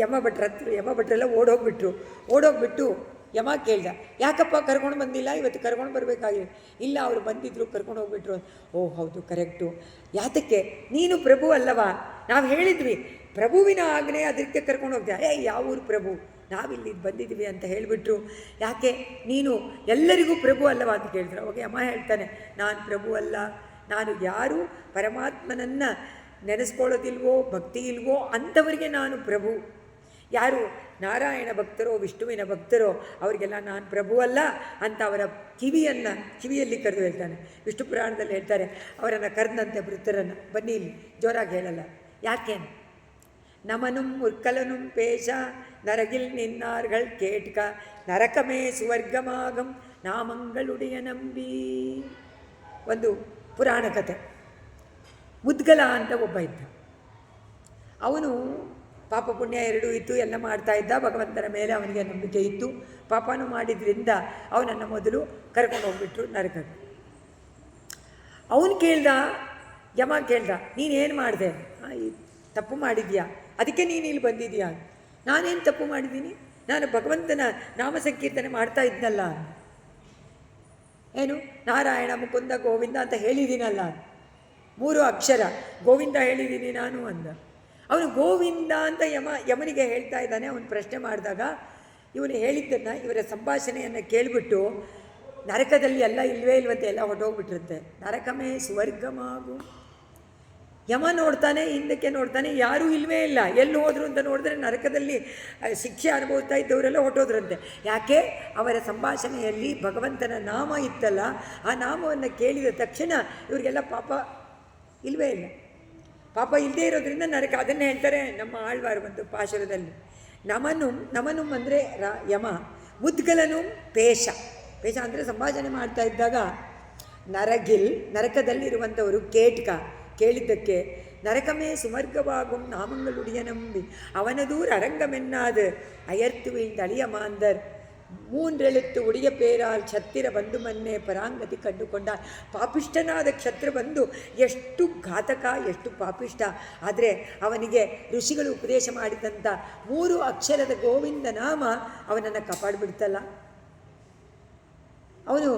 ಯಮಭಟ್ರೆಲ್ಲ ಓಡೋಗ್ಬಿಟ್ಟು ಯಮ ಕೇಳ್ದ, ಯಾಕಪ್ಪ ಕರ್ಕೊಂಡು ಬಂದಿಲ್ಲ, ಇವತ್ತು ಕರ್ಕೊಂಡು ಬರಬೇಕಾಗಿ. ಇಲ್ಲ, ಅವರು ಬಂದಿದ್ದರು, ಕರ್ಕೊಂಡು ಹೋಗ್ಬಿಟ್ರು. ಓ ಹೌದು, ಕರೆಕ್ಟು. ಯಾತಕ್ಕೆ? ನೀನು ಪ್ರಭು ಅಲ್ಲವಾ, ನಾವು ಹೇಳಿದ್ವಿ ಪ್ರಭುವಿನ ಆಜ್ಞೆ, ಅದಕ್ಕೆ ಕರ್ಕೊಂಡು ಹೋಗ್ತೀಯ. ಯಾವ ಊರು ಪ್ರಭು, ನಾವಿಲ್ಲಿ ಬಂದಿದ್ದೀವಿ ಅಂತ ಹೇಳಿಬಿಟ್ರು. ಯಾಕೆ ನೀನು ಎಲ್ಲರಿಗೂ ಪ್ರಭು ಅಲ್ಲವಾ ಅಂತ ಕೇಳಿದ್ರು. ಅವಾಗ ಯಮ ಹೇಳ್ತಾನೆ, ನಾನು ಪ್ರಭು ಅಲ್ಲ, ನಾನು ಯಾರು ಪರಮಾತ್ಮನನ್ನು ನೆನೆಸ್ಕೊಳ್ಳೋದಿಲ್ವೋ, ಭಕ್ತಿ ಇಲ್ವೋ ಅಂಥವರಿಗೆ ನಾನು ಪ್ರಭು. ಯಾರು ನಾರಾಯಣ ಭಕ್ತರೋ ವಿಷ್ಣುವಿನ ಭಕ್ತರೋ ಅವರಿಗೆಲ್ಲ ನಾನು ಪ್ರಭು ಅಲ್ಲ ಅಂತ ಅವರ ಕಿವಿಯಲ್ಲಿ ಕರೆದು ಹೇಳ್ತಾನೆ. ವಿಷ್ಣು ಪುರಾಣದಲ್ಲಿ ಹೇಳ್ತಾರೆ, ಅವರನ್ನು ಕರೆದಂತೆ ವೃತ್ತರನ್ನು, ಬನ್ನಿ ಇಲ್ಲಿ, ಜೋರಾಗಿ ಹೇಳಲ್ಲ. ಯಾಕೆ? நமனும் முற்கலனும் பேச நரகில் நின்னார்கள் கேட்க ನರಕಮೇ ಸುವರ್ಗಮಾಗಂ ನಾಮಂಗಳುಡೆಯ ನಂಬಿ. ಒಂದು ಪುರಾಣ ಕಥೆ. ಮುದ್ಗಲ ಅಂತ ಒಬ್ಬ ಇದ್ದ. ಅವನು ಪಾಪ ಪುಣ್ಯ ಎರಡೂ ಇತ್ತು, ಎಲ್ಲ ಮಾಡ್ತಾ ಇದ್ದ. ಭಗವಂತನ ಮೇಲೆ ಅವನಿಗೆ ನಂಬಿಕೆ ಇತ್ತು. ಪಾಪನೂ ಮಾಡಿದ್ರಿಂದ ಅವನನ್ನು ಮೊದಲು ಕರ್ಕೊಂಡು ಹೋಗ್ಬಿಟ್ರು ನರಕಕ್ಕೆ. ಅವನು ಕೇಳ್ದ, ಯಮ ಕೇಳ್ದ, ನೀನೇನು ಮಾಡಿದೆ? ತಪ್ಪು ಮಾಡಿದ್ಯಾ, ಅದಕ್ಕೆ ನೀನು ಇಲ್ಲಿ ಬಂದಿದ್ಯಾ? ನಾನೇನು ತಪ್ಪು ಮಾಡಿದ್ದೀನಿ? ನಾನು ಭಗವಂತನ ನಾಮ ಸಂಕೀರ್ತನೆ ಮಾಡ್ತಾ ಇದ್ನಲ್ಲ, ಏನು ನಾರಾಯಣ ಮುಕುಂದ ಗೋವಿಂದ ಅಂತ ಹೇಳಿದ್ದೀನಲ್ಲ, 3 ಅಕ್ಷರ ಗೋವಿಂದ ಹೇಳಿದ್ದೀನಿ ನಾನು ಅಂದ. ಅವನು ಗೋವಿಂದ ಅಂತ ಯಮನಿಗೆ ಹೇಳ್ತಾ ಇದ್ದಾನೆ. ಅವನು ಪ್ರಶ್ನೆ ಮಾಡಿದಾಗ ಇವನು ಹೇಳಿದ್ದನ್ನು, ಇವರ ಸಂಭಾಷಣೆಯನ್ನು ಕೇಳಿಬಿಟ್ಟು ನರಕದಲ್ಲಿ ಎಲ್ಲ ಇಲ್ವೇ ಇಲ್ವಂತೆ, ಎಲ್ಲ ಹೊಟ್ಟೋಗ್ಬಿಟ್ಟಿರುತ್ತೆ. ನರಕಮೇ ಸ್ವರ್ಗಮಾಗು. ಯಮ ನೋಡ್ತಾನೆ, ಹಿಂದಕ್ಕೆ ನೋಡ್ತಾನೆ, ಯಾರೂ ಇಲ್ವೇ ಇಲ್ಲ. ಎಲ್ಲಿ ಹೋದರು ಅಂತ ನೋಡಿದ್ರೆ ನರಕದಲ್ಲಿ ಶಿಕ್ಷೆ ಅನುಭವಿಸ್ತಾ ಇದ್ದವರೆಲ್ಲ ಹೊಟ್ಟೋದ್ರಂತೆ. ಯಾಕೆ? ಅವರ ಸಂಭಾಷಣೆಯಲ್ಲಿ ಭಗವಂತನ ನಾಮ ಇತ್ತಲ್ಲ, ಆ ನಾಮವನ್ನು ಕೇಳಿದ ತಕ್ಷಣ ಇವರಿಗೆಲ್ಲ ಪಾಪ ಇಲ್ವೇ ಇಲ್ಲ. ಪಾಪ ಇಲ್ಲದೇ ಇರೋದ್ರಿಂದ ನರಕ. ಅದನ್ನೇ ಹೇಳ್ತಾರೆ ನಮ್ಮ ಆಳ್ವಾರು ಒಂದು ಪಾಶುರದಲ್ಲಿ. ನಮನು ಅಂದರೆ ಯಮ, ಮುದ್ಗಲನು ಪೇಶ. ಪೇಶ ಅಂದರೆ ಸಂಭಾಷಣೆ ಮಾಡ್ತಾ ಇದ್ದಾಗ ನರಕದಲ್ಲಿರುವಂಥವರು ಕೇಟ್ಕ ಕೇಳಿದ್ದಕ್ಕೆ ನರಕಮೇ ಸುಮರ್ಗವಾಗುಂ ನಾಮಂಗಳುಡಿಯ ನಂಬಿ அவனதூர் அரங்கமென்னாது அயர்த்து வீழ்ந்தழிய மாந்தர் ಮೂಂಡ್ರೆಳುತ್ತು ಉಡಿಯ ಪೇರಾಲ್ ಛತ್ತಿರ ಬಂದು ಮನ್ನೆ ಪರಾಂಗತಿ ಕಂಡುಕೊಂಡ. ಪಾಪಿಷ್ಟನಾದ ಕ್ಷತ್ರ ಬಂದು ಎಷ್ಟು ಘಾತಕ, ಎಷ್ಟು ಪಾಪಿಷ್ಟ. ಆದರೆ ಅವನಿಗೆ ಋಷಿಗಳು ಉಪದೇಶ ಮಾಡಿದಂಥ 3 ಅಕ್ಷರದ ಗೋವಿಂದ ನಾಮ ಅವನನ್ನು ಕಾಪಾಡಿಬಿಡ್ತಲ್ಲ. ಅವನು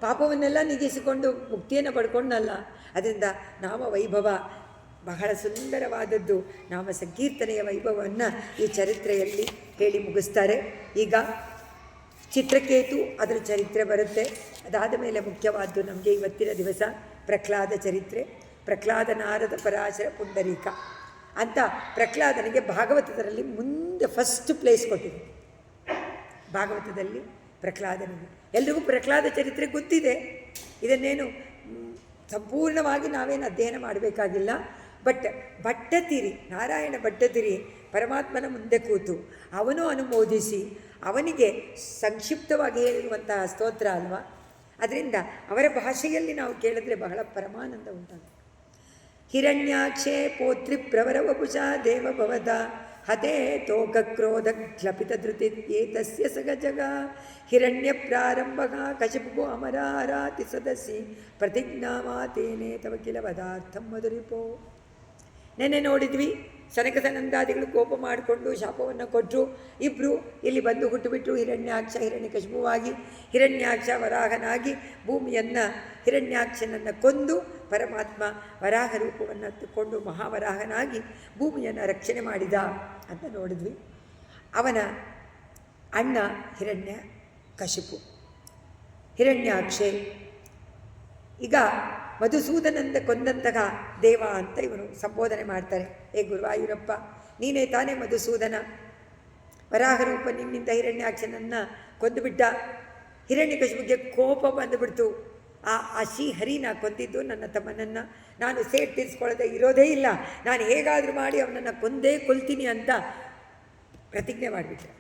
ಪಾಪವನ್ನೆಲ್ಲ ನೀಗಿಸಿಕೊಂಡು ಮುಕ್ತಿಯನ್ನು ಪಡ್ಕೊಂಡಲ್ಲ. ಅದರಿಂದ ನಾಮ ವೈಭವ ಬಹಳ ಸುಂದರವಾದದ್ದು. ನಾಮ ಸಂಕೀರ್ತನೆಯ ವೈಭವವನ್ನು ಈ ಚರಿತ್ರೆಯಲ್ಲಿ ಹೇಳಿ ಮುಗಿಸ್ತಾರೆ. ಈಗ ಚಿತ್ರಕೇತು, ಅದರ ಚರಿತ್ರೆ ಬರುತ್ತೆ. ಅದಾದ ಮೇಲೆ ಮುಖ್ಯವಾದ್ದು ನಮಗೆ ಇವತ್ತಿನ ದಿವಸ ಪ್ರಹ್ಲಾದ ಚರಿತ್ರೆ. ಪ್ರಹ್ಲಾದ ನಾರದ ಪರಾಶರ ಪುಂಡರೀಕ ಅಂತ ಪ್ರಹ್ಲಾದನಿಗೆ ಭಾಗವತದಲ್ಲಿ ಮುಂದೆ ಫಸ್ಟ್ ಪ್ಲೇಸ್ ಕೊಟ್ಟಿದೆ. ಭಾಗವತದಲ್ಲಿ ಪ್ರಹ್ಲಾದನಿಗೆ ಎಲ್ರಿಗೂ ಪ್ರಹ್ಲಾದ ಚರಿತ್ರೆ ಗೊತ್ತಿದೆ. ಇದನ್ನೇನು ಸಂಪೂರ್ಣವಾಗಿ ನಾವೇನು ಅಧ್ಯಯನ ಮಾಡಬೇಕಾಗಿಲ್ಲ. ಬಟ್ ಭಟ್ಟತಿರಿ, ನಾರಾಯಣ ಭಟ್ಟತಿರಿ ಪರಮಾತ್ಮನ ಮುಂದೆ ಕೂತು ಅವನು ಅನುಮೋದಿಸಿ ಅವನಿಗೆ ಸಂಕ್ಷಿಪ್ತವಾಗಿ ಹೇಳಿರುವಂತಹ ಸ್ತೋತ್ರ ಅಲ್ವಾ. ಅದರಿಂದ ಅವರ ಭಾಷೆಯಲ್ಲಿ ನಾವು ಕೇಳಿದ್ರೆ ಬಹಳ ಪರಮಾನಂದ ಉಂಟಾಗುತ್ತೆ. ಹಿರಣ್ಯಾಕ್ಷೇ ಪೋತ್ರಿ ಪ್ರವರ ವಪುಷ ದೇವಭವದ ಹತೆ ತೋಕ ಕ್ರೋಧ ಕ್ಲಪಿತ ಧೃತಿ ಏತಸ್ಯ ಸಗಜಗ ಹಿರಣ್ಯ ಪ್ರಾರಂಭಗ ಕಶಪು ಅಮರಾರಾತಿ ಸದಸಿ ಪ್ರತಿಜ್ಞಾಮಾತೇನೆ ತವ ಕಿಲ ಪದಾರ್ಥಂ ಮಧುರಿಪೋ. ನೆನ್ನೆ ನೋಡಿದ್ವಿ, ಸನಕ ಸನಂದಾದಿಗಳು ಕೋಪ ಮಾಡಿಕೊಂಡು ಶಾಪವನ್ನು ಕೊಟ್ಟರು. ಇಬ್ಬರು ಇಲ್ಲಿ ಬಂದು ಹುಟ್ಟುಬಿಟ್ರು. ಹಿರಣ್ಯಾಕ್ಷ ಹಿರಣ್ಯಕಶಿಪುವಾಗಿ, ಹಿರಣ್ಯಾಕ್ಷ ವರಾಹನಾಗಿ ಭೂಮಿಯನ್ನು ಹಿರಣ್ಯಾಕ್ಷನನ್ನು ಕೊಂದು ಪರಮಾತ್ಮ ವರಾಹ ರೂಪವನ್ನು ತಗೊಂಡು ಮಹಾವರಾಹನಾಗಿ ಭೂಮಿಯನ್ನು ರಕ್ಷಣೆ ಮಾಡಿದ ಅಂತ ನೋಡಿದ್ವಿ. ಅವನ ಅಣ್ಣ ಹಿರಣ್ಯಕಶಿಪು, ಹಿರಣ್ಯಾಕ್ಷೆ. ಈಗ ಮಧುಸೂದನಂದ ಕೊಂದಂತಹ ದೇವ ಅಂತ ಇವನು ಸಂಬೋಧನೆ ಮಾಡ್ತಾರೆ. ಏ ಗುರುವಾಯೂರಪ್ಪ, ನೀನೇ ತಾನೇ ಮಧುಸೂದನ. ವರಾಹ ರೂಪ ನಿನ್ನಿಂದ ಹಿರಣ್ಯಾಕ್ಷನನ್ನು ಕೊಂದುಬಿಟ್ಟ. ಹಿರಣ್ಯಕಶಿಪುಗೆ ಕೋಪ ಬಂದುಬಿಡ್ತು. ಆ ಶ್ರೀಹರಿನ ಕೊಂದಿದ್ದು ನನ್ನ ತಮ್ಮನನ್ನು, ನಾನು ಸೇಟ್ ತೀರಿಸ್ಕೊಳ್ಳದೆ ಇರೋದೇ ಇಲ್ಲ, ನಾನು ಹೇಗಾದರೂ ಮಾಡಿ ಅವನನ್ನು ಕೊಂದೇ ಕೊಲ್ತೀನಿ ಅಂತ ಪ್ರತಿಜ್ಞೆ ಮಾಡಿಬಿಟ್ರೆ.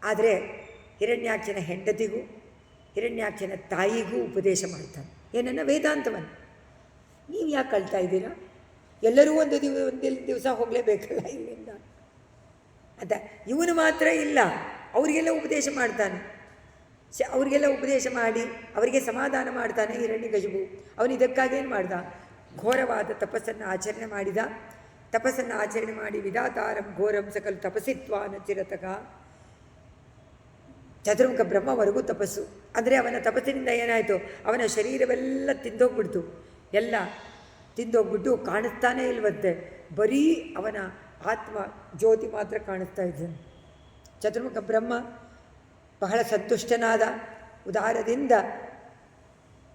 ಆದರೆ ಹಿರಣ್ಯಾಕ್ಷನ ಹೆಂಡತಿಗೂ ಹಿರಣ್ಯಾಕ್ಷನ ತಾಯಿಗೂ ಉಪದೇಶ ಮಾಡ್ತಾನೆ. ಏನನ್ನ? ವೇದಾಂತವನ್ನು. ನೀವು ಯಾಕೆ ಕಳ್ತಾ ಇದ್ದೀರಾ? ಎಲ್ಲರೂ ಒಂದು ದಿವಸ ಹೋಗಲೇಬೇಕಲ್ಲ ಇಲ್ಲಿಂದ ಅಂತ. ಇವನು ಮಾತ್ರ ಇಲ್ಲ, ಅವರಿಗೆಲ್ಲ ಉಪದೇಶ ಮಾಡ್ತಾನೆ. ಅವರಿಗೆಲ್ಲ ಉಪದೇಶ ಮಾಡಿ ಅವರಿಗೆ ಸಮಾಧಾನ ಮಾಡ್ತಾನೆ ಹಿರಣ್ಯಕಶಿಪು. ಅವನು ಇದಕ್ಕಾಗೇನು ಮಾಡ್ದ? ಘೋರವಾದ ತಪಸ್ಸನ್ನು ಆಚರಣೆ ಮಾಡಿದ. ತಪಸ್ಸನ್ನು ಆಚರಣೆ ಮಾಡಿ ವಿಧಾತಾರಂ ಘೋರಂ ಸಕಲ ತಪಸ್ಸಿತ್ವಾನ ಚಿರತಕ. ಚತುರ್ಮುಖ ಬ್ರಹ್ಮವರೆಗೂ ತಪಸ್ಸು. ಅಂದರೆ ಅವನ ತಪಸ್ಸಿನಿಂದ ಏನಾಯಿತು? ಅವನ ಶರೀರವೆಲ್ಲ ತಿಂದೋಗ್ಬಿಡ್ತು. ಎಲ್ಲ ತಿಂದೋಗ್ಬಿಟ್ಟು ಕಾಣಿಸ್ತಾನೇ ಇಲ್ವಂತೆ, ಬರೀ ಅವನ ಆತ್ಮ ಜ್ಯೋತಿ ಮಾತ್ರ ಕಾಣಿಸ್ತಾ ಇದ್ದಾನೆ. ಚತುರ್ಮುಖ ಬ್ರಹ್ಮ ಬಹಳ ಸಂತುಷ್ಟನಾದ, ಉದಾರದಿಂದ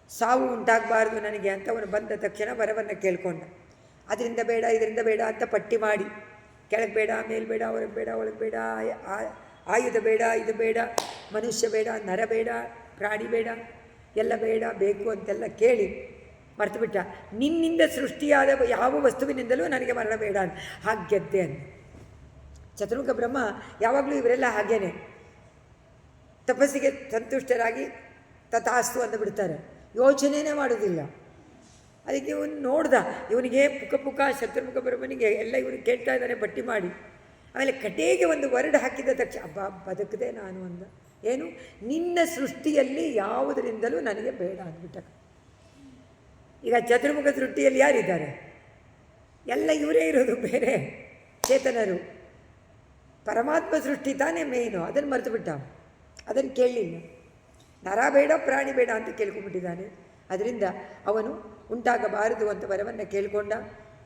ಸಾವು ಉಂಟಾಗಬಾರ್ದು ನನಗೆ ಅಂತ ಅವನು ಬಂದ ತಕ್ಷಣ ವರವನ್ನು ಕೇಳ್ಕೊಂಡ. ಅದರಿಂದ ಬೇಡ ಇದರಿಂದ ಬೇಡ ಅಂತ ಪಟ್ಟಿ ಮಾಡಿ, ಕೆಳಗೆ ಬೇಡ, ಮೇಲ್ ಬೇಡ, ಹೊರಗೆ ಬೇಡ, ಒಳಗೆ ಬೇಡ, ಆಯುಧ ಬೇಡ, ಇದು ಬೇಡ, ಮನುಷ್ಯ ಬೇಡ, ನರ ಬೇಡ, ಪ್ರಾಣಿ ಬೇಡ, ಎಲ್ಲ ಬೇಡ, ಬೇಕು ಅಂತೆಲ್ಲ ಕೇಳಿ ಮರ್ತುಬಿಟ್ಟ. ನಿನ್ನಿಂದ ಸೃಷ್ಟಿಯಾದ ಯಾವ ವಸ್ತುವಿನಿಂದಲೂ ನನಗೆ ಮರಣ ಬೇಡ ಅಂತ. ಹಾಗೆ ಗೆದ್ದೆ ಅಂತ. ಚತುರ್ಮುಖ ಬ್ರಹ್ಮ ಯಾವಾಗಲೂ ಇವರೆಲ್ಲ ಹಾಗೇನೆ ತಪಸ್ಸಿಗೆ ಸಂತುಷ್ಟರಾಗಿ ತಥಾಸ್ತು ಅಂತ ಬಿಡ್ತಾರೆ, ಯೋಚನೆಯೇ ಮಾಡೋದಿಲ್ಲ. ಅದಕ್ಕೆ ಇವನು ನೋಡ್ದ, ಇವನಿಗೆ ಪುಕ ಶತ್ರುಮುಖ ಬ್ರಹ್ಮನಿಗೆ ಎಲ್ಲ ಇವನಿಗೆ ಕೇಳ್ತಾ ಇದ್ದಾನೆ ಬಟ್ಟಿ ಮಾಡಿ. ಆಮೇಲೆ ಕಡೆಗೆ ಒಂದು ವರ್ಡ್ ಹಾಕಿದ ತಕ್ಷಣ ಅಬ್ಬಾ ಬದುಕದೆ ನಾನು ಅಂದ. ಏನು? ನಿನ್ನ ಸೃಷ್ಟಿಯಲ್ಲಿ ಯಾವುದರಿಂದಲೂ ನನಗೆ ಬೇಡ ಅಂದ್ಬಿಟ್ಟ. ಈಗ ಚತುರ್ಮುಖ ಸೃಷ್ಟಿಯಲ್ಲಿ ಯಾರಿದ್ದಾರೆ? ಎಲ್ಲ ಇವರೇ ಇರೋದು, ಬೇರೆ ಚೇತನರು. ಪರಮಾತ್ಮ ಸೃಷ್ಟಿ ತಾನೇ ಮೇಯ್ನು, ಅದನ್ನು ಮರೆತು ಬಿಟ್ಟ. ಅದನ್ನು ಕೇಳಲಿಲ್ಲ. ನರ ಬೇಡ ಪ್ರಾಣಿ ಬೇಡ ಅಂತ ಕೇಳ್ಕೊಂಡ್ಬಿಟ್ಟಿದ್ದಾನೆ. ಅದರಿಂದ ಅವನು ಉಂಟಾಗಬಾರದು ಅಂತ ವರವನ್ನು ಕೇಳಿಕೊಂಡ.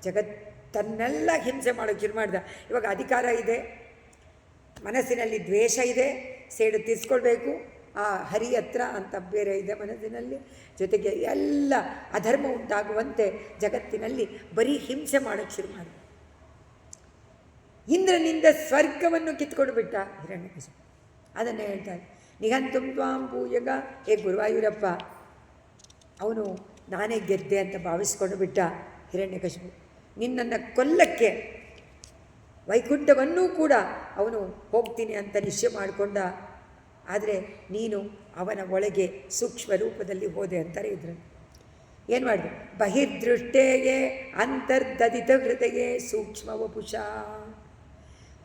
ಜಗತ್ತನ್ನೆಲ್ಲ ಹಿಂಸೆ ಮಾಡೋಕ್ಕೆ ಶುರು ಮಾಡಿದ. ಇವಾಗ ಅಧಿಕಾರ ಇದೆ, ಮನಸ್ಸಿನಲ್ಲಿ ದ್ವೇಷ ಇದೆ, ಸೇಡು ತೀರಿಸ್ಕೊಳ್ಬೇಕು, ಆ ಹರಿ ಹತ್ರ ಅಂತ ಬೇರೆ ಇದೆ ಮನಸ್ಸಿನಲ್ಲಿ. ಜೊತೆಗೆ ಎಲ್ಲ ಅಧರ್ಮ ಉಂಟಾಗುವಂತೆ ಜಗತ್ತಿನಲ್ಲಿ ಬರೀ ಹಿಂಸೆ ಮಾಡೋಕ್ಕೆ ಶುರು ಮಾಡಿದ. ಇಂದ್ರನಿಂದ ಸ್ವರ್ಗವನ್ನು ಕಿತ್ಕೊಂಡು ಬಿಟ್ಟ ಹಿರಣ್ಯಕಶಿಪು. ಅದನ್ನೇ ಹೇಳ್ತಾರೆ, ನಿಘಂತುಂ ತ್ವಾಂ ಪೂಯಗ, ಏ ಗುರುವಾಯೂರಪ್ಪ. ಅವನು ನಾನೇ ಗೆದ್ದೆ ಅಂತ ಭಾವಿಸ್ಕೊಂಡು ಬಿಟ್ಟ ಹಿರಣ್ಯಕಶಿಪು. ನಿನ್ನನ್ನು ಕೊಲ್ಲಕ್ಕೆ ವೈಕುಂಠವನ್ನೂ ಕೂಡ ಅವನು ಹೋಗ್ತೀನಿ ಅಂತ ನಿಶ್ಚಯ ಮಾಡಿಕೊಂಡ. ಆದರೆ ನೀನು ಅವನ ಒಳಗೆ ಸೂಕ್ಷ್ಮ ರೂಪದಲ್ಲಿ ಹೋದೆ ಅಂತಾರೆ ಇದ್ರಲ್ಲಿ. ಏನು ಮಾಡಿದೆ? ಬಹಿರ್ದೃಷ್ಟೇಗೆ ಅಂತರ್ದದಿತ ಹೃದಯೇ ಸೂಕ್ಷ್ಮ ವಪುಷ.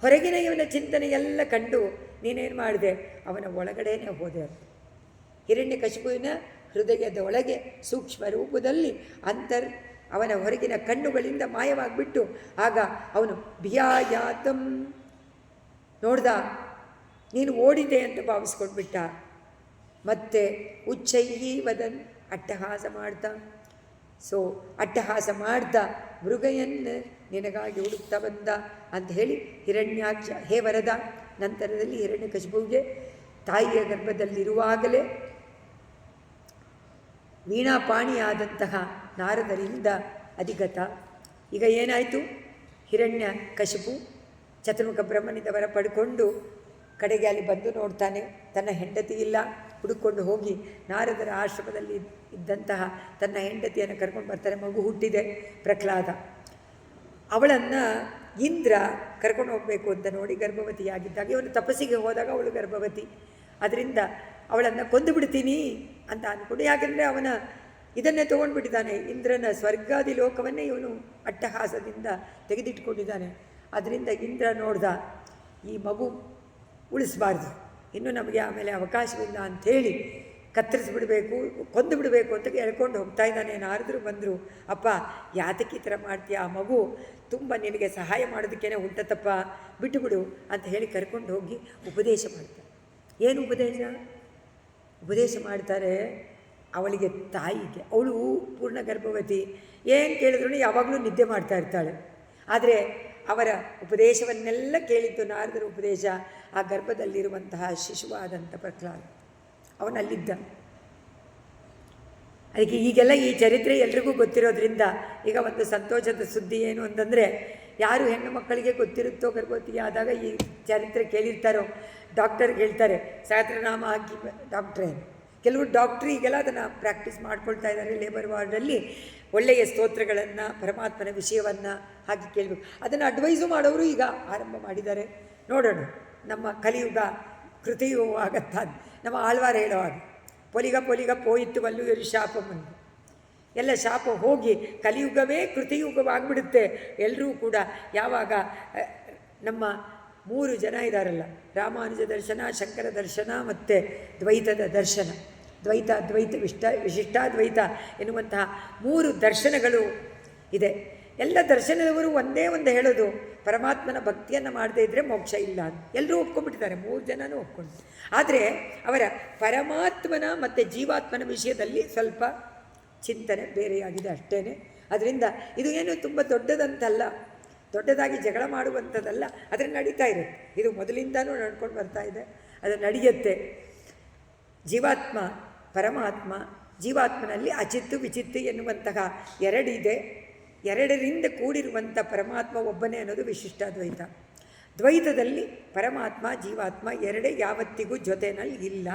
ಹೊರಗಿನ ಇವನ ಚಿಂತನೆ ಎಲ್ಲ ಕಂಡು ನೀನೇನು ಮಾಡಿದೆ? ಅವನ ಒಳಗಡೆನೇ ಹೋದೆ ಅಂತ. ಹಿರಣ್ಯಕಶಿಪುವಿನ ಹೃದಯದ ಒಳಗೆ ಸೂಕ್ಷ್ಮ ರೂಪದಲ್ಲಿ ಅವನ ಹೊರಗಿನ ಕಣ್ಣುಗಳಿಂದ ಮಾಯವಾಗಿಬಿಟ್ಟು ಆಗ ಅವನು ಭಿಯಾಯಾತಂ ನೋಡ್ದ, ನೀನು ಓಡಿದೆ ಅಂತ ಭಾವಿಸ್ಕೊಂಡ್ಬಿಟ್ಟ. ಮತ್ತೆ ಉಚ್ಚೈಹಿ ವದನ್, ಅಟ್ಟಹಾಸ ಮಾಡ್ತಾ. ಅಟ್ಟಹಾಸ ಮಾಡ್ದ ಮೃಗಯನ್ನು ನಿನಗಾಗಿ ಹುಡುಕ್ತಾ ಬಂದ ಅಂತ ಹೇಳಿ ಹಿರಣ್ಯಾಕ್ಷ, ಹೇ ವರದ. ನಂತರದಲ್ಲಿ ಹಿರಣ್ಯಕಶಿಪುವಿಗೆ ತಾಯಿಯ ಗರ್ಭದಲ್ಲಿರುವಾಗಲೇ ವೀಣಾಪಾಣಿಯಾದಂತಹ ನಾರದರಿಂದ ಅಧಿಗತ. ಈಗ ಏನಾಯಿತು? ಹಿರಣ್ಯಕಶಿಪು ಚತುರ್ಮುಖ ಬ್ರಹ್ಮನಿಂದ ವರ ಪಡ್ಕೊಂಡು ಕಡೆಗೆ ಅಲ್ಲಿ ಬಂದು ನೋಡ್ತಾನೆ, ತನ್ನ ಹೆಂಡತಿ ಇಲ್ಲ. ಹುಡುಕೊಂಡು ಹೋಗಿ ನಾರದರ ಆಶ್ರಮದಲ್ಲಿ ಇದ್ದಂತಹ ತನ್ನ ಹೆಂಡತಿಯನ್ನು ಕರ್ಕೊಂಡು ಬರ್ತಾರೆ. ಮಗು ಹುಟ್ಟಿದೆ, ಪ್ರಹ್ಲಾದ. ಅವಳನ್ನು ಇಂದ್ರ ಕರ್ಕೊಂಡು ಹೋಗಬೇಕು ಅಂತ ನೋಡಿ ಗರ್ಭವತಿಯಾಗಿದ್ದಾಗ, ಇವನು ತಪಸ್ಸಿಗೆ ಹೋದಾಗ ಅವಳು ಗರ್ಭವತಿ. ಅದರಿಂದ ಅವಳನ್ನು ಕೊಂದು ಬಿಡ್ತೀನಿ ಅಂತ ಅಂದ್ಕೊಂಡು, ಯಾಕೆಂದರೆ ಅವನ ಇದನ್ನೇ ತೊಗೊಂಡ್ಬಿಟ್ಟಿದ್ದಾನೆ, ಇಂದ್ರನ ಸ್ವರ್ಗಾದಿ ಲೋಕವನ್ನೇ ಇವನು ಅಟ್ಟಹಾಸದಿಂದ ತೆಗೆದಿಟ್ಕೊಂಡಿದ್ದಾನೆ. ಅದರಿಂದ ಇಂದ್ರ ನೋಡ್ದ, ಈ ಮಗು ಉಳಿಸಬಾರ್ದು, ಇನ್ನು ನಮಗೆ ಆಮೇಲೆ ಅವಕಾಶವಿಲ್ಲ ಅಂಥೇಳಿ ಕತ್ತರಿಸಿಬಿಡಬೇಕು, ಕೊಂದು ಬಿಡಬೇಕು ಅಂತ ಹೇಳ್ಕೊಂಡು ಹೋಗ್ತಾ ಇದ್ದಾನೆ. ನಾರದರು ಬಂದರು, ಅಪ್ಪ ಯಾತಕ್ಕೆ ಈ ಥರ ಮಾಡ್ತೀಯ? ಆ ಮಗು ತುಂಬ ನಿನಗೆ ಸಹಾಯ ಮಾಡೋದಕ್ಕೇನೆ ಹುಟ್ಟತ್ತಪ್ಪ, ಬಿಟ್ಟುಬಿಡು ಅಂತ ಹೇಳಿ ಕರ್ಕೊಂಡು ಹೋಗಿ ಉಪದೇಶ ಮಾಡ್ತಾರೆ. ಏನು ಉಪದೇಶ ಮಾಡ್ತಾರೆ? ಅವಳಿಗೆ, ತಾಯಿಗೆ, ಅವಳು ಪೂರ್ಣ ಗರ್ಭವತಿ, ಏನು ಕೇಳಿದ್ರು ಯಾವಾಗಲೂ ನಿದ್ದೆ ಮಾಡ್ತಾ ಇರ್ತಾಳೆ. ಆದರೆ ಅವರ ಉಪದೇಶವನ್ನೆಲ್ಲ ಕೇಳಿದ್ದು, ನಾರದರ ಉಪದೇಶ. ಆ ಗರ್ಭದಲ್ಲಿರುವಂತಹ ಶಿಶುವಾದಂಥ ಪ್ರಹ್ಲಾದ ಅವನಲ್ಲಿದ್ದ. ಅದಕ್ಕೆ ಈಗೆಲ್ಲ ಈ ಚರಿತ್ರೆ ಎಲ್ರಿಗೂ ಗೊತ್ತಿರೋದ್ರಿಂದ ಈಗ ಒಂದು ಸಂತೋಷದ ಸುದ್ದಿ ಏನು ಅಂತಂದರೆ, ಯಾರು ಹೆಣ್ಣು ಮಕ್ಕಳಿಗೆ ಗೊತ್ತಿರುತ್ತೋ ಗರ್ಭವತಿ ಆದಾಗ ಈ ಚರಿತ್ರೆ ಕೇಳಿರ್ತಾರೋ, ಡಾಕ್ಟರ್ಗೆ ಹೇಳ್ತಾರೆ ಸಹಸ್ರನಾಮ ಹಾಕಿ ಡಾಕ್ಟ್ರೇ. ಕೆಲವರು ಡಾಕ್ಟ್ರು ಈಗೆಲ್ಲ ಅದನ್ನು ಪ್ರಾಕ್ಟೀಸ್ ಮಾಡ್ಕೊಳ್ತಾ ಇದ್ದಾರೆ. ಲೇಬರ್ ವಾರ್ಡಲ್ಲಿ ಒಳ್ಳೆಯ ಸ್ತೋತ್ರಗಳನ್ನು, ಪರಮಾತ್ಮನ ವಿಷಯವನ್ನು ಹಾಕಿ ಕೇಳಬೇಕು. ಅದನ್ನು ಅಡ್ವೈಸು ಮಾಡೋರು ಈಗ ಆರಂಭ ಮಾಡಿದ್ದಾರೆ. ನೋಡೋಣ, ನಮ್ಮ ಕಲಿಯುಗ ಕೃತಿಯುಗ ಆಗತ್ತ. ನಮ್ಮ ಆಳ್ವಾರ ಹೇಳೋ ಹಾಗೆ, ಪೊಲಿಗ ಪೋಯಿತ್ತು ವಲ್ಲುಯರು ಶಾಪ ಮುಂದೆ. ಎಲ್ಲ ಶಾಪ ಹೋಗಿ ಕಲಿಯುಗವೇ ಕೃತಿಯುಗವಾಗಿಬಿಡುತ್ತೆ. ಎಲ್ಲರೂ ಕೂಡ ಯಾವಾಗ ನಮ್ಮ 3 ಜನ ಇದ್ದಾರಲ್ಲ, ರಾಮಾನುಜ ದರ್ಶನ, ಶಂಕರ ದರ್ಶನ ಮತ್ತು ದ್ವೈತದ ದರ್ಶನ, ದ್ವೈತ ಅದ್ವೈತ ವಿಶಿಷ್ಟಾದ್ವೈತ ಎನ್ನುವಂತಹ 3 ದರ್ಶನಗಳು ಇದೆ. ಎಲ್ಲ ದರ್ಶನದವರು ಒಂದೇ ಒಂದು ಹೇಳೋದು, ಪರಮಾತ್ಮನ ಭಕ್ತಿಯನ್ನು ಮಾಡದೇ ಇದ್ದರೆ ಮೋಕ್ಷ ಇಲ್ಲ ಅಂತ. ಎಲ್ಲರೂ ಒಪ್ಕೊಂಡ್ಬಿಟ್ಟಿದ್ದಾರೆ, 3 ಜನನೂ ಒಪ್ಕೊಂಡು. ಆದರೆ ಅವರ ಪರಮಾತ್ಮನ ಮತ್ತು ಜೀವಾತ್ಮನ ವಿಷಯದಲ್ಲಿ ಸ್ವಲ್ಪ ಚಿಂತನೆ ಬೇರೆಯಾಗಿದೆ ಅಷ್ಟೇ. ಅದರಿಂದ ಇದು ಏನು ತುಂಬ ದೊಡ್ಡದಂತಲ್ಲ, ದೊಡ್ಡದಾಗಿ ಜಗಳ ಮಾಡುವಂಥದ್ದಲ್ಲ. ಆದರೆ ನಡೀತಾ ಇರುತ್ತೆ, ಇದು ಮೊದಲಿಂದನೂ ನಡ್ಕೊಂಡು ಬರ್ತಾ ಇದೆ, ಅದು ನಡೆಯುತ್ತೆ. ಜೀವಾತ್ಮ, ಪರಮಾತ್ಮ, ಜೀವಾತ್ಮನಲ್ಲಿ ಅಚಿತ್ತು ವಿಚಿತ್ತು ಎನ್ನುವಂತಹ 2 ಇದೆ. 2ರಿಂದ ಕೂಡಿರುವಂಥ ಪರಮಾತ್ಮ ಒಬ್ಬನೇ ಅನ್ನೋದು ವಿಶಿಷ್ಟಾದ್ವೈತ. ದ್ವೈತದಲ್ಲಿ ಪರಮಾತ್ಮ ಜೀವಾತ್ಮ 2 ಯಾವತ್ತಿಗೂ ಜೊತೆನಲ್ಲಿ ಇಲ್ಲ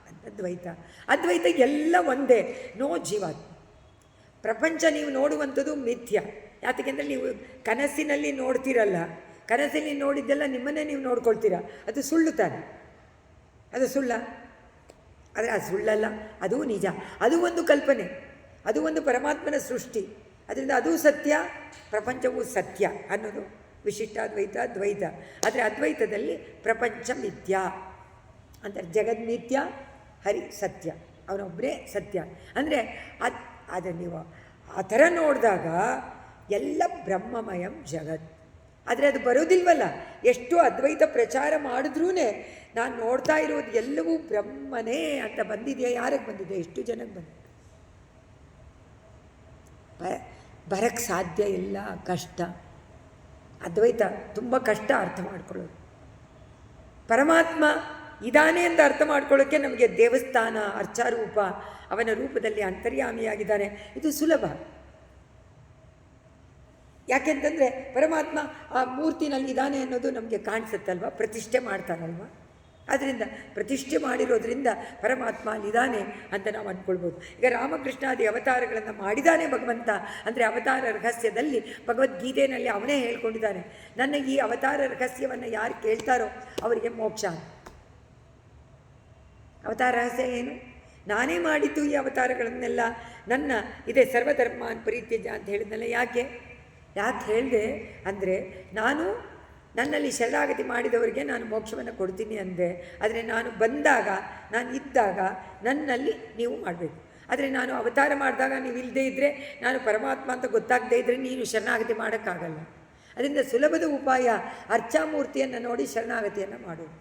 ಅಂತ ದ್ವೈತ. ಅದ್ವೈತ ಎಲ್ಲ ಒಂದೇ, ನೋ ಜೀವಾತ್ಮ. ಪ್ರಪಂಚ ನೀವು ನೋಡುವಂಥದ್ದು ಮಿಥ್ಯ. ಯಾತಕ್ಕೆಂದರೆ ನೀವು ಕನಸಿನಲ್ಲಿ ನೋಡ್ತೀರಲ್ಲ, ಕನಸಲ್ಲಿ ನೋಡಿದ್ದೆಲ್ಲ ನಿಮ್ಮನ್ನೇ ನೀವು ನೋಡ್ಕೊಳ್ತೀರ, ಅದು ಸುಳ್ಳು ತಾನೆ, ಅದು ಸುಳ್ಳ? ಆದರೆ ಅದು ಸುಳ್ಳಲ್ಲ, ಅದೂ ನಿಜ, ಅದು ಒಂದು ಕಲ್ಪನೆ, ಅದು ಒಂದು ಪರಮಾತ್ಮನ ಸೃಷ್ಟಿ. ಅದರಿಂದ ಅದೂ ಸತ್ಯ, ಪ್ರಪಂಚವೂ ಸತ್ಯ ಅನ್ನೋದು ವಿಶಿಷ್ಟಾದ್ವೈತ, ದ್ವೈತ. ಆದರೆ ಅದ್ವೈತದಲ್ಲಿ ಪ್ರಪಂಚ ಮಿಥ್ಯ ಅಂತಾರೆ, ಜಗನ್ಮಿಥ್ಯ, ಹರಿ ಸತ್ಯ, ಅವನೊಬ್ಬರೇ ಸತ್ಯ. ಅಂದರೆ ಅದು ನೀವು ಆ ಥರ ನೋಡಿದಾಗ ಎಲ್ಲ ಬ್ರಹ್ಮಮಯಂ ಜಗತ್. ಆದರೆ ಅದು ಬರೋದಿಲ್ವಲ್ಲ, ಎಷ್ಟು ಅದ್ವೈತ ಪ್ರಚಾರ ಮಾಡಿದ್ರೂ ನಾನು ನೋಡ್ತಾ ಇರೋದು ಎಲ್ಲವೂ ಬ್ರಹ್ಮನೇ ಅಂತ ಬಂದಿದೆಯಾ? ಯಾರಿಗೆ ಬಂದಿದೆ? ಎಷ್ಟು ಜನಕ್ಕೆ ಬಂದಿದೆ? ಬರಕ್ಕೆ ಸಾಧ್ಯ ಇಲ್ಲ, ಕಷ್ಟ. ಅದ್ವೈತ ತುಂಬ ಕಷ್ಟ ಅರ್ಥ ಮಾಡ್ಕೊಳ್ಳೋದು. ಪರಮಾತ್ಮ ಇದಾನೆ ಅಂತ ಅರ್ಥ ಮಾಡ್ಕೊಳ್ಳೋಕ್ಕೆ ನಮಗೆ ದೇವಸ್ಥಾನ, ಅರ್ಚಾರೂಪ, ಅವನ ರೂಪದಲ್ಲಿ ಅಂತರ್ಯಾಮಿಯಾಗಿದ್ದಾನೆ, ಇದು ಸುಲಭ. ಯಾಕೆಂತಂದರೆ ಪರಮಾತ್ಮ ಆ ಮೂರ್ತಿನಲ್ಲಿ ಇದ್ದಾನೆ ಅನ್ನೋದು ನಮಗೆ ಕಾಣಿಸುತ್ತಲ್ವ, ಪ್ರತಿಷ್ಠೆ ಮಾಡ್ತಾನಲ್ವ. ಆದ್ದರಿಂದ ಪ್ರತಿಷ್ಠೆ ಮಾಡಿರೋದ್ರಿಂದ ಪರಮಾತ್ಮ ಅಲ್ಲಿದ್ದಾನೆ ಅಂತ ನಾವು ಅಂದ್ಕೊಳ್ಬೋದು. ಈಗ ರಾಮಕೃಷ್ಣಾದಿ ಅವತಾರಗಳನ್ನು ಮಾಡಿದ್ದಾನೆ ಭಗವಂತ ಅಂದರೆ ಅವತಾರ ರಹಸ್ಯದಲ್ಲಿ ಭಗವದ್ಗೀತೆಯಲ್ಲಿ ಅವನೇ ಹೇಳ್ಕೊಂಡಿದ್ದಾನೆ, ನನ್ನ ಈ ಅವತಾರ ರಹಸ್ಯವನ್ನು ಯಾರು ಕೇಳ್ತಾರೋ ಅವರಿಗೆ ಮೋಕ್ಷ. ಅವತಾರ ರಹಸ್ಯ ಏನು? ನಾನೇ ಮಾಡಿದ್ದು ಈ ಅವತಾರಗಳನ್ನೆಲ್ಲ, ನನ್ನ ಇದೇ ಸರ್ವಧರ್ಮಾನ್ ಪರಿತ್ಯಜ್ಯ ಅಂತ ಹೇಳಿದ್ನಲ್ಲ. ಯಾಕೆ ಹೇಳಿದೆ ಅಂದರೆ, ನಾನು ನನ್ನಲ್ಲಿ ಶರಣಾಗತಿ ಮಾಡಿದವರಿಗೆ ನಾನು ಮೋಕ್ಷವನ್ನು ಕೊಡ್ತೀನಿ ಅಂದೆ. ಆದರೆ ನಾನು ಬಂದಾಗ, ನಾನು ಇದ್ದಾಗ ನನ್ನಲ್ಲಿ ನೀವು ಮಾಡಬೇಕು. ಆದರೆ ನಾನು ಅವತಾರ ಮಾಡಿದಾಗ ನೀವು ಇಲ್ಲದೇ ಇದ್ದರೆ, ನಾನು ಪರಮಾತ್ಮ ಅಂತ ಗೊತ್ತಾಗದೇ ಇದ್ದರೆ ನೀನು ಶರಣಾಗತಿ ಮಾಡೋಕ್ಕಾಗಲ್ಲ. ಅದರಿಂದ ಸುಲಭದ ಉಪಾಯ ಅರ್ಚಾಮೂರ್ತಿಯನ್ನು ನೋಡಿ ಶರಣಾಗತಿಯನ್ನು ಮಾಡೋದು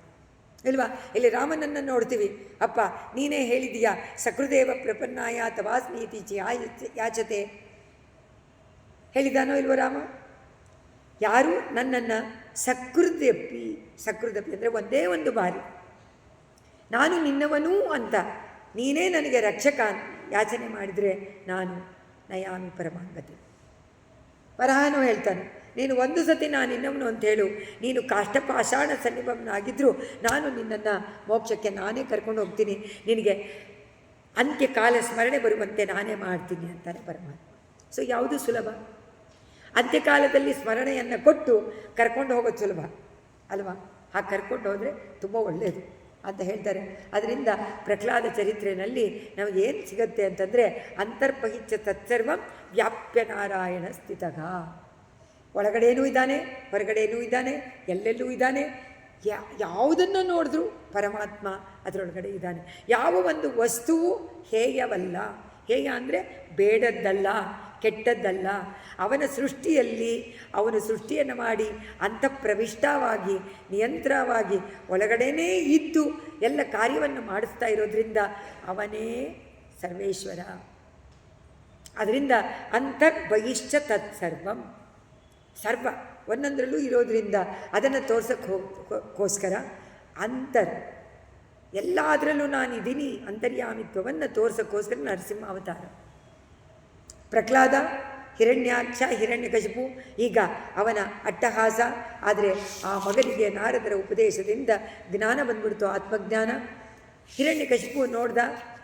ಇಲ್ವಾ? ಇಲ್ಲಿ ರಾಮನನ್ನು ನೋಡ್ತೀವಿ, ಅಪ್ಪ ನೀನೇ ಹೇಳಿದೀಯಾ ಸಕೃದೇವ ಪ್ರಪನ್ನಾಯ ತವಾಸ್ಮೀತಿ ಯಾಚತೆ, ಹೇಳಿದಾನೋ ಇಲ್ವೋ ರಾಮ? ಯಾರು ನನ್ನನ್ನು ಸಕೃದಪಿ ಅಂದರೆ ಒಂದೇ ಒಂದು ಬಾರಿ ನಾನು ನಿನ್ನವನೂ ಅಂತ ನೀನೇ ನನಗೆ ರಕ್ಷಕ ಯಾಚನೆ ಮಾಡಿದರೆ ನಾನು ನಯಾಮಿ ಪರಮಾಂಗತಿ. ವರಹನೂ ಹೇಳ್ತಾನೆ, ನೀನು ಒಂದು ಸತಿ ನಾನು ನಿನ್ನವನು ಅಂತ ಹೇಳು, ನೀನು ಕಾಷ್ಟಪಾಷಾಣ ಸನ್ನಿಭವನಾಗಿದ್ದರೂ ನಾನು ನಿನ್ನನ್ನು ಮೋಕ್ಷಕ್ಕೆ ನಾನೇ ಕರ್ಕೊಂಡು ಹೋಗ್ತೀನಿ, ನಿನಗೆ ಅಂತ್ಯಕಾಲ ಸ್ಮರಣೆ ಬರುವಂತೆ ನಾನೇ ಮಾಡ್ತೀನಿ ಅಂತಾನೆ ಪರಮಾತ್ಮ. ಸೊ ಯಾವುದು ಸುಲಭ? ಅಂತ್ಯಕಾಲದಲ್ಲಿ ಸ್ಮರಣೆಯನ್ನು ಕೊಟ್ಟು ಕರ್ಕೊಂಡು ಹೋಗೋದು ಸುಲಭ ಅಲ್ವಾ? ಹಾಗೆ ಕರ್ಕೊಂಡು ಹೋದರೆ ತುಂಬ ಒಳ್ಳೆಯದು ಅಂತ ಹೇಳ್ತಾರೆ. ಅದರಿಂದ ಪ್ರಹ್ಲಾದ ಚರಿತ್ರೆಯಲ್ಲಿ ನಮಗೇನು ಸಿಗುತ್ತೆ ಅಂತಂದರೆ, ಅಂತರ್ಬಹಿಚ್ಚ ತತ್ಸರ್ವಂ ವ್ಯಾಪ್ಯ ನಾರಾಯಣ ಸ್ಥಿತಃ. ಒಳಗಡೆಯೂ ಇದ್ದಾನೆ, ಹೊರಗಡೆಯೂ ಇದ್ದಾನೆ, ಎಲ್ಲೆಲ್ಲೂ ಇದ್ದಾನೆ. ಯಾವುದನ್ನು ನೋಡಿದ್ರೂ ಪರಮಾತ್ಮ ಅದರೊಳಗಡೆ ಇದ್ದಾನೆ. ಯಾವ ಒಂದು ವಸ್ತುವು ಹೇಯವಲ್ಲ, ಹೇಯ ಅಂದರೆ ಬೇಡದ್ದಲ್ಲ, ಕೆಟ್ಟದ್ದಲ್ಲ. ಅವನ ಸೃಷ್ಟಿಯಲ್ಲಿ ಅವನು ಸೃಷ್ಟಿಯನ್ನು ಮಾಡಿ ಅಂತಃಪ್ರವಿಷ್ಟವಾಗಿ ನಿಯಂತ್ರವಾಗಿ ಒಳಗಡೆನೇ ಇದ್ದು ಎಲ್ಲ ಕಾರ್ಯವನ್ನು ಮಾಡಿಸ್ತಾ ಇರೋದ್ರಿಂದ ಅವನೇ ಸರ್ವೇಶ್ವರ. ಅದರಿಂದ ಅಂತರ್ಬಹಿಶ್ಚ ತತ್ಸರ್ವಂ, ಸರ್ವ ಒಂದೊಂದರಲ್ಲೂ ಇರೋದ್ರಿಂದ ಅದನ್ನು ತೋರ್ಸೋಕ್ಕೋಸ್ಕರ ಅಂತರ್ ಎಲ್ಲದರಲ್ಲೂ ನಾನಿದ್ದೀನಿ ಅಂತರ್ಯಾಮಿತ್ವವನ್ನು ತೋರ್ಸೋಕ್ಕೋಸ್ಕರ ನರಸಿಂಹ ಅವತಾರ. ಪ್ರಹ್ಲಾದ, ಹಿರಣ್ಯಾಕ್ಷ, ಹಿರಣ್ಯಕಶಿಪು, ಈಗ ಅವನ ಅಟ್ಟಹಾಸ. ಆದರೆ ಆ ಮಗನಿಗೆ ನಾರದರ ಉಪದೇಶದಿಂದ ಜ್ಞಾನ ಬಂದ್ಬಿಡ್ತು, ಆತ್ಮಜ್ಞಾನ. ಹಿರಣ್ಯಕಶಿಪು ನೋಡ್ದ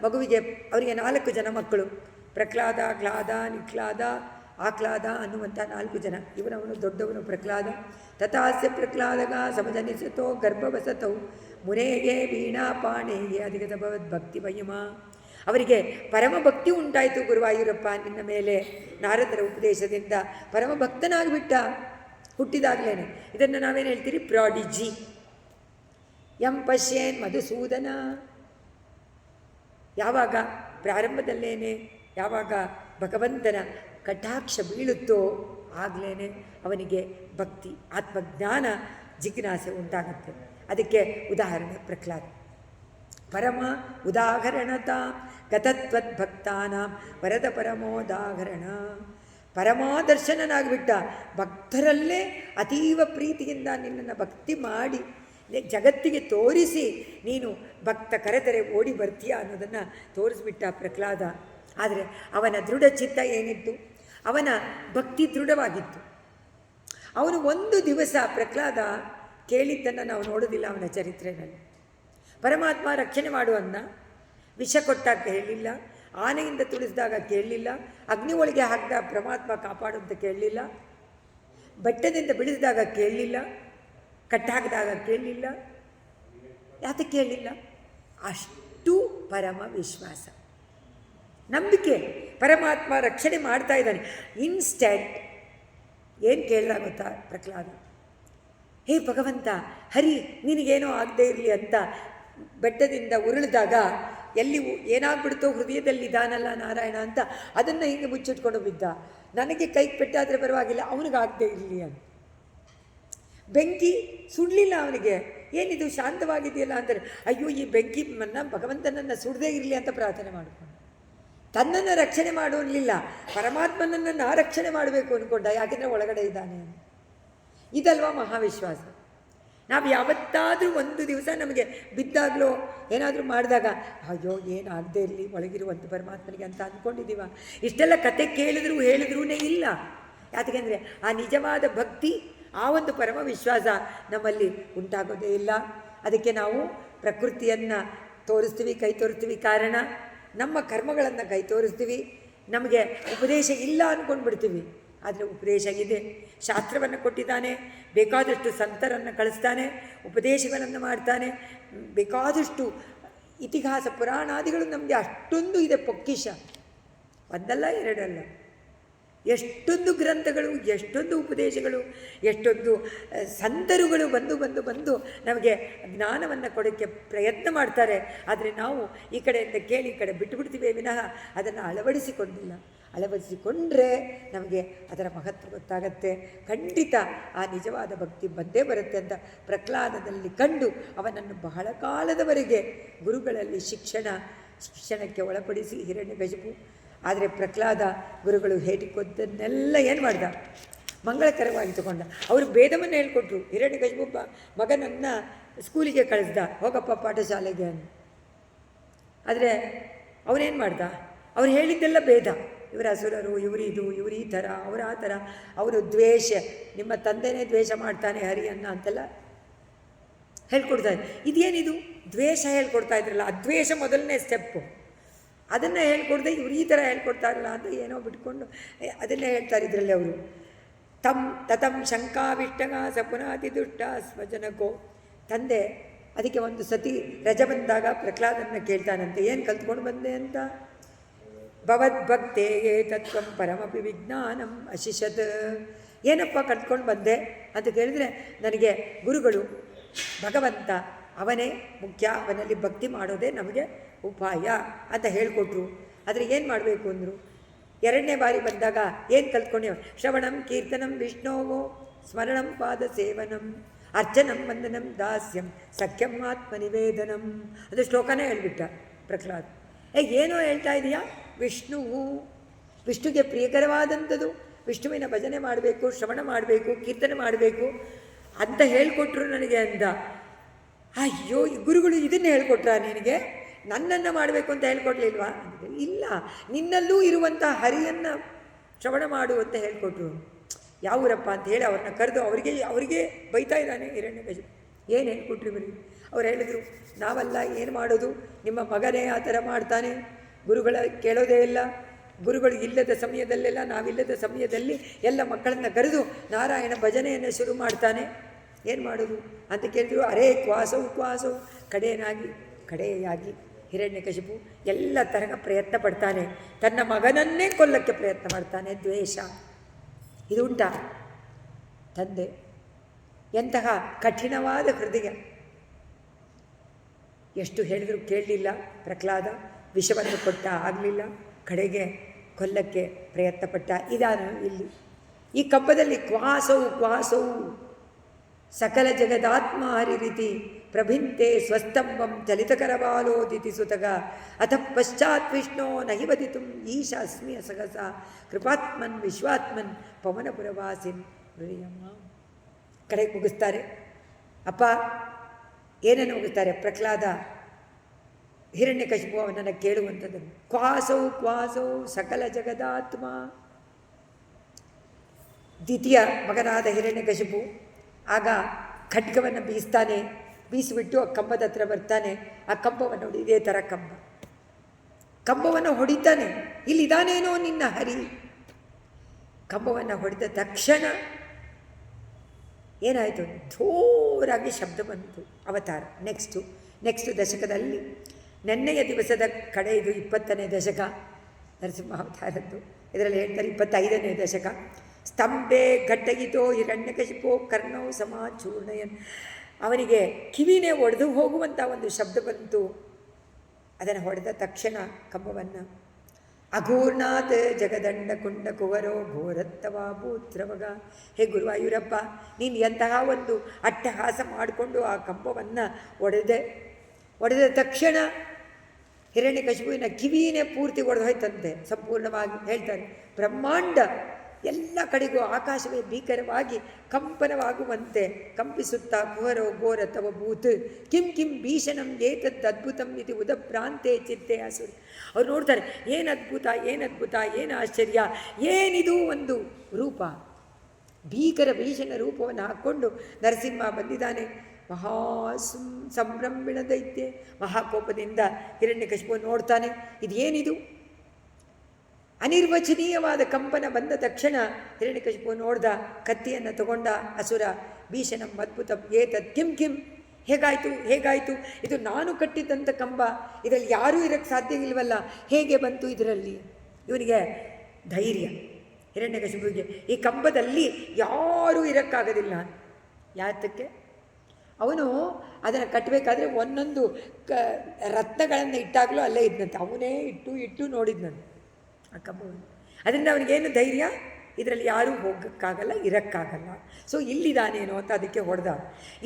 ಮಗುವಿಗೆ, ಅವರಿಗೆ 4 ಜನ ಮಕ್ಕಳು, ಪ್ರಹ್ಲಾದ, ಕ್ಲಾದ, ನಿಕ್ಲಾದ, ಆಕ್ಲಾದ ಅನ್ನುವಂಥ 4 ಜನ. ಇವನವನು ದೊಡ್ಡವನು ಪ್ರಹ್ಲಾದ. ತಥಾಸ್ಯ ಪ್ರಹ್ಲಾದಗ ಸಮಜನಿಸತೋ ಗರ್ಭವಸತೌ ಮುನೇಗೆ ವೀಣಾಪಾಣೇಗೆ ಅಧಿಗತ ಭಕ್ತಿ ವಯಮ. ಅವರಿಗೆ ಪರಮಭಕ್ತಿ ಉಂಟಾಯಿತು ಗುರುವಾಯೂರಪ್ಪ ನಿನ್ನ ಮೇಲೆ ನಾರದರ ಉಪದೇಶದಿಂದ. ಪರಮಭಕ್ತನಾಗಿಬಿಟ್ಟ ಹುಟ್ಟಿದಾಗಲೇ. ಇದನ್ನು ನಾವೇನು ಹೇಳ್ತೀರಿ? ಪ್ರಾಡಿಜಿ. ಎಂ ಪಶ್ಯೇನ್ ಮಧುಸೂದನ. ಯಾವಾಗ ಪ್ರಾರಂಭದಲ್ಲೇನೆ ಯಾವಾಗ ಭಗವಂತನ ಕಟಾಕ್ಷ ಬೀಳುತ್ತೋ ಆಗಲೇ ಅವನಿಗೆ ಭಕ್ತಿ, ಆತ್ಮಜ್ಞಾನ, ಜಿಜ್ಞಾಸೆ ಉಂಟಾಗುತ್ತೆ. ಅದಕ್ಕೆ ಉದಾಹರಣೆ ಪ್ರಹ್ಲಾದ. ಪರಮ ಉದಾಹರಣತ ಗತತ್ವದ್ಭಕ್ತಾನ ವರದ ಪರಮೋದಾಹರಣ. ಪರಮಾದರ್ಶನನಾಗಿಬಿಟ್ಟ, ಭಕ್ತರಲ್ಲೇ ಅತೀವ ಪ್ರೀತಿಯಿಂದ ನಿನ್ನನ್ನು ಭಕ್ತಿ ಮಾಡಿ ಜಗತ್ತಿಗೆ ತೋರಿಸಿ ನೀನು ಭಕ್ತ ಕರೆತರೆ ಓಡಿ ಬರ್ತೀಯ ಅನ್ನೋದನ್ನು ತೋರಿಸ್ಬಿಟ್ಟ ಪ್ರಹ್ಲಾದ. ಆದರೆ ಅವನ ದೃಢ ಚಿತ್ತ ಏನಿತ್ತು? ಅವನ ಭಕ್ತಿ ದೃಢವಾಗಿತ್ತು. ಅವನು ಒಂದು ದಿವಸ ಪ್ರಹ್ಲಾದ ಕೇಳಿದ್ದನ್ನು ನಾವು ನೋಡೋದಿಲ್ಲ ಅವನ ಚರಿತ್ರೆಯಲ್ಲಿ. ಪರಮಾತ್ಮ ರಕ್ಷಣೆ ಮಾಡುವನ್ನ ವಿಷ ಕೊಟ್ಟಾಗ ಹೇಳಿಲ್ಲ, ಆನೆಯಿಂದ ತುಳಿಸಿದಾಗ ಕೇಳಲಿಲ್ಲ, ಅಗ್ನಿ ಒಳಗೆ ಹಾಕಿದಾಗ ಪರಮಾತ್ಮ ಕಾಪಾಡು ಅಂತ ಕೇಳಲಿಲ್ಲ, ಬೆಟ್ಟದಿಂದ ಬಿಡಿಸಿದಾಗ ಕೇಳಲಿಲ್ಲ, ಕಟ್ಟಾಕಿದಾಗ ಕೇಳಲಿಲ್ಲ. ಯಾತಕ್ಕೆ ಕೇಳಲಿಲ್ಲ? ಅಷ್ಟು ಪರಮ ವಿಶ್ವಾಸ, ನಂಬಿಕೆ. ಪರಮಾತ್ಮ ರಕ್ಷಣೆ ಮಾಡ್ತಾ ಇದ್ದಾನೆ. ಇನ್ಸ್ಟೆಂಟ್ ಏನು ಕೇಳಿದ ಗೊತ್ತಾ ಪ್ರಹ್ಲಾದ? ಹೇ ಭಗವಂತ, ಹರಿ ನಿನಗೇನೋ ಆಗದೆ ಇರಲಿ ಅಂತ ಬೆಟ್ಟದಿಂದ ಉರುಳಿದಾಗ ಎಲ್ಲಿ ಏನಾಗ್ಬಿಡ್ತೋ ಹೃದಯದಲ್ಲಿ ಇದಾನಲ್ಲ ನಾರಾಯಣ ಅಂತ ಅದನ್ನು ಹೀಗೆ ಮುಚ್ಚಿಟ್ಕೊಂಡು ಬಿದ್ದ. ನನಗೆ ಕೈಗೆ ಪೆಟ್ಟಾದರೆ ಪರವಾಗಿಲ್ಲ, ಅವನಿಗಾಗದೇ ಇರಲಿ ಅಂತ. ಬೆಂಕಿ ಸುಡಲಿಲ್ಲ ಅವನಿಗೆ. ಏನಿದು ಶಾಂತವಾಗಿದೆಯಲ್ಲ ಅಂದರೆ, ಅಯ್ಯೋ ಈ ಬೆಂಕಿ ಭಗವಂತನನ್ನು ಸುಡದೇ ಇರಲಿ ಅಂತ ಪ್ರಾರ್ಥನೆ ಮಾಡಿಕೊಂಡು ತನ್ನನ್ನು ರಕ್ಷಣೆ ಮಾಡೋನ್ಲಿಲ್ಲ, ಪರಮಾತ್ಮನನ್ನು ನಾ ರಕ್ಷಣೆ ಮಾಡಬೇಕು ಅಂದ್ಕೊಂಡ. ಯಾಕೆಂದರೆ ಒಳಗಡೆ ಇದ್ದಾನೆ. ಇದಲ್ವಾ ಮಹಾವಿಶ್ವಾಸ. ನಾವು ಯಾವತ್ತಾದರೂ ಒಂದು ದಿವಸ ನಮಗೆ ಬಿದ್ದಾಗಲೋ ಏನಾದರೂ ಮಾಡಿದಾಗ ಅಯ್ಯೋ ಏನಾಗದೇ ಇರಲಿ ಒಳಗಿರುವಂಥ ಪರಮಾತ್ಮನಿಗೆ ಅಂತ ಅಂದ್ಕೊಂಡಿದ್ದೀವ? ಇಷ್ಟೆಲ್ಲ ಕತೆ ಕೇಳಿದ್ರೂ ಹೇಳಿದ್ರೂ ಇಲ್ಲ. ಯಾಕೆಂದರೆ ಆ ನಿಜವಾದ ಭಕ್ತಿ, ಆ ಒಂದು ಪರಮ ವಿಶ್ವಾಸ ನಮ್ಮಲ್ಲಿ ಉಂಟಾಗೋದೇ ಇಲ್ಲ. ಅದಕ್ಕೆ ನಾವು ಪ್ರಕೃತಿಯನ್ನು ತೋರಿಸ್ತೀವಿ, ಕೈ ತೋರಿಸ್ತೀವಿ. ಕಾರಣ ನಮ್ಮ ಕರ್ಮಗಳನ್ನು ಕೈ ತೋರಿಸ್ತೀವಿ. ನಮಗೆ ಉಪದೇಶ ಇಲ್ಲ ಅಂದ್ಕೊಂಡು ಬಿಡ್ತೀವಿ. ಆದರೆ ಉಪದೇಶ ಇದೆ. ಶಾಸ್ತ್ರವನ್ನು ಕೊಟ್ಟಿದ್ದಾನೆ, ಬೇಕಾದಷ್ಟು ಸಂತರನ್ನು ಕಳಿಸ್ತಾನೆ, ಉಪದೇಶಗಳನ್ನು ಮಾಡ್ತಾನೆ, ಬೇಕಾದಷ್ಟು ಇತಿಹಾಸ ಪುರಾಣಾದಿಗಳು ನಮಗೆ ಅಷ್ಟೊಂದು ಇದೆ ಪೊಕ್ಕಿಷ. ಒಂದಲ್ಲ ಎರಡಲ್ಲ, ಎಷ್ಟೊಂದು ಗ್ರಂಥಗಳು, ಎಷ್ಟೊಂದು ಉಪದೇಶಗಳು, ಎಷ್ಟೊಂದು ಸಂತರುಗಳು ಬಂದು ಬಂದು ಬಂದು ನಮಗೆ ಜ್ಞಾನವನ್ನು ಕೊಡೋಕ್ಕೆ ಪ್ರಯತ್ನ ಮಾಡ್ತಾರೆ. ಆದರೆ ನಾವು ಈ ಕಡೆಯಿಂದ ಕೇಳಿ ಈ ಕಡೆ ಬಿಟ್ಟುಬಿಡ್ತೀವಿ ವಿನಃ ಅದನ್ನು ಅಳವಡಿಸಿಕೊಂಡಿಲ್ಲ. ಅಳವಡಿಸಿಕೊಂಡ್ರೆ ನಮಗೆ ಅದರ ಮಹತ್ವ ಗೊತ್ತಾಗತ್ತೆ. ಖಂಡಿತ ಆ ನಿಜವಾದ ಭಕ್ತಿ ಬಂದೇ ಬರುತ್ತೆ ಅಂತ ಪ್ರಹ್ಲಾದದಲ್ಲಿ ಕಂಡು ಅವನನ್ನು ಬಹಳ ಕಾಲದವರೆಗೆ ಗುರುಗಳಲ್ಲಿ ಶಿಕ್ಷಣಕ್ಕೆ ಒಳಪಡಿಸಿ ಹಿರಣ್ಯಕಶಿಪು. ಆದರೆ ಪ್ರಹ್ಲಾದ ಗುರುಗಳು ಹೇಳಿಕೊದ್ದನ್ನೆಲ್ಲ ಏನು ಮಾಡ್ದ? ಮಂಗಳಕರವಾಗಿ ತಗೊಂಡ. ಅವರು ಭೇದವನ್ನು ಹೇಳ್ಕೊಟ್ರು. ಹಿರಣ್ಯಕಶಿಪು ಮಗನನ್ನು ಸ್ಕೂಲಿಗೆ ಕಳಿಸ್ದ, ಹೋಗಪ್ಪ ಪಾಠಶಾಲೆಗೆ ಅಂತ. ಆದರೆ ಅವನೇನು ಮಾಡ್ದ? ಅವ್ರು ಹೇಳಿದ್ದೆಲ್ಲ ಭೇದ. ಇವರು ಅಸುರರು, ಇವರಿದು, ಇವರು ಈ ಥರ, ಅವರು ಆ ಥರ, ಅವರು ದ್ವೇಷ, ನಿಮ್ಮ ತಂದೆನೇ ದ್ವೇಷ ಮಾಡ್ತಾನೆ ಹರಿಯನ್ನ ಅಂತೆಲ್ಲ ಹೇಳ್ಕೊಡ್ತಾರೆ. ಇದೇನಿದು ದ್ವೇಷ ಹೇಳ್ಕೊಡ್ತಾ ಇದ್ರಲ್ಲ, ಅದ್ವೇಷ ಮೊದಲನೇ ಸ್ಟೆಪ್ಪು. ಅದನ್ನು ಹೇಳ್ಕೊಡ್ದೆ ಇವ್ರು ಈ ಥರ ಹೇಳ್ಕೊಡ್ತಾರಲ್ಲ ಅಂತ ಏನೋ ಬಿಟ್ಕೊಂಡು ಅದನ್ನೇ ಹೇಳ್ತಾರೆ ಇದರಲ್ಲಿ ಅವರು. ತತಂ ಶಂಕಾವಿಷ್ಟಗ ಸಪುನಾತಿ ದುಷ್ಟ ಸ್ವಜನಕೋ. ತಂದೆ ಅದಕ್ಕೆ ಒಂದು ಸತಿ ರಜೆ ಬಂದಾಗ ಪ್ರಹ್ಲಾದನ್ನ ಕೇಳ್ತಾನಂತೆ, ಏನು ಕಲ್ತ್ಕೊಂಡು ಬಂದೆ ಅಂತ. ಭವದ್ಭಕ್ತೇ ತತ್ವಂ ಪರಮಪಿ ವಿಜ್ಞಾನಂ ಅಶಿಷತ್. ಏನಪ್ಪ ಕಲ್ತ್ಕೊಂಡು ಬಂದೆ ಅಂತ ಕೇಳಿದರೆ, ನನಗೆ ಗುರುಗಳು ಭಗವಂತ ಅವನೇ ಮುಖ್ಯ, ಅವನಲ್ಲಿ ಭಕ್ತಿ ಮಾಡೋದೇ ನಮಗೆ ಉಪಾಯ ಅಂತ ಹೇಳಿಕೊಟ್ರು. ಆದರೆ ಏನು ಮಾಡಬೇಕು ಅಂದರು. ಎರಡನೇ ಬಾರಿ ಬಂದಾಗ ಏನು ಕಲ್ತ್ಕೊಂಡೆ? ಶ್ರವಣಂ ಕೀರ್ತನಂ ವಿಷ್ಣೋವೋ ಸ್ಮರಣಂ ಪಾದ ಸೇವನಂ ಅರ್ಚನಂ ವಂದನಂ ದಾಸ್ಯಂ ಸಖ್ಯಂ ಆತ್ಮನಿವೇದನಂ. ಅದು ಶ್ಲೋಕನೇ ಹೇಳ್ಬಿಟ್ಟ ಪ್ರಹ್ಲಾದ್. ಏನೋ ಹೇಳ್ತಾ ಇದೆಯಾ? ವಿಷ್ಣುಗೆ ಪ್ರಿಯಕರವಾದಂಥದ್ದು, ವಿಷ್ಣುವಿನ ಭಜನೆ ಮಾಡಬೇಕು, ಶ್ರವಣ ಮಾಡಬೇಕು, ಕೀರ್ತನೆ ಮಾಡಬೇಕು ಅಂತ ಹೇಳಿಕೊಟ್ರು ನನಗೆ ಅಂದ. ಅಯ್ಯೋ, ಗುರುಗಳು ಇದನ್ನು ಹೇಳ್ಕೊಟ್ರಾ ನಿನಗೆ? ನನ್ನನ್ನು ಮಾಡಬೇಕು ಅಂತ ಹೇಳ್ಕೊಡ್ಲಿಲ್ವಾ? ಇಲ್ಲ, ನಿನ್ನಲ್ಲೂ ಇರುವಂಥ ಹರಿಯನ್ನು ಶ್ರವಣ ಮಾಡು ಅಂತ ಹೇಳ್ಕೊಟ್ರು. ಯಾವೂರಪ್ಪ ಅಂತ ಹೇಳಿ ಅವ್ರನ್ನ ಕರೆದು ಅವರಿಗೆ ಬೈತಾ ಇದ್ದಾನೆ ಹಿರಣ್ಯಕಶಿಪು. ಏನು ಹೇಳ್ಕೊಟ್ರಿ ಇವರಿಗೆ? ಅವ್ರು ಹೇಳಿದರು, ನಾವಲ್ಲ ಏನು ಮಾಡೋದು, ನಿಮ್ಮ ಮಗನೇ ಆ ಥರ ಮಾಡ್ತಾನೆ, ಗುರುಗಳ ಕೇಳೋದೇ ಇಲ್ಲ. ಗುರುಗಳು ಇಲ್ಲದ ಸಮಯದಲ್ಲೆಲ್ಲ, ನಾವಿಲ್ಲದ ಸಮಯದಲ್ಲಿ ಎಲ್ಲ ಮಕ್ಕಳನ್ನು ಕರೆದು ನಾರಾಯಣ ಭಜನೆಯನ್ನು ಶುರು ಮಾಡ್ತಾನೆ, ಏನು ಮಾಡೋದು ಅಂತ ಕೇಳಿದ್ರು. ಅರೇ ಕ್ವಾಸವು ಕಡೆಯಾಗಿ ಹಿರಣ್ಯಕಶಿಪು ಎಲ್ಲ ತರಹ ಪ್ರಯತ್ನ ಪಡ್ತಾನೆ. ತನ್ನ ಮಗನನ್ನೇ ಕೊಲ್ಲಕ್ಕೆ ಪ್ರಯತ್ನ ಮಾಡ್ತಾನೆ. ದ್ವೇಷ ಇದು ಉಂಟಾ? ತಂದೆ ಎಂತಹ ಕಠಿಣವಾದ ಹೃದಯ. ಎಷ್ಟು ಹೇಳಿದ್ರು ಕೇಳಲಿಲ್ಲ ಪ್ರಹ್ಲಾದ. ವಿಷವನ್ನು ಕೊಟ್ಟ, ಆಗಲಿಲ್ಲ. ಕಡೆಗೆ ಕೊಲ್ಲಕ್ಕೆ ಪ್ರಯತ್ನಪಟ್ಟ. ಇದಾನು ಇಲ್ಲಿ ಈ ಕಂಬದಲ್ಲಿ ಕ್ವಾಸೌ ಸಕಲ ಜಗದಾತ್ಮ ಹರಿ ರೀತಿ ಪ್ರಭಿಂತೆ ಸ್ವಸ್ತಂಭಂ ಚಲಿತಕರಬಾಲೋದಿತಿ ಸುತಗ ಅಥ ಪಶ್ಚಾತ್ ವಿಷ್ಣೋ ನಹಿ ವದಿತು ಈಶ ಅಸ್ಮಿ ಅಸಗಸ ಕೃಪಾತ್ಮನ್ ವಿಶ್ವಾತ್ಮನ್ ಪವನಪುರವಾಸಿನ್ ಹೃದಯಮ್ಮ. ಕಡೆಗೆ ಮುಗಿಸ್ತಾರೆ. ಅಪ್ಪ ಏನನ್ನು ಮುಗಿಸ್ತಾರೆ? ಪ್ರಹ್ಲಾದ ಹಿರಣ್ಯಕಶಿಪು ಅವನನ್ನು ಕೇಳುವಂಥದ್ದನ್ನು. ಕ್ವಾಸೌ ಸಕಲ ಜಗದಾತ್ಮ. ದ್ವಿತೀಯ ಮಗನಾದ ಹಿರಣ್ಯಕಶಿಪು ಆಗ ಖಡ್ಗವನ್ನು ಬೀಸಿಬಿಟ್ಟು ಆ ಕಂಬದ ಹತ್ರ ಬರ್ತಾನೆ. ಆ ಕಂಬವನ್ನು ನೋಡಿ, ಇದೇ ಥರ ಕಂಬ. ಕಂಬವನ್ನು ಹೊಡಿತಾನೆ. ಇಲ್ಲಿದ್ದಾನೇನೋ ನಿನ್ನ ಹರಿ. ಕಂಬವನ್ನು ಹೊಡೆದ ತಕ್ಷಣ ಏನಾಯಿತು? ಜೋರಾಗಿ ಶಬ್ದ ಬಂತು. ಅವತಾರ ನೆಕ್ಸ್ಟು ದಶಕದಲ್ಲಿ ನೆನ್ನೆಯ ದಿವಸದ ಕಡೆ, ಇದು 20ನೇ ದಶಕ ನರಸಿಂಹ ಅವತಾರದ್ದು. ಇದರಲ್ಲಿ ಹೇಳ್ತಾರೆ 25ನೇ ದಶಕ. ಸ್ತಂಭೆ ಘಟ್ಟಗಿತೋ ಹಿರಣ್ಯಕಶಿಪೋ ಕರ್ಣೋ ಸಮಾಚೂರ್ಣಯನ್. ಅವನಿಗೆ ಕಿವಿನೇ ಒಡೆದು ಹೋಗುವಂಥ ಒಂದು ಶಬ್ದ ಬಂತು. ಅದನ್ನು ಹೊಡೆದ ತಕ್ಷಣ ಕಂಬವನ್ನು ಅಘೂರ್ಣಾತ್ ಜಗದಂಡ ಕುಂಡ ಕುವರೋ ಘೋರತ್ತವ ಭೂತ್ರವಗ. ಹೇ ಗುರುವಾಯೂರಪ್ಪ, ನೀನು ಎಂತಹ ಒಂದು ಅಟ್ಟಹಾಸ ಮಾಡಿಕೊಂಡು ಆ ಕಂಬವನ್ನು ಒಡೆದ ತಕ್ಷಣ ಹಿರಣ್ಯಕಶಿಪುವಿನ ಕಿವಿನೇ ಪೂರ್ತಿ ಒಡೆದು ಹೋಯ್ತಂತೆ ಸಂಪೂರ್ಣವಾಗಿ. ಹೇಳ್ತಾರೆ, ಬ್ರಹ್ಮಾಂಡ ಎಲ್ಲ ಕಡೆಗೂ ಆಕಾಶವೇ ಭೀಕರವಾಗಿ ಕಂಪನವಾಗುವಂತೆ ಕಂಪಿಸುತ್ತಾ ಕುಹರೋ ಘೋರ ತವ ಭೂತ್ ಕಿಂ ಕಿಂ ಭೀಷಣಂ ಏತದ್ ಅದ್ಭುತಂ ಇದು ಉದಭ್ರಾಂತೆ ಚಿತ್ತೆ ಅಸುರಿ. ಅವ್ರು ನೋಡ್ತಾರೆ, ಏನು ಅದ್ಭುತ, ಏನು ಆಶ್ಚರ್ಯ, ಏನಿದು ಒಂದು ರೂಪ. ಭೀಕರ ಭೀಷಣ ರೂಪವನ್ನು ಹಾಕ್ಕೊಂಡು ನರಸಿಂಹ ಬಂದಿದ್ದಾನೆ. ಸಂಭ್ರಮಿಣ ದೈತ್ಯ, ಮಹಾಕೋಪದಿಂದ ಹಿರಣ್ಯಕಶಿಪು ನೋಡ್ತಾನೆ, ಇದೇನಿದು? ಅನಿರ್ವಚನೀಯವಾದ ಕಂಪನ ಬಂದ ತಕ್ಷಣ ಹಿರಣ್ಯಕಶಿಪು ನೋಡ್ದ, ಕತ್ತಿಯನ್ನು ತಗೊಂಡ ಅಸುರ. ಭೀಷಣಂ ಅದ್ಭುತಂ ಏತದ್ ಕಿಂ ಕಿಂ, ಹೇಗಾಯಿತು? ಇದು ನಾನು ಕಟ್ಟಿದ್ದಂಥ ಕಂಬ, ಇದರಲ್ಲಿ ಯಾರೂ ಇರೋಕ್ಕೆ ಸಾಧ್ಯ ಇಲ್ವಲ್ಲ, ಹೇಗೆ ಬಂತು ಇದರಲ್ಲಿ? ಇವನಿಗೆ ಧೈರ್ಯ, ಹಿರಣ್ಯಕಶಿಪುವಿಗೆ ಈ ಕಂಬದಲ್ಲಿ ಯಾರೂ ಇರೋಕ್ಕಾಗೋದಿಲ್ಲ. ಯಾತಕ್ಕೆ? ಅವನು ಅದನ್ನು ಕಟ್ಟಬೇಕಾದ್ರೆ ಒಂದೊಂದು ರತ್ನಗಳನ್ನು ಇಟ್ಟಾಗಲೂ ಅಲ್ಲೇ ಇದ್ದಂತೆ. ಅವನೇ ಇಟ್ಟು ನೋಡಿದ್ನಂತೆ ಆ ಕಂಬವನ್ನು. ಅದರಿಂದ ಅವನಿಗೇನು ಧೈರ್ಯ? ಇದರಲ್ಲಿ ಯಾರೂ ಹೋಗೋಕ್ಕಾಗಲ್ಲ, ಇರೋಕ್ಕಾಗಲ್ಲ. ಸೊ ಇಲ್ಲಿದ್ದಾನೇನೋ ಅಂತ ಅದಕ್ಕೆ ಹೊಡೆದ.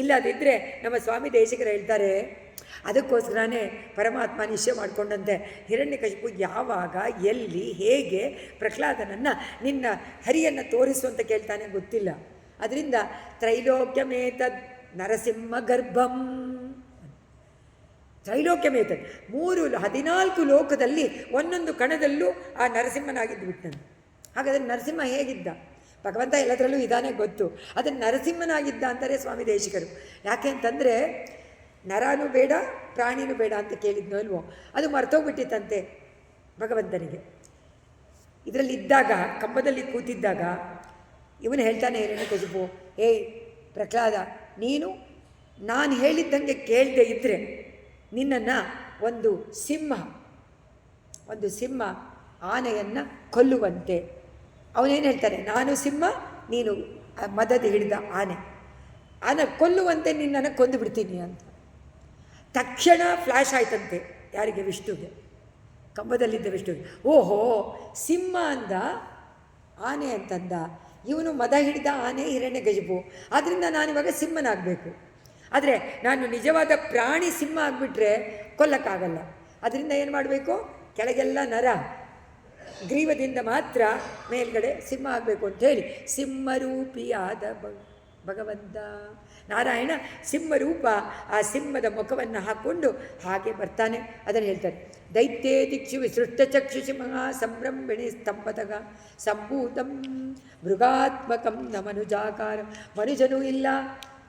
ಇಲ್ಲದಿದ್ದರೆ ನಮ್ಮ ಸ್ವಾಮಿ ದೇಶಿಕರು ಹೇಳ್ತಾರೆ, ಅದಕ್ಕೋಸ್ಕರನೇ ಪರಮಾತ್ಮ ನಿಶ್ಚಯ ಮಾಡಿಕೊಂಡಂತೆ ಹಿರಣ್ಯಕಶಿಪು ಯಾವಾಗ, ಎಲ್ಲಿ, ಹೇಗೆ ಪ್ರಹ್ಲಾದನನ್ನು ನಿನ್ನ ಹರಿಯನ್ನು ತೋರಿಸು ಅಂತ ಕೇಳ್ತಾನೆ ಗೊತ್ತಿಲ್ಲ. ಅದರಿಂದ ತ್ರೈಲೋಕ್ಯಮೇತದ್ ನರಸಿಂಹ ಗರ್ಭಂ, ತ್ರೈಲೋಕ್ಯಮೇತದ್ 14 ಲೋಕದಲ್ಲಿ ಒಂದೊಂದು ಕಣದಲ್ಲೂ ಆ ನರಸಿಂಹನಾಗಿದ್ದು ಬಿಟ್ಟನು. ಹಾಗಾದರೆ ನರಸಿಂಹ ಹೇಗಿದ್ದ? ಭಗವಂತ ಎಲ್ಲದರಲ್ಲೂ ಇದ್ದಾನೆ ಗೊತ್ತು, ಅದನ್ನು ನರಸಿಂಹನಾಗಿದ್ದ ಅಂತಾರೆ ಸ್ವಾಮಿ ದೇಶಿಕರು. ಯಾಕೆ ಅಂತಂದರೆ ನರನೂ ಬೇಡ ಪ್ರಾಣಿನೂ ಬೇಡ ಅಂತ ಕೇಳಿದ್ನೋ ಅಲ್ವೋ, ಅದು ಮರ್ತೋಗ್ಬಿಟ್ಟಿತ್ತಂತೆ ಭಗವಂತನಿಗೆ. ಇದರಲ್ಲಿ ಇದ್ದಾಗ, ಕಂಬದಲ್ಲಿ ಕೂತಿದ್ದಾಗ ಇವನು ಹೇಳ್ತಾನೆ ಹಿರಣ್ಯಕಶಿಪು, ಏಯ್ ಪ್ರಹ್ಲಾದ, ನೀನು ನಾನು ಹೇಳಿದ್ದಂಗೆ ಕೇಳದೆ ಇದ್ದರೆ ನಿನ್ನನ್ನು ಒಂದು ಸಿಂಹ ಆನೆಯನ್ನು ಕೊಲ್ಲುವಂತೆ. ಅವನೇನು ಹೇಳ್ತಾನೆ, ನಾನು ಸಿಂಹ, ನೀನು ಮದದ ಹಿಡಿದ ಆನೆ ಕೊಲ್ಲುವಂತೆ ನಿನ್ನನ್ನು ಕೊಂದು ಬಿಡ್ತೀನಿ ಅಂತ. ತಕ್ಷಣ ಫ್ಲ್ಯಾಶ್ ಆಯ್ತಂತೆ ಯಾರಿಗೆ? ವಿಷ್ಣುಗೆ, ಕಂಬದಲ್ಲಿದ್ದ ವಿಷ್ಣುಗೆ. ಓಹೋ, ಸಿಂಹ ಅಂದ, ಆನೆ ಅಂತಂದ. ಇವನು ಮದ ಹಿಡಿದ ಆನೆ ಹಿರಣ್ಯಕಶಿಪು, ಆದ್ದರಿಂದ ನಾನಿವಾಗ ಸಿಂಹನಾಗಬೇಕು. ಆದರೆ ನಾನು ನಿಜವಾದ ಪ್ರಾಣಿ ಸಿಂಹ ಆಗಿಬಿಟ್ರೆ ಕೊಲ್ಲಕ್ಕಾಗಲ್ಲ. ಅದರಿಂದ ಏನು ಮಾಡಬೇಕು? ಕೆಳಗೆಲ್ಲ ನರ, ಗ್ರೀವದಿಂದ ಮಾತ್ರ ಮೇಲ್ಗಡೆ ಸಿಂಹ ಆಗಬೇಕು ಅಂಥೇಳಿ ಸಿಂಹರೂಪಿಯಾದ ಭಗವಂತ ನಾರಾಯಣ ಸಿಂಹರೂಪ, ಆ ಸಿಂಹದ ಮುಖವನ್ನು ಹಾಕ್ಕೊಂಡು ಹಾಗೆ ಬರ್ತಾನೆ. ಅದನ್ನು ಹೇಳ್ತಾರೆ, ದೈತ್ಯೇ ದಿಕ್ಷು ವಿಸೃಷ್ಟಚಕ್ಷುಷಿ ಮಹಾ ಸಂಭ್ರಮಿಣಿ ಸ್ತಂಭತಗ ಸಂಭೂತಂ ಮೃಗಾತ್ಮಕಂ ನ ಮನುಜಾಕಾರ. ಮನುಜನೂ ಇಲ್ಲ,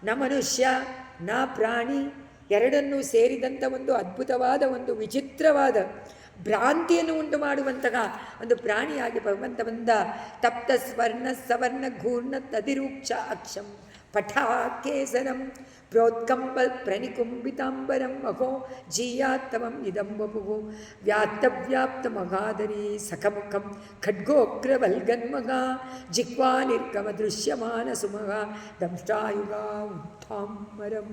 ನ ಮನುಷ್ಯ, ನ ಪ್ರಾಣಿ, ಎರಡನ್ನೂ ಸೇರಿದಂಥ ಒಂದು ಅದ್ಭುತವಾದ, ಒಂದು ವಿಚಿತ್ರವಾದ ಭ್ರಾಂತಿಯನ್ನು ಉಂಟು ಮಾಡುವಂತಹ ಒಂದು ಪ್ರಾಣಿಯಾಗಿ ಭಗವಂತ ಬಂದ. ತಪ್ತ ಸ್ವರ್ಣ ಸವರ್ಣ ಘೂರ್ಣ ತದಿರೂಕ್ಷ ಅಕ್ಷಂ ಪಠಾ ಕೇಸರಂ ಪ್ರೋತ್ಕಂಬ ಪ್ರನಿಕುಂಬಿತಾಂಬರಂ ಅಹೋ ಜೀಯಾತ್ತಮಂ ಇದಂ ವಪುಃ ವ್ಯಾಪ್ತ ಮಗಾಧರಿ ಸಖಮುಖಂ ಖಡ್ಗೋಗ್ರವಲ್ಗನ್ಮಗ ಜಿಹ್ವಾ ನಿರ್ಗಮ ದೃಶ್ಯಮಾನ ಸುಮಗ ದಂಷ್ಟಾಯುಗ ಉತ್ಥಾಂಬರಂ.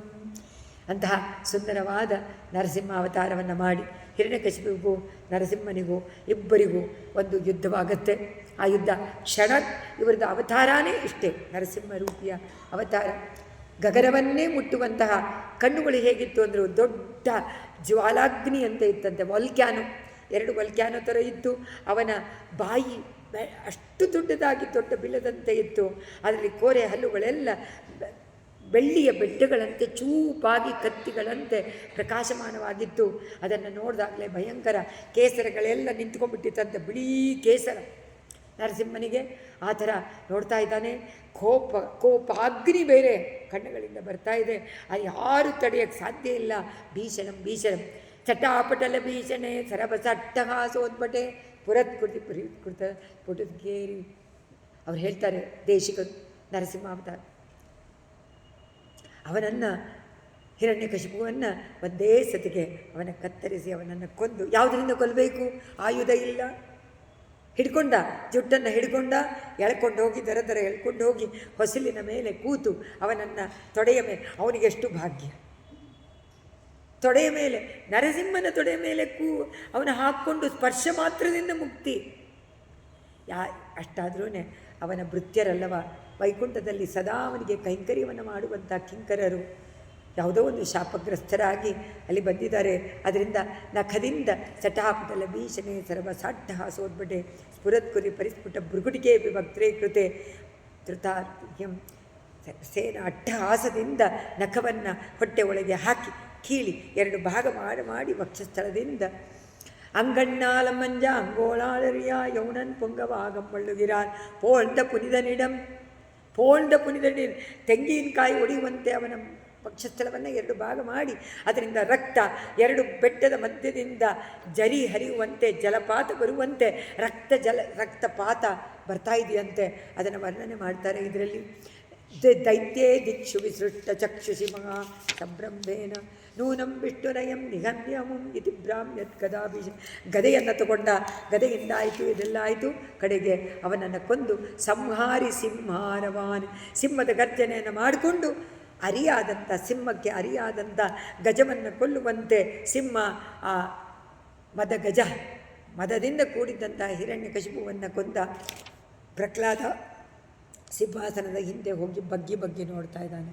ಅಂತಹ ಸುಂದರವಾದ ನರಸಿಂಹ ಅವತಾರವನ್ನು ಮಾಡಿ ಹಿರಣ್ಯಕಶಿಪುವಿಗೂ ನರಸಿಂಹನಿಗೂ ಇಬ್ಬರಿಗೂ ಒಂದು ಯುದ್ಧವಾಗುತ್ತೆ. ಆ ಯುದ್ಧ ಕ್ಷಣ, ಇವರದ್ದು ಅವತಾರನೇ ಇಷ್ಟೇ, ನರಸಿಂಹ ರೂಪಿಯ ಅವತಾರ. ಗಗನವನ್ನೇ ಮುಟ್ಟುವಂತಹ ಕಣ್ಣುಗಳು ಹೇಗಿತ್ತು ಅಂದರು, ದೊಡ್ಡ ಜ್ವಾಲಾಗ್ನಿ ಅಂತ ಇತ್ತಂತೆ, ವಾಲ್ಕ್ಯಾನೋ, 2 ವಾಲ್ಕ್ಯಾನೋ ಥರ ಇತ್ತು. ಅವನ ಬಾಯಿ ಅಷ್ಟು ದೊಡ್ಡದಾಗಿ ದೊಡ್ಡ ಬಿಲ್ಲದಂತೆ ಇತ್ತು. ಅದರಲ್ಲಿ ಕೋರೆ ಹಲ್ಲುಗಳೆಲ್ಲ ಬೆಳ್ಳಿಯ ಬೆಟ್ಟಗಳಂತೆ ಚೂಪಾಗಿ ಕತ್ತಿಗಳಂತೆ ಪ್ರಕಾಶಮಾನವಾಗಿತ್ತು. ಅದನ್ನು ನೋಡಿದಾಗಲೇ ಭಯಂಕರ, ಕೇಸರಗಳೆಲ್ಲ ನಿಂತ್ಕೊಂಡ್ಬಿಟ್ಟಿತ್ತಂತೆ, ಬಿಳಿ ಕೇಸರ ನರಸಿಂಹನಿಗೆ. ಆ ಥರ ನೋಡ್ತಾ ಇದ್ದಾನೆ. ಕೋಪಾಗ್ನಿ ಬೇರೆ ಕಣ್ಣುಗಳಿಂದ ಬರ್ತಾ ಇದೆ. ಅದು ಯಾರು ತಡೆಯೋಕ್ಕೆ ಸಾಧ್ಯ ಇಲ್ಲ. ಭೀಷಣಂ ಚಟಾಪಟಲ ಭೀಷಣೆ ಸರಬಸ ಅಟ್ಟಹಾಸೋದ್ಬಟೆ ಪುರತ್ಕೃತಿ ಕೃತ ಪುಟದ್ಗೇರಿ. ಅವ್ರು ಹೇಳ್ತಾರೆ ದೇಶಿಕರು ನರಸಿಂಹಾವತಾರ. ಅವನನ್ನು ಹಿರಣ್ಯಕಶಿಪುವನ್ನು ಒಂದೇ ಸತಿಗೆ ಅವನ ಕತ್ತರಿಸಿ ಅವನನ್ನು ಕೊಂದು, ಯಾವುದರಿಂದ ಕೊಲ್ಲಬೇಕು? ಆಯುಧ ಇಲ್ಲ. ಹಿಡ್ಕೊಂಡ, ಜುಟ್ಟನ್ನು ಹಿಡ್ಕೊಂಡ, ಎಳ್ಕೊಂಡು ಹೋಗಿ ದರ ದರ ಎಳ್ಕೊಂಡು ಹೋಗಿ ಹೊಸಲಿನ ಮೇಲೆ ಕೂತು ಅವನನ್ನು ತೊಡೆಯ ಮೇಲೆ, ಅವನಿಗೆ ಎಷ್ಟು ಭಾಗ್ಯ! ತೊಡೆಯ ಮೇಲೆ, ನರಸಿಂಹನ ತೊಡೆಯ ಮೇಲೆ ಅವನ ಹಾಕ್ಕೊಂಡು ಸ್ಪರ್ಶ ಮಾತ್ರದಿಂದ ಮುಕ್ತಿ. ಅಷ್ಟಾದ್ರೂ ಅವನ ಭೃತ್ಯರಲ್ಲವ ವೈಕುಂಠದಲ್ಲಿ ಸದಾ ಅವನಿಗೆ ಕೈಂಕರ್ಯವನ್ನು ಮಾಡುವಂಥ ಕಿಂಕರರು ಯಾವುದೋ ಒಂದು ಶಾಪಗ್ರಸ್ತರಾಗಿ ಅಲ್ಲಿ ಬಂದಿದ್ದಾರೆ. ಅದರಿಂದ ನಖದಿಂದ ಸಟಾಪಟಲ ಭೀಷಣೆ ಸರ್ವ ಸಾಟ್ಟಹಾಸೋದ್ಬಟೆ ಸ್ಫುರತ್ಕುರಿ ಪರಿಸ್ಫುಟ ಭೃಗುಟಿಕೆ ವಿಭಕ್ತೇ ಕೃತೆ ಧೃತಾರ್ಯಂ ಸೇನ ಅಟ್ಟಹಾಸದಿಂದ ನಖವನ್ನು ಹೊಟ್ಟೆ ಒಳಗೆ ಹಾಕಿ ಕೀಳಿ 2 ಭಾಗ ಮಾಡಿ ವಕ್ಷಸ್ಥಳದಿಂದ ಅಂಗಣ್ಣಾಲ ಮಂಜ ಅಂಗೋಳಾಳರಿಯ ಯೌನನ್ ಪೊಂಗವಾಗಂ ಮಳ್ಳುಗಿರಾನ್ ಪೋಳ್ದ ಪುನಿದನಿಡಂ ತೆಂಗಿನಕಾಯಿ ಒಡೆಯುವಂತೆ ಅವನ ವಕ್ಷಸ್ಥಳವನ್ನು 2 ಭಾಗ ಮಾಡಿ ಅದರಿಂದ ರಕ್ತ 2 ಬೆಟ್ಟದ ಮಧ್ಯದಿಂದ ಜರಿ ಹರಿಯುವಂತೆ ಜಲಪಾತ ಬರುವಂತೆ ರಕ್ತಪಾತ ಬರ್ತಾ ಇದೆಯಂತೆ. ಅದನ್ನು ವರ್ಣನೆ ಮಾಡ್ತಾರೆ ಇದರಲ್ಲಿ. ದೈತ್ಯೇ ದಿಕ್ಷು ವಿಸೃಷ್ಟ ಚಕ್ಷುಷಿ ಮಹಾ ಸಂಭ್ರಮೇನ ನೂನಂ ವಿಷ್ಣುರಯಂ ನಿಗಮ್ಯಮಂ ಇತಿ ಬ್ರಾಹ್ಮ್ಯತ್ ಗದಾಭಿಷ. ಗದೆಯನ್ನು ತಗೊಂಡ, ಗದೆಯಿಂದ ಆಯಿತು, ಇದೆಲ್ಲ ಆಯಿತು. ಕಡೆಗೆ ಅವನನ್ನು ಕೊಂದು ಸಂಹಾರಿ ಸಿಂಹಾರವಾನ್, ಸಿಂಹದ ಗರ್ಜನೆಯನ್ನು ಮಾಡಿಕೊಂಡು ಅರಿಯಾದಂಥ ಸಿಂಹಕ್ಕೆ ಅರಿಯಾದಂಥ ಗಜವನ್ನು ಕೊಲ್ಲುವಂತೆ ಸಿಂಹ ಆ ಮದದಿಂದ ಕೂಡಿದ್ದಂಥ ಹಿರಣ್ಯಕಶಿಪುವನ್ನು ಕೊಂದ. ಪ್ರಹ್ಲಾದ ಸಿಂಹಾಸನದ ಹಿಂದೆ ಹೋಗಿ ಬಗ್ಗಿ ನೋಡ್ತಾ ಇದ್ದಾನೆ.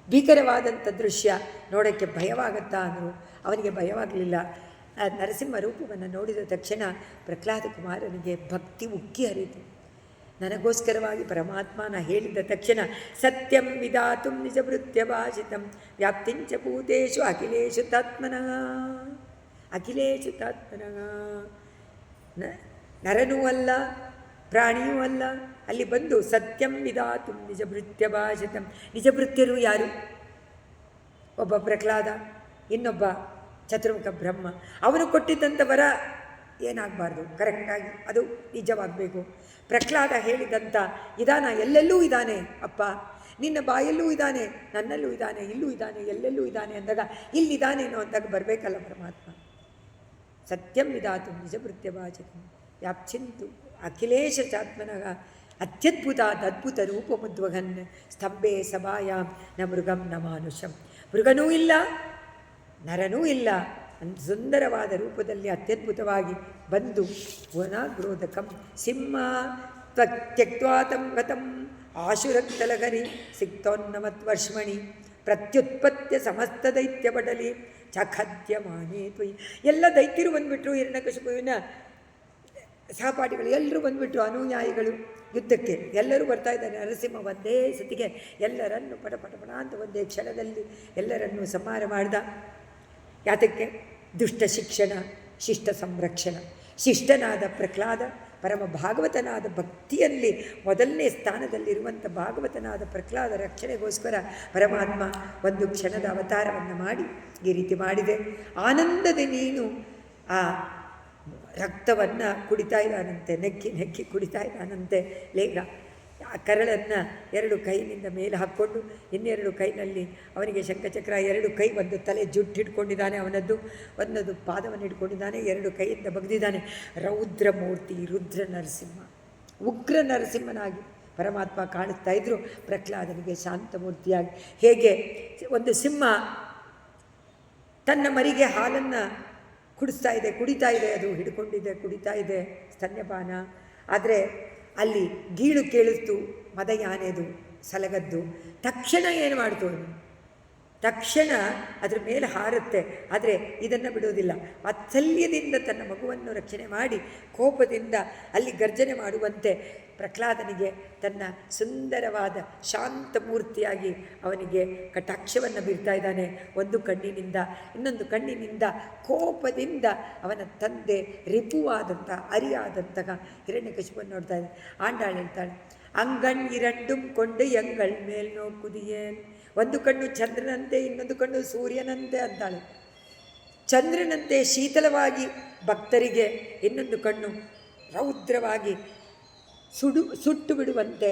ಭೀಕರವಾದಂಥ ದೃಶ್ಯ ನೋಡೋಕ್ಕೆ ಭಯವಾಗುತ್ತಾ ಅಂದರು. ಅವನಿಗೆ ಭಯವಾಗಲಿಲ್ಲ. ನರಸಿಂಹ ರೂಪವನ್ನು ನೋಡಿದ ತಕ್ಷಣ ಪ್ರಹ್ಲಾದ ಕುಮಾರನಿಗೆ ಭಕ್ತಿ ಉಕ್ಕಿ ಹರಿಯಿತು. ನನಗೋಸ್ಕರವಾಗಿ ಪರಮಾತ್ಮನ ಹೇಳಿದ ತಕ್ಷಣ ಸತ್ಯಂ ವಿಧಾತು ನಿಜಭೃತ್ಯ ಭಾಷಿತಂ ವ್ಯಾಪ್ತಿಂಚ ಭೂತೇಷು ಅಖಿಲೇಶು ತಾತ್ಮನಃ ನರನೂ ಅಲ್ಲ, ಪ್ರಾಣಿಯೂ ಅಲ್ಲ. ಅಲ್ಲಿ ಬಂದು ಸತ್ಯಂ ವಿಧಾತು ನಿಜಭೃತ್ಯ ಭಾಷಿತಂ. ನಿಜಭೃತ್ಯರು ಯಾರು? ಒಬ್ಬ ಪ್ರಹ್ಲಾದ, ಇನ್ನೊಬ್ಬ ಚತುರ್ಮುಖ ಬ್ರಹ್ಮ. ಅವನು ಕೊಟ್ಟಿದ್ದಂಥ ವರ ಏನಾಗಬಾರ್ದು, ಕರೆಕ್ಟಾಗಿ ಅದು ನಿಜವಾಗಬೇಕು. ಪ್ರಹ್ಲಾದ ಹೇಳಿದಂಥ ಇದಾನ ಎಲ್ಲೆಲ್ಲೂ ಇದ್ದಾನೆ ಅಪ್ಪ, ನಿನ್ನ ಬಾಯಲ್ಲೂ ಇದ್ದಾನೆ, ನನ್ನಲ್ಲೂ ಇದ್ದಾನೆ, ಇಲ್ಲೂ ಇದ್ದಾನೆ, ಎಲ್ಲೆಲ್ಲೂ ಇದ್ದಾನೆ ಅಂದಾಗ ಇಲ್ಲಿದ್ದಾನೇನೋ ಅಂದಾಗ ಬರಬೇಕಲ್ಲ ಪರಮಾತ್ಮ. ಸತ್ಯಂ ವಿಧಾತು ನಿಜಭೃತ್ಯ ಭಾಷಿತಂ ವ್ಯಾಪ್ಚಿಂತು ಅಖಿಲೇಶ ಚಾತ್ಮನಃ ಅತ್ಯದ್ಭುತ ರೂಪಮುದ್ವಗನ್ ಸ್ತಂಭೆ ಸಭಾಯಾಂ ನ ಮೃಗಂ ನ ಮಾನುಷಂ. ಮೃಗನೂ ಇಲ್ಲ, ನರನೂ ಇಲ್ಲ, ಸುಂದರವಾದ ರೂಪದಲ್ಲಿ ಅತ್ಯದ್ಭುತವಾಗಿ ಬಂದು ವನಾಗ್ರೋಧಕಂ ಸಿಂಹ ತ್ಯಕ್ವಾತಂ ಗತಂ ಆಶುರಕ್ತಲಗರಿ ಸಿಕ್ತೋನ್ನಮತ್ವರ್ಷ್ಮಣಿ ಪ್ರತ್ಯುತ್ಪತ್ಯ ಸಮಸ್ತ ದೈತ್ಯ ಪಡಲಿ ಚಖದ್ಯಮಾನೇ ತ್ವಯಿ. ಎಲ್ಲ ದೈತ್ಯರು ಬಂದುಬಿಟ್ರು, ಹಿರಣ್ಯಕಶಿಪುವಿನ ಸಹಪಾಠಿಗಳು ಎಲ್ಲರೂ ಬಂದುಬಿಟ್ರು, ಅನುಯಾಯಿಗಳು ಯುದ್ಧಕ್ಕೆ ಎಲ್ಲರೂ ಬರ್ತಾ ಇದ್ದಾರೆ. ನರಸಿಂಹ ಒಂದೇ ಸತಿಗೆ ಎಲ್ಲರನ್ನು ಪಟ ಅಂತ ಒಂದೇ ಕ್ಷಣದಲ್ಲಿ ಎಲ್ಲರನ್ನೂ ಸಂಹಾರ ಮಾಡಿದ. ಯಾತಕ್ಕೆ? ದುಷ್ಟ ಶಿಕ್ಷಣ, ಶಿಷ್ಟ ಸಂರಕ್ಷಣ. ಶಿಷ್ಟನಾದ ಪ್ರಹ್ಲಾದ, ಪರಮ ಭಾಗವತನಾದ ಭಕ್ತಿಯಲ್ಲಿ ಮೊದಲನೇ ಸ್ಥಾನದಲ್ಲಿರುವಂಥ ಭಾಗವತನಾದ ಪ್ರಹ್ಲಾದ ರಕ್ಷಣೆಗೋಸ್ಕರ ಪರಮಾತ್ಮ ಒಂದು ಕ್ಷಣದ ಅವತಾರವನ್ನು ಮಾಡಿ ಈ ರೀತಿ ಮಾಡಿದೆ. ಆನಂದದ ನೀನು ಆ ರಕ್ತವನ್ನು ಕುಡಿತಾ ಇದ್ದಾನಂತೆ, ನೆಕ್ಕಿ ಕುಡಿತಾ ಇದ್ದಾನಂತೆ. ಲೇಗ ಆ ಕರಳನ್ನು 2 ಕೈನಿಂದ ಮೇಲೆ ಹಾಕ್ಕೊಂಡು ಇನ್ನೆರಡು ಕೈನಲ್ಲಿ ಅವನಿಗೆ ಶಂಖಚಕ್ರ, 2 ಕೈ, ಒಂದು ತಲೆ ಜುಟ್ಟು ಹಿಡ್ಕೊಂಡಿದ್ದಾನೆ ಅವನದ್ದು, ಒಂದೊಂದು ಪಾದವನ್ನು ಹಿಡ್ಕೊಂಡಿದ್ದಾನೆ, 2 ಕೈಯಿಂದ ಬಗ್ದಿದ್ದಾನೆ. ರೌದ್ರಮೂರ್ತಿ ರುದ್ರ ನರಸಿಂಹ, ಉಗ್ರ ನರಸಿಂಹನಾಗಿ ಪರಮಾತ್ಮ ಕಾಣಿಸ್ತಾ ಇದ್ದರು. ಪ್ರಹ್ಲಾದನಿಗೆ ಶಾಂತಮೂರ್ತಿಯಾಗಿ. ಹೇಗೆ ಒಂದು ಸಿಂಹ ತನ್ನ ಮರಿಗೆ ಹಾಲನ್ನು ಕುಡಿಸ್ತಾ ಇದೆ, ಕುಡಿತಾ ಇದೆ, ಅದು ಹಿಡ್ಕೊಂಡಿದೆ, ಕುಡಿತಾ ಇದೆ, ಸ್ತನ್ಯಪಾನ. ಆದರೆ ಅಲ್ಲಿ ಗೀಳು ಕೇಳಿಸ್ತು, ಮದಯಾನೆದು ಸಲಗದ್ದು. ತಕ್ಷಣ ಏನು ಮಾಡ್ತು? ತಕ್ಷಣ ಅದ್ರ ಮೇಲೆ ಹಾರುತ್ತೆ. ಆದರೆ ಇದನ್ನು ಬಿಡೋದಿಲ್ಲ. ವಾತ್ಸಲ್ಯದಿಂದ ತನ್ನ ಮಗುವನ್ನು ರಕ್ಷಣೆ ಮಾಡಿ ಕೋಪದಿಂದ ಅಲ್ಲಿ ಗರ್ಜನೆ ಮಾಡುವಂತೆ ಪ್ರಹ್ಲಾದನಿಗೆ ತನ್ನ ಸುಂದರವಾದ ಶಾಂತ ಮೂರ್ತಿಯಾಗಿ ಅವನಿಗೆ ಕಟಾಕ್ಷವನ್ನು ಬೀರ್ತಾ ಇದ್ದಾನೆ. ಒಂದು ಕಣ್ಣಿನಿಂದ, ಇನ್ನೊಂದು ಕಣ್ಣಿನಿಂದ ಕೋಪದಿಂದ ಅವನ ತಂದೆ ರಿಪುವಾದಂಥ ಅರಿಯಾದಂತಹ ಹಿರಣ್ಯಕಶಿಪನ್ನು ನೋಡ್ತಾ ಇದ್ದಾನೆ. ಆಂಡಾಳು ಹೇಳ್ತಾಳೆ, ಅಂಗಣ್ ಇರಂಡುಂ ಕೊಂಡು ಎಂಗಳ್ ಮೇಲ್ ನೋಕುದಿಯೇನ್. ಒಂದು ಕಣ್ಣು ಚಂದ್ರನಂತೆ, ಇನ್ನೊಂದು ಕಣ್ಣು ಸೂರ್ಯನಂತೆ ಅಂತಾಳೆ. ಚಂದ್ರನಂತೆ ಶೀತಲವಾಗಿ ಭಕ್ತರಿಗೆ, ಇನ್ನೊಂದು ಕಣ್ಣು ರೌದ್ರವಾಗಿ ಸುಟ್ಟು ಬಿಡುವಂತೆ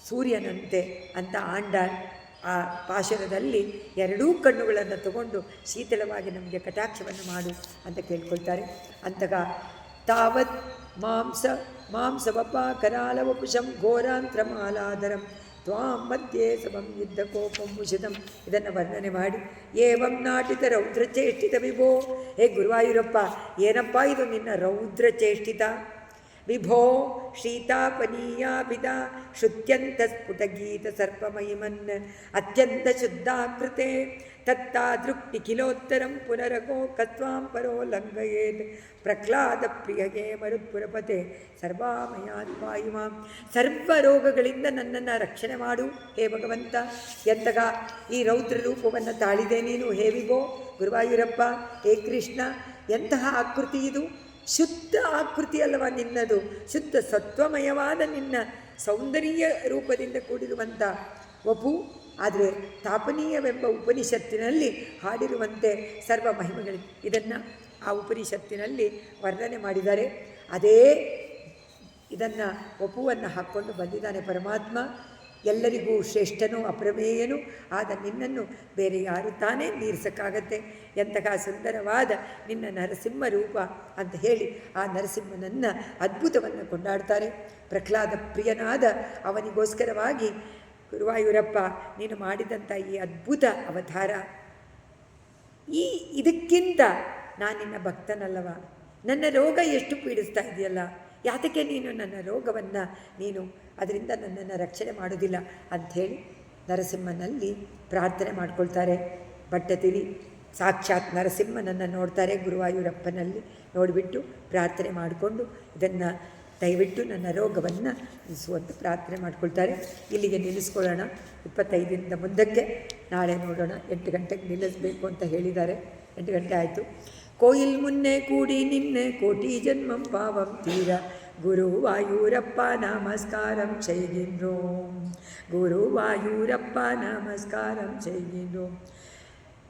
ಸೂರ್ಯನಂತೆ ಅಂತ ಆಂಡಾಳ್ ಆ ಪಾಶುರದಲ್ಲಿ ಎರಡೂ ಕಣ್ಣುಗಳನ್ನು ತಗೊಂಡು ಶೀತಲವಾಗಿ ನಮಗೆ ಕಟಾಕ್ಷವನ್ನು ಮಾಡು ಅಂತ ಕೇಳ್ಕೊಳ್ತಾರೆ. ಅಂತಗ ತಾವತ್ ಮಾಂಸವಪ ಕರಾಲವಪುಷಂ ಘೋರಾಂತ್ರಮಾಲಾಧರಂ ತ್ವಾಂ ಮಧ್ಯೆ ಸಮಂ ಯುದ್ಧ ಕೋಪಂ ಮುಷಿತಂ ಇದನ್ನು ವರ್ಣನೆ ಮಾಡಿ ಏವಂ ನಾಟಿತ ರೌದ್ರಚೇಷ್ಟಿತ ವಿಭೋ, ಹೇ ಗುರುವಾಯೂರಪ್ಪ, ಏನಪ್ಪ ಇದು ನಿನ್ನ ರೌದ್ರಚೇಷ್ಟಿತ? ವಿಭೋ ಶೀತಾಪನೀಯಾಭಿದ ಶ್ರುತ್ಯಂತ ಸ್ಫುಟಗೀತ ಸರ್ಪಮಹಿಮನ್ ಅತ್ಯಂತ ಶುದ್ಧಾಕೃತೆ ತತ್ತಾದೃಕ್ ನಿಖಿಲೋತ್ತರಂ ಪುನರಗೋ ಕತ್ವಾಂ ಪರೋ ಲಂಘಯೇತ್ ಪ್ರಹ್ಲಾದ ಪ್ರಿಯಗೆ ಮರುತ್ಪುರಪತೆ ಸರ್ವಾಮಯಾದಿವಾಯುಮಾಂ. ಸರ್ವ ರೋಗಗಳಿಂದ ನನ್ನನ್ನು ರಕ್ಷಣೆ ಮಾಡು ಹೇ ಭಗವಂತ. ಎಂತಗ ಈ ರೌದ್ರ ರೂಪವನ್ನು ತಾಳಿದೆ ನೀನು ಹೇ ವಿಭೋ ಗುರುವಾಯೂರಪ್ಪ, ಹೇ ಕೃಷ್ಣ. ಎಂತಹ ಆಕೃತಿ ಇದು? ಶುದ್ಧ ಆಕೃತಿ ಅಲ್ಲವ ನಿನ್ನದು, ಶುದ್ಧ ಸತ್ವಮಯವಾದ ನಿನ್ನ ಸೌಂದರ್ಯ ರೂಪದಿಂದ ಕೂಡಿರುವಂಥ ವಪು. ಆದರೆ ತಾಪನೀಯವೆಂಬ ಉಪನಿಷತ್ತಿನಲ್ಲಿ ಹಾಡಿರುವಂತೆ ಸರ್ವ ಮಹಿಮೆಗಳು ಇದನ್ನು ಆ ಉಪನಿಷತ್ತಿನಲ್ಲಿ ವರ್ಣನೆ ಮಾಡಿದ್ದಾರೆ. ಅದೇ ಇದನ್ನು ವಪುವನ್ನು ಹಾಕ್ಕೊಂಡು ಬಂದಿದ್ದಾನೆ ಪರಮಾತ್ಮ. ಎಲ್ಲರಿಗೂ ಶ್ರೇಷ್ಠನೂ ಅಪ್ರಮೇಯನೂ ಆದ ನಿನ್ನನ್ನು ಬೇರೆ ಯಾರು ತಾನೇ ಮೀರಿಸೋಕ್ಕಾಗತ್ತೆ? ಎಂತಹ ಸುಂದರವಾದ ನಿನ್ನ ನರಸಿಂಹ ರೂಪ ಅಂತ ಹೇಳಿ ಆ ನರಸಿಂಹನನ್ನು ಅದ್ಭುತವನ್ನು ಕೊಂಡಾಡ್ತಾರೆ. ಪ್ರಹ್ಲಾದ ಪ್ರಿಯನಾದ ಅವನಿಗೋಸ್ಕರವಾಗಿ ಗುರುವಾಯೂರಪ್ಪ ನೀನು ಮಾಡಿದಂಥ ಈ ಅದ್ಭುತ ಅವತಾರ, ಇದಕ್ಕಿಂತ ನಾನು ನಿನ್ನ ಭಕ್ತನಲ್ಲವ? ನನ್ನ ರೋಗ ಎಷ್ಟು ಪೀಡಿಸ್ತಾ ಇದೆಯಲ್ಲ, ಯಾತಕ್ಕೆ ನೀನು ನನ್ನ ರೋಗವನ್ನು ನೀನು ಅದರಿಂದ ನನ್ನನ್ನು ರಕ್ಷಣೆ ಮಾಡೋದಿಲ್ಲ ಅಂಥೇಳಿ ನರಸಿಂಹನಲ್ಲಿ ಪ್ರಾರ್ಥನೆ ಮಾಡ್ಕೊಳ್ತಾರೆ. ಭಟ್ಟತಿರಿ ಸಾಕ್ಷಾತ್ ನರಸಿಂಹನನ್ನು ನೋಡ್ತಾರೆ ಗುರುವಾಯೂರಪ್ಪನಲ್ಲಿ. ನೋಡಿಬಿಟ್ಟು ಪ್ರಾರ್ಥನೆ ಮಾಡಿಕೊಂಡು ಇದನ್ನು ದಯವಿಟ್ಟು ನನ್ನ ರೋಗವನ್ನು ನಿಲ್ಲಿಸುವಂತ ಪ್ರಾರ್ಥನೆ ಮಾಡ್ಕೊಳ್ತಾರೆ. ಇಲ್ಲಿಗೆ ನಿಲ್ಲಿಸ್ಕೊಳ್ಳೋಣ. 25ರಿಂದ ಮುಂದಕ್ಕೆ ನಾಳೆ ನೋಡೋಣ. 8 ಗಂಟೆಗೆ ನಿಲ್ಲಿಸಬೇಕು ಅಂತ ಹೇಳಿದ್ದಾರೆ. 8 ಗಂಟೆ ಆಯಿತು. ಕೋಯಿಲ್ ಮುನ್ನೆ ಕೂಡಿ ನಿನ್ನೆ ಕೋಟಿ ಜನ್ಮಂ ಪಾವಂ ತೀರ ಗುರುವಾಯೂರಪ್ಪ ನಮಸ್ಕಾರಂ செய்கின்றோம். ಗುರುವಾಯೂರಪ್ಪ ನಮಸ್ಕಾರಂ செய்கின்றோம்.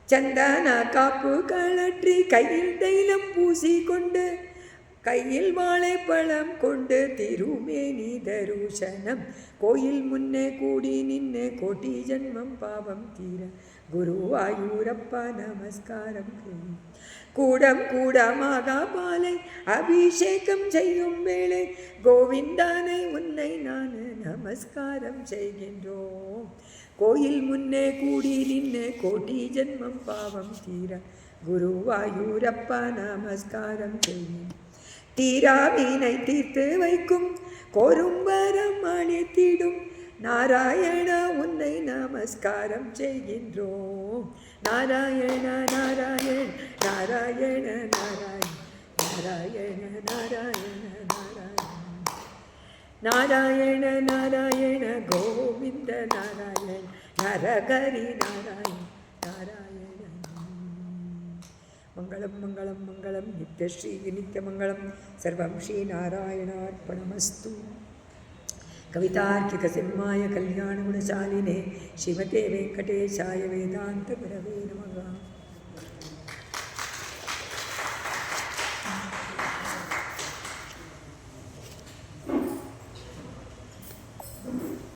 ಚಂದನ ಕಾಪು ಕಳற்றி கையில் தைலம் பூசிக்கொண்டு கையில் வாழைப்பழம் கொண்டு திருமேனி தருசனம் கோயில் முன்னே கூடி நின்னே கோட்டி ஜன்மம் பாவம் தீர குருவாயூரப்ப நமஸ்காரம். கூடம் கூடமாக பாலை அபிஷேகம் செய்யும் வேளை கோவிந்தானை உன்னை நான் நமஸ்காரம் செய்கின்றோம். கோயில் முன்னே கூடி நின்னே கோட்டி ஜன்மம் பாவம் தீர குருவாயூரப்ப நமஸ்காரம் செய்கின்றோம். தீராமீனை தீர்த்து வைக்கும் கோரும்பரம் அளித்திடும் நாராயணா உன்னை நமஸ்காரம் செய்கின்றோம். நாராயண நாராயண நாராயண நாராயண நாராயண நாராயண நாராயண நாராயண கோவிந்த நாராயண நரகரி நாராயண நாராயண. ಮಂಗಳಂ ಮಂಗಳಂ ಮಂಗಳಂ ನಿತ್ಯಶ್ರೀ ನಿತ್ಯಮಂಗಳಂ ಸರ್ವಂ ಶ್ರೀನಾರಾಯಣಾರ್ಪಣಮಸ್ತು. ಕವಿತಾರ್ಕಿಕ ಸಿಂಹಾಯ ಕಲ್ಯಾಣಗುಣಶಾಲಿನೇ ಶ್ರೀಮತೆ ವೆಂಕಟೇಶಾಯ ವೇದಾಂತ ಗುರವೇ ನಮಃ.